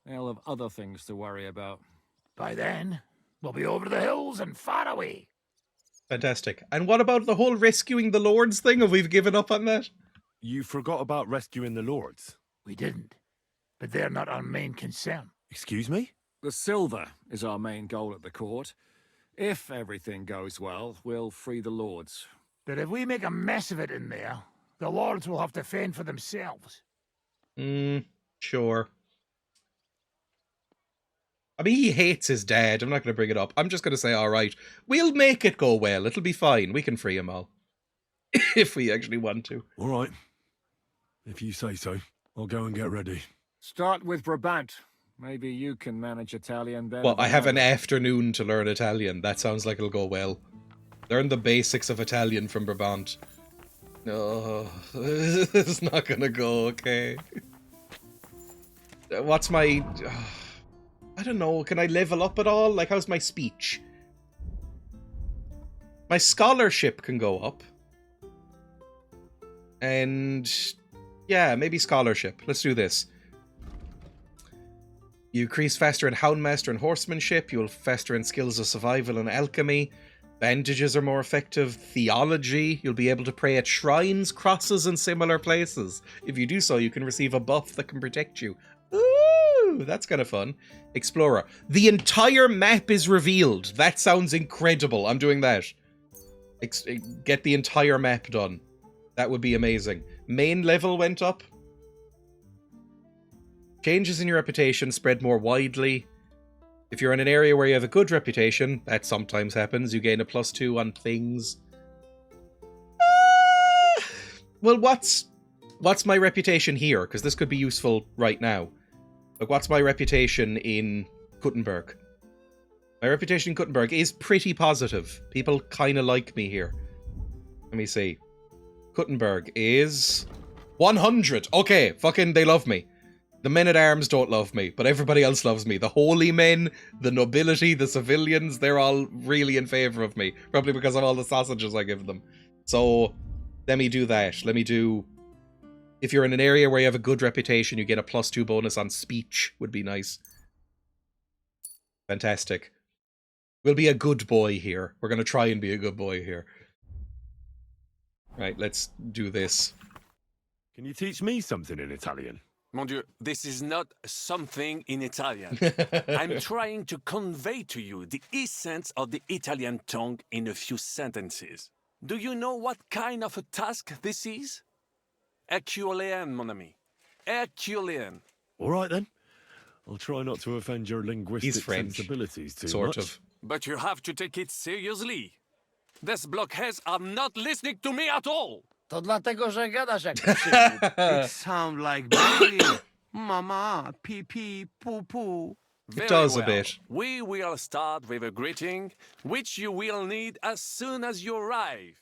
they'll have other things to worry about. By then, we'll be over the hills and far away. Fantastic. And what about the whole rescuing the lords thing? Have we given up on that? You forgot about rescuing the lords. We didn't. But they're not our main concern. Excuse me? The silver is our main goal at the court. If everything goes well, we'll free the lords. But if we make a mess of it in there, the lords will have to fend for themselves. Sure. I mean, he hates his dad. I'm not going to bring it up. I'm just going to say, all right, we'll make it go well. It'll be fine. We can free them all. If we actually want to. All right. If you say so, I'll go and get ready. Start with Brabant. Maybe you can manage Italian better. Well, I have an afternoon to learn Italian. That sounds like it'll go well. Learn the basics of Italian from Brabant. No, it's not going to go okay. What's my... I don't know, can I level up at all? Like, how's my speech? My scholarship can go up. And... yeah, maybe scholarship. Let's do this. You increase faster in Houndmaster and Horsemanship. You'll faster in skills of survival and alchemy. Bandages are more effective. Theology. You'll be able to pray at shrines, crosses, and similar places. If you do so, you can receive a buff that can protect you. Ooh, that's kind of fun. Explorer. The entire map is revealed. That sounds incredible. I'm doing that. Get the entire map done. That would be amazing. Main level went up. Changes in your reputation spread more widely. If you're in an area where you have a good reputation, that sometimes happens, you gain a +2 on things. Well, what's my reputation here? Because this could be useful right now. Like, what's my reputation in Kuttenberg? My reputation in Kuttenberg is pretty positive. People kind of like me here. Let me see. Kuttenberg is 100. Okay, fucking they love me. The men-at-arms don't love me, but everybody else loves me. The holy men, the nobility, the civilians, they're all really in favour of me. Probably because of all the sausages I give them. So, let me do that. Let me do... If you're in an area where you have a good reputation, you get a +2 bonus on speech. Would be nice. Fantastic. We'll be a good boy here. We're going to try and be a good boy here. Right, let's do this. Can you teach me something in Italian? Mon Dieu, this is not something in Italian. I'm trying to convey to you the essence of the Italian tongue in a few sentences. Do you know what kind of a task this is? Herculean, mon ami. Herculean. All right, then. I'll try not to offend your linguistic sensibilities too sort much. of. But you have to take it seriously. These blockheads are not listening to me at all. To dlatego, że gadasz jak It sounds like baby. Mama, pee pee, poo poo. It does a bit. We will start with a greeting, which you will need as soon as you arrive.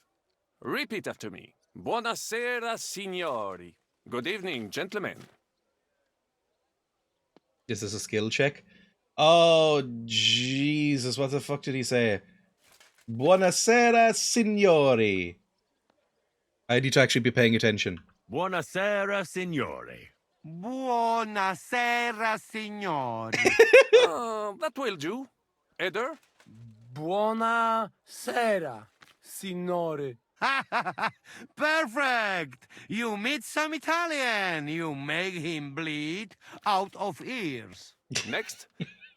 Repeat after me. Buonasera, signori. Good evening, gentlemen. Is this a skill check? Oh, Jesus, what the fuck did he say? Buonasera, signori. I need to actually be paying attention. Buonasera, signori. Buonasera, signori. That will do. Eder? Buonasera, signore. Perfect! You meet some Italian. You make him bleed out of ears. Next,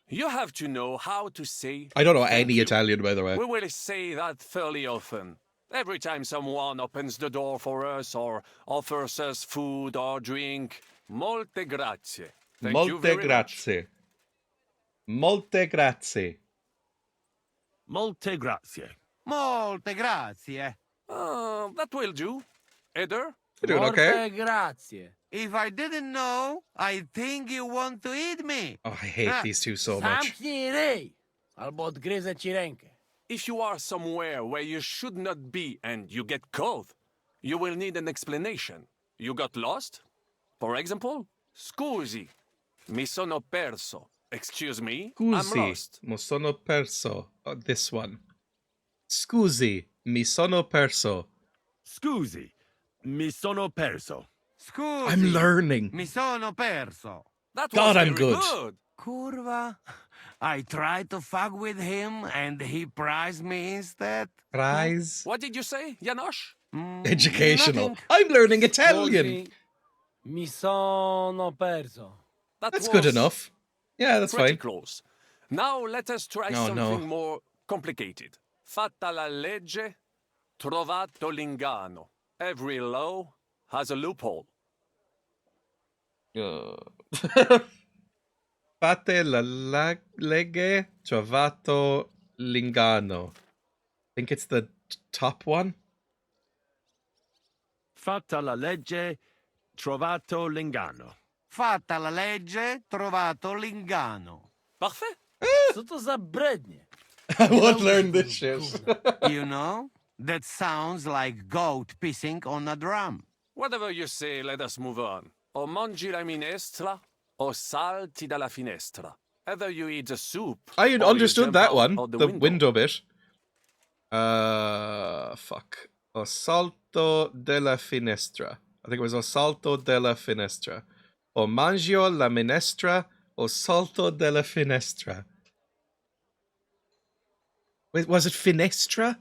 you have to know how to say... I don't know any Italian, by the way. We will say that fairly often. Every time someone opens the door for us or offers us food or drink, molte grazie. Thank you very grazie. Molte grazie. Molte grazie. Molte grazie. That will do. Eder? You're doing okay. grazie. If I didn't know, I think you want to eat me. Oh, I hate these two so much. Albo odgryzę ci rękę. If you are somewhere where you should not be and you get caught, you will need an explanation. You got lost? For example, scusi, mi sono perso. Excuse me, I'm Scusi, lost. mi sono perso. Oh, this one. Scusi, mi sono perso. Scusi, mi sono perso. Scusi. I'm learning. Mi sono perso. That God, was I'm very good. Curva. I tried to fuck with him and he prized me instead. Prize? What did you say, Janosch? Educational. Nothing. I'm learning Italian. Scusi, mi sono perso. That's good was enough. Yeah, that's pretty fine. close. Now let us try Oh, something no. more complicated. Fatta la legge, trovato l'ingano. Every law has a loophole. Fate la legge, trovato l'ingano. I think it's the top one. Fatta la legge, trovato l'ingano. Fatta la legge, trovato l'ingano. Parfait. Co to za brednie? I won't learn this shit. You know, that sounds like goat pissing on a drum. Whatever you say, let us move on. O mangi la minestra, o salti dalla finestra. Either you eat the soup. I or you understood jump that out one. of The window. window bit. Fuck. O salto della finestra. I think it was o salto della finestra. O mangio la minestra, o salto della finestra. Wait, was it finestra?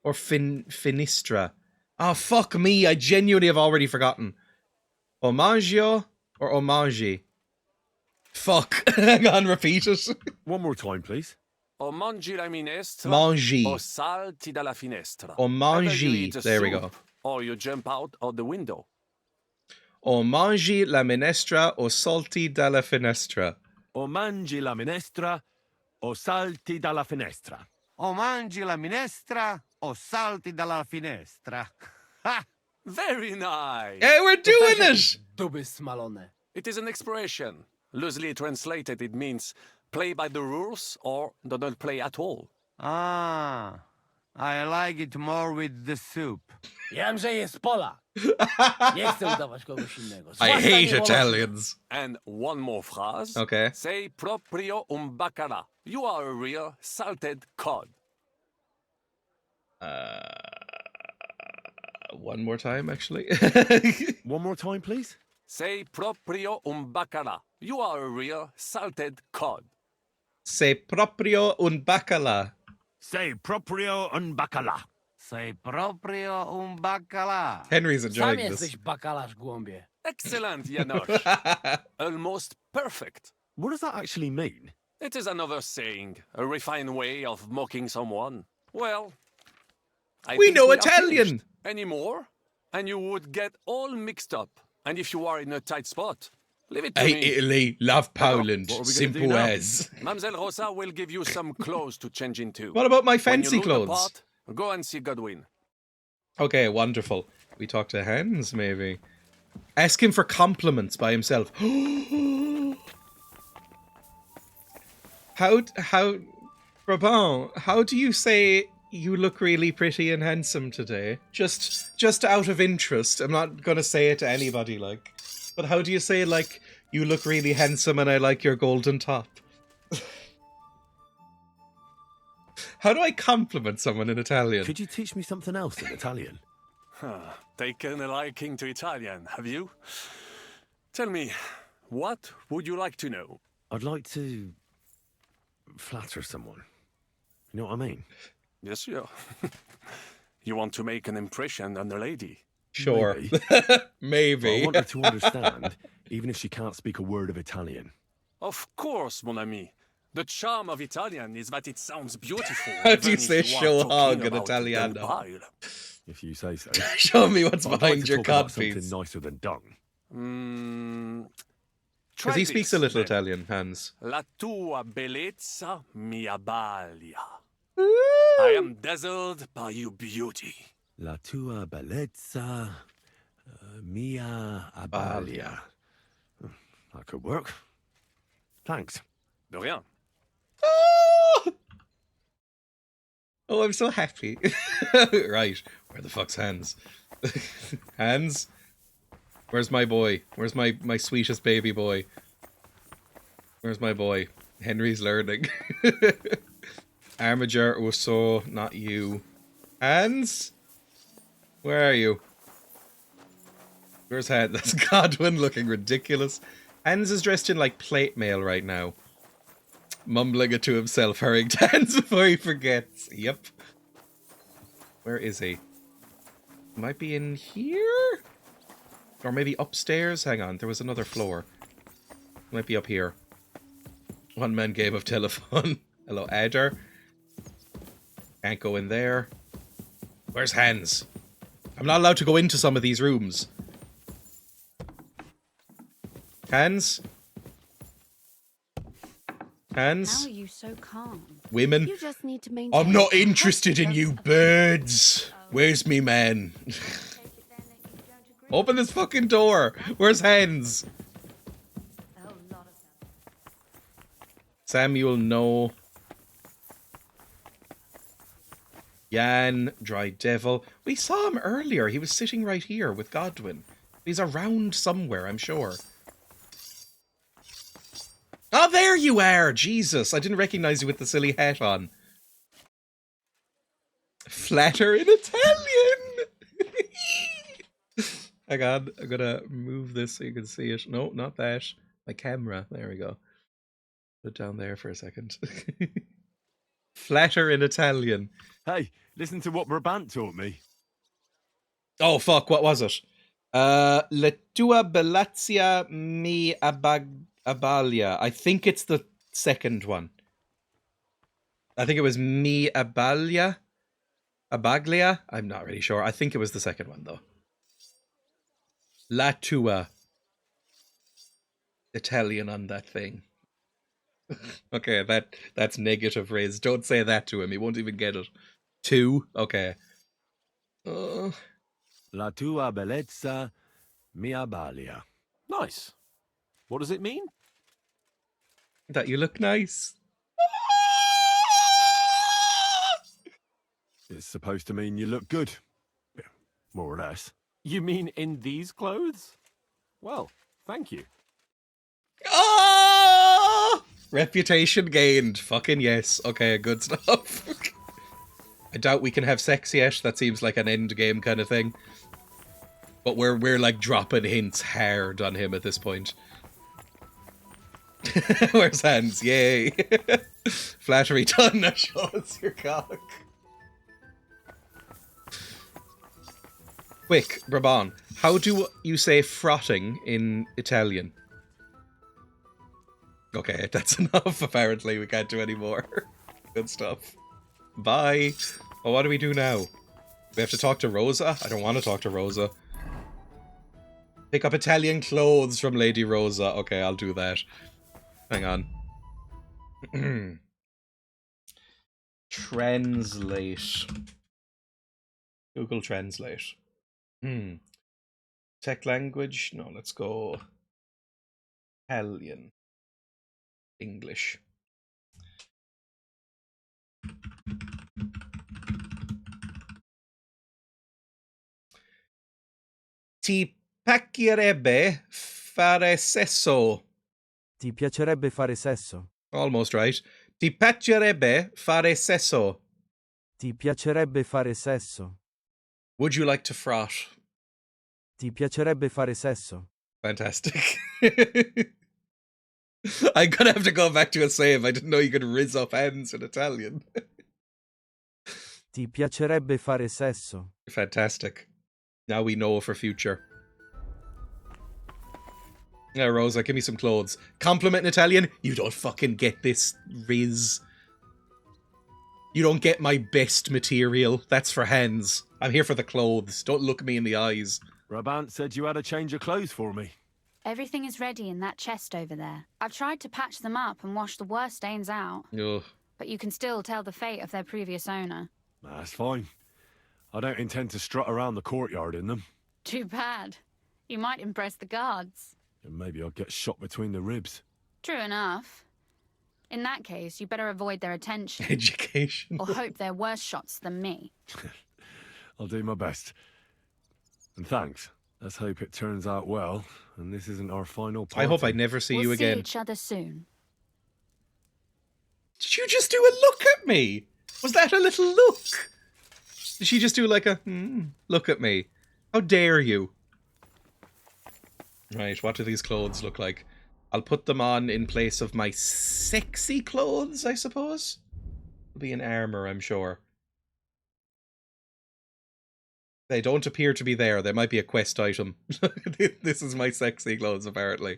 Or finistra? Oh, fuck me. I genuinely have already forgotten. O mangio or o mangi? Fuck. Hang on, repeat it. One more time, please. O mangi la minestra, Mangi. o salti dalla finestra. O Either you mangi. eat the There we soup, go. Or you jump out of the window. O mangi la minestra o salti dalla finestra. O mangi la minestra, o salti dalla finestra. O mangi la minestra, o salti dalla finestra. Ha! Very nice. Hey, we're doing it! Duby smalone. It is an expression. Loosely translated, it means play by the rules or do not play at all. Ah, I like it more with the soup. Wiem, że jest Polak. Nie chcę udawać kogoś innego. I Zwłaszcza hate nie Włocha. Italians. And one more phrase. Okay. Sei proprio un bacala. You are a real salted cod. One more time, actually. One more time, please. Sei proprio un bacala. You are a real salted cod. Sei proprio un baccalà. Sei proprio un baccalà. Sei proprio un baccalà. Henry's Sam enjoying this. jesteś bakalarz głąbie. Excellent, Janosch. Almost perfect. What does that actually mean? It is another saying, a refined way of mocking someone. Well, I We think know are Italian. finished. Any more? And you would get all mixed up. And if you are in a tight spot, leave it to Hey, me. Italy, love Poland, What are we gonna do simple now? as. Mamselle Rosa will give you some clothes to change into. What about my When fancy you loot the clothes? pot, go and see Godwin. Okay, wonderful. We talk to Hans, maybe. Ask him for compliments by himself. How, Brabant, how do you say you look really pretty and handsome today? Just out of interest. I'm not gonna say it to anybody, like. But how do you say, like, you look really handsome and I like your golden top? How do I compliment someone in Italian? Could you teach me something else in Italian? Taken a liking to Italian, have you? Tell me, what would you like to know? I'd like to flatter someone. You know what I mean? Yes, yeah. You want to make an impression on the lady? Sure. Maybe. I want her to understand, even if she can't speak a word of Italian. Of course, mon ami. The charm of Italian is that it sounds beautiful. How do you even say if are show talking hog in about Del Italiano? Bile. If you say so. Show me what's I'd like behind to your talk about codpiece. something nicer than dung. Because he speaks a little Italian, Hans. La tua bellezza mi abbalia. I am dazzled by your beauty. La tua bellezza mia abbalia. That could work. Thanks. De rien. Oh, I'm so happy. Right. Where the fuck's Hans? Hans? Where's my boy? Where's my sweetest baby boy? Where's my boy? Henry's learning. Armiger, Uso, not you. Hans? Where are you? Where's Hans? That's Godwin looking ridiculous. Hans is dressed in like plate mail right now. Mumbling it to himself, hurrying to Hans before he forgets. Yep. Where is he? Might be in here? Or maybe upstairs? Hang on, there was another floor. Might be up here. One man game of telephone. Hello, Adder. Can't go in there. Where's Hans? I'm not allowed to go into some of these rooms. Hans? Hans? How are you so calm? Women? You just need to maintain. I'm not interested in you birds. Where's me man? Open this fucking door. Where's Hans? Samuel, no. Jan, Dry Devil. We saw him earlier. He was sitting right here with Godwin. He's around somewhere, I'm sure. Oh, there you are! Jesus, I didn't recognize you with the silly hat on. Flatter in Italian! Hang on, I'm gonna move this so you can see it. No, not that. My camera. There we go. Put it down there for a second. Flatter in Italian. Hey, listen to what Brabant taught me. Oh, fuck, what was it? La tua bellezza mi abbalia. I think it's the second one. I think it was mi abbalia. Abaglia? I'm not really sure. I think it was the second one, though. La tua. Italian on that thing. Okay, that's negative, Riz. Don't say that to him. He won't even get it. 2? Okay. La tua bellezza mi abbalia. Nice. What does it mean? That you look nice. It's supposed to mean you look good. Yeah, more or less. You mean in these clothes? Well, thank you. Oh! Reputation gained. Fucking yes. Okay, good stuff. I doubt we can have sex yet. That seems like an end game kind of thing. But we're like dropping hints hard on him at this point. Where's Hans? Yay. Flattery done. Now show us your cock. Quick, Brabant. How do you say frotting in Italian? Okay, that's enough. Apparently, we can't do any more. Good stuff. Bye. Well, what do we do now? We have to talk to Rosa? I don't want to talk to Rosa. Pick up Italian clothes from Lady Rosa. Okay, I'll do that. Hang on. Translate. Google Translate. Tech language? No, let's go Italian. English. Ti piacerebbe fare sesso? Ti piacerebbe fare sesso? Almost right. Ti piacerebbe fare sesso? Ti piacerebbe fare sesso? Would you like to frot? Ti piacerebbe fare sesso? Fantastic. I'm gonna have to go back to a save. I didn't know you could rizz up hands in Italian. Ti piacerebbe fare sesso? Fantastic. Now we know for future. Yeah, Rosa, give me some clothes. Compliment in Italian? You don't fucking get this, Riz. You don't get my best material. That's for hands. I'm here for the clothes. Don't look me in the eyes. Brabant said you had a change of clothes for me. Everything is ready in that chest over there. I've tried to patch them up and wash the worst stains out. Ugh. But you can still tell the fate of their previous owner. That's fine. I don't intend to strut around the courtyard in them. Too bad. You might impress the guards. And maybe I'll get shot between the ribs. True enough. In that case, you better avoid their attention. Education. Or hope they're worse shots than me. I'll do my best. And thanks. Let's hope it turns out well, and this isn't our final party. I hope I never see you again. We'll see each other soon. Did you just do a look at me? Was that a little look? Did she just do like a, look at me? How dare you? Right, what do these clothes look like? I'll put them on in place of my sexy clothes, I suppose. It'll be in armor, I'm sure. They don't appear to be there. There might be a quest item. This is my sexy clothes, apparently.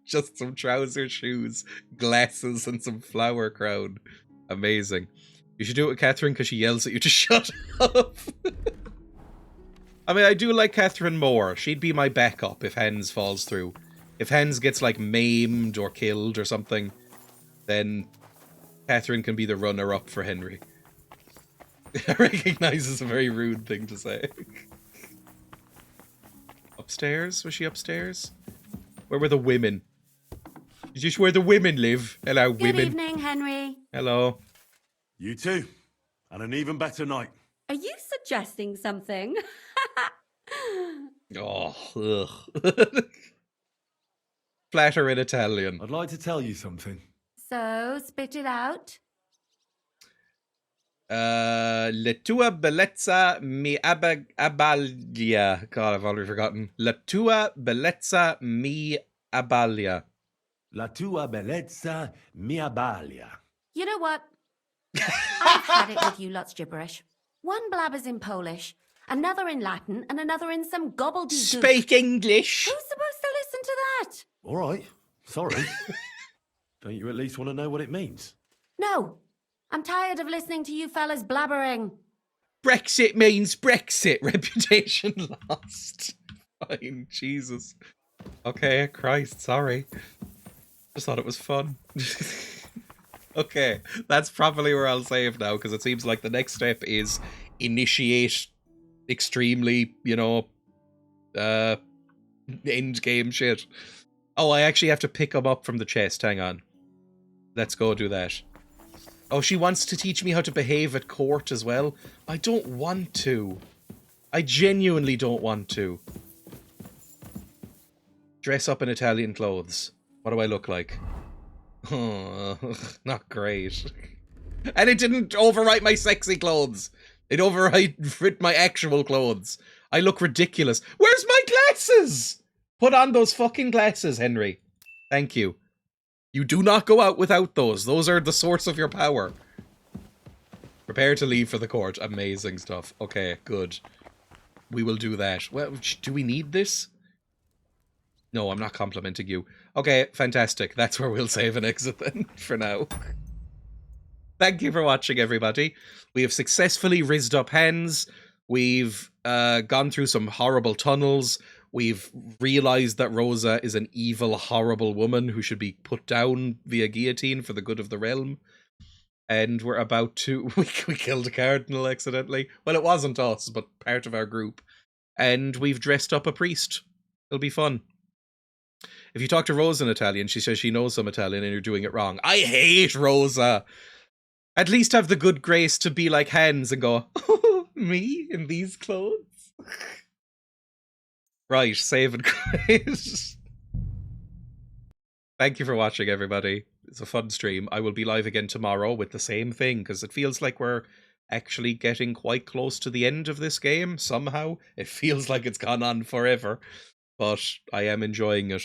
Just some trousers, shoes, glasses, and some flower crown. Amazing. You should do it with Catherine because she yells at you to shut up. I mean, I do like Catherine more. She'd be my backup if Hans falls through. If Hans gets, like, maimed or killed or something, then Catherine can be the runner-up for Henry. I recognize it's a very rude thing to say. Upstairs? Was she upstairs? Where were the women? Is this where the women live? Hello, women. Good evening, Henry. Hello. You too. And an even better night. Are you suggesting something? Oh, ugh. Flatter in Italian. I'd like to tell you something. So, spit it out. La tua bellezza mi abbaglia. God, I've already forgotten. La tua bellezza mi abbaglia. La tua bellezza mi abbaglia. You know what? I've had it with you lot's gibberish. One blabbers in Polish, another in Latin, and another in some gobbledygook. Speak English. Who's supposed to listen to that? All right. Sorry. Don't you at least want to know what it means? No. I'm tired of listening to you fellas blabbering. Brexit means Brexit. Reputation lost. Fine, Jesus. Okay, Christ, sorry. Just thought it was fun. Okay, that's probably where I'll save now, because it seems like the next step is initiate extremely, you know, end game shit. Oh, I actually have to pick him up from the chest. Hang on. Let's go do that. Oh, she wants to teach me how to behave at court as well. I don't want to. I genuinely don't want to. Dress up in Italian clothes. What do I look like? Oh, not great. And it didn't overwrite my sexy clothes. It overwrote my actual clothes. I look ridiculous. Where's my glasses? Put on those fucking glasses, Henry. Thank you. You do not go out without those. Those are the source of your power. Prepare to leave for the court. Amazing stuff. Okay, good. We will do that. Well, do we need this? No, I'm not complimenting you. Okay, fantastic. That's where we'll save and exit then, for now. Thank you for watching, everybody. We have successfully rizzed up Hans. We've gone through some horrible tunnels. We've realized that Rosa is an evil, horrible woman who should be put down via guillotine for the good of the realm. And we're about to... We killed a cardinal accidentally. Well, it wasn't us, but part of our group. And we've dressed up a priest. It'll be fun. If you talk to Rosa in Italian, she says she knows some Italian and you're doing it wrong. I hate Rosa! At least have the good grace to be like Hans and go, oh, me in these clothes? Right, save and quit. Thank you for watching, everybody. It's a fun stream. I will be live again tomorrow with the same thing, because it feels like we're actually getting quite close to the end of this game, somehow. It feels like it's gone on forever, but I am enjoying it.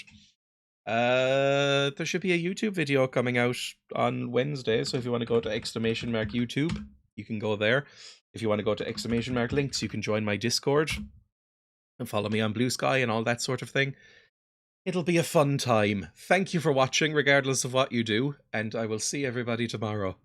There should be a YouTube video coming out on Wednesday, so if you want to go to !YouTube, you can go there. If you want to go to !links, you can join my Discord and follow me on Blue Sky and all that sort of thing. It'll be a fun time. Thank you for watching, regardless of what you do, and I will see everybody tomorrow.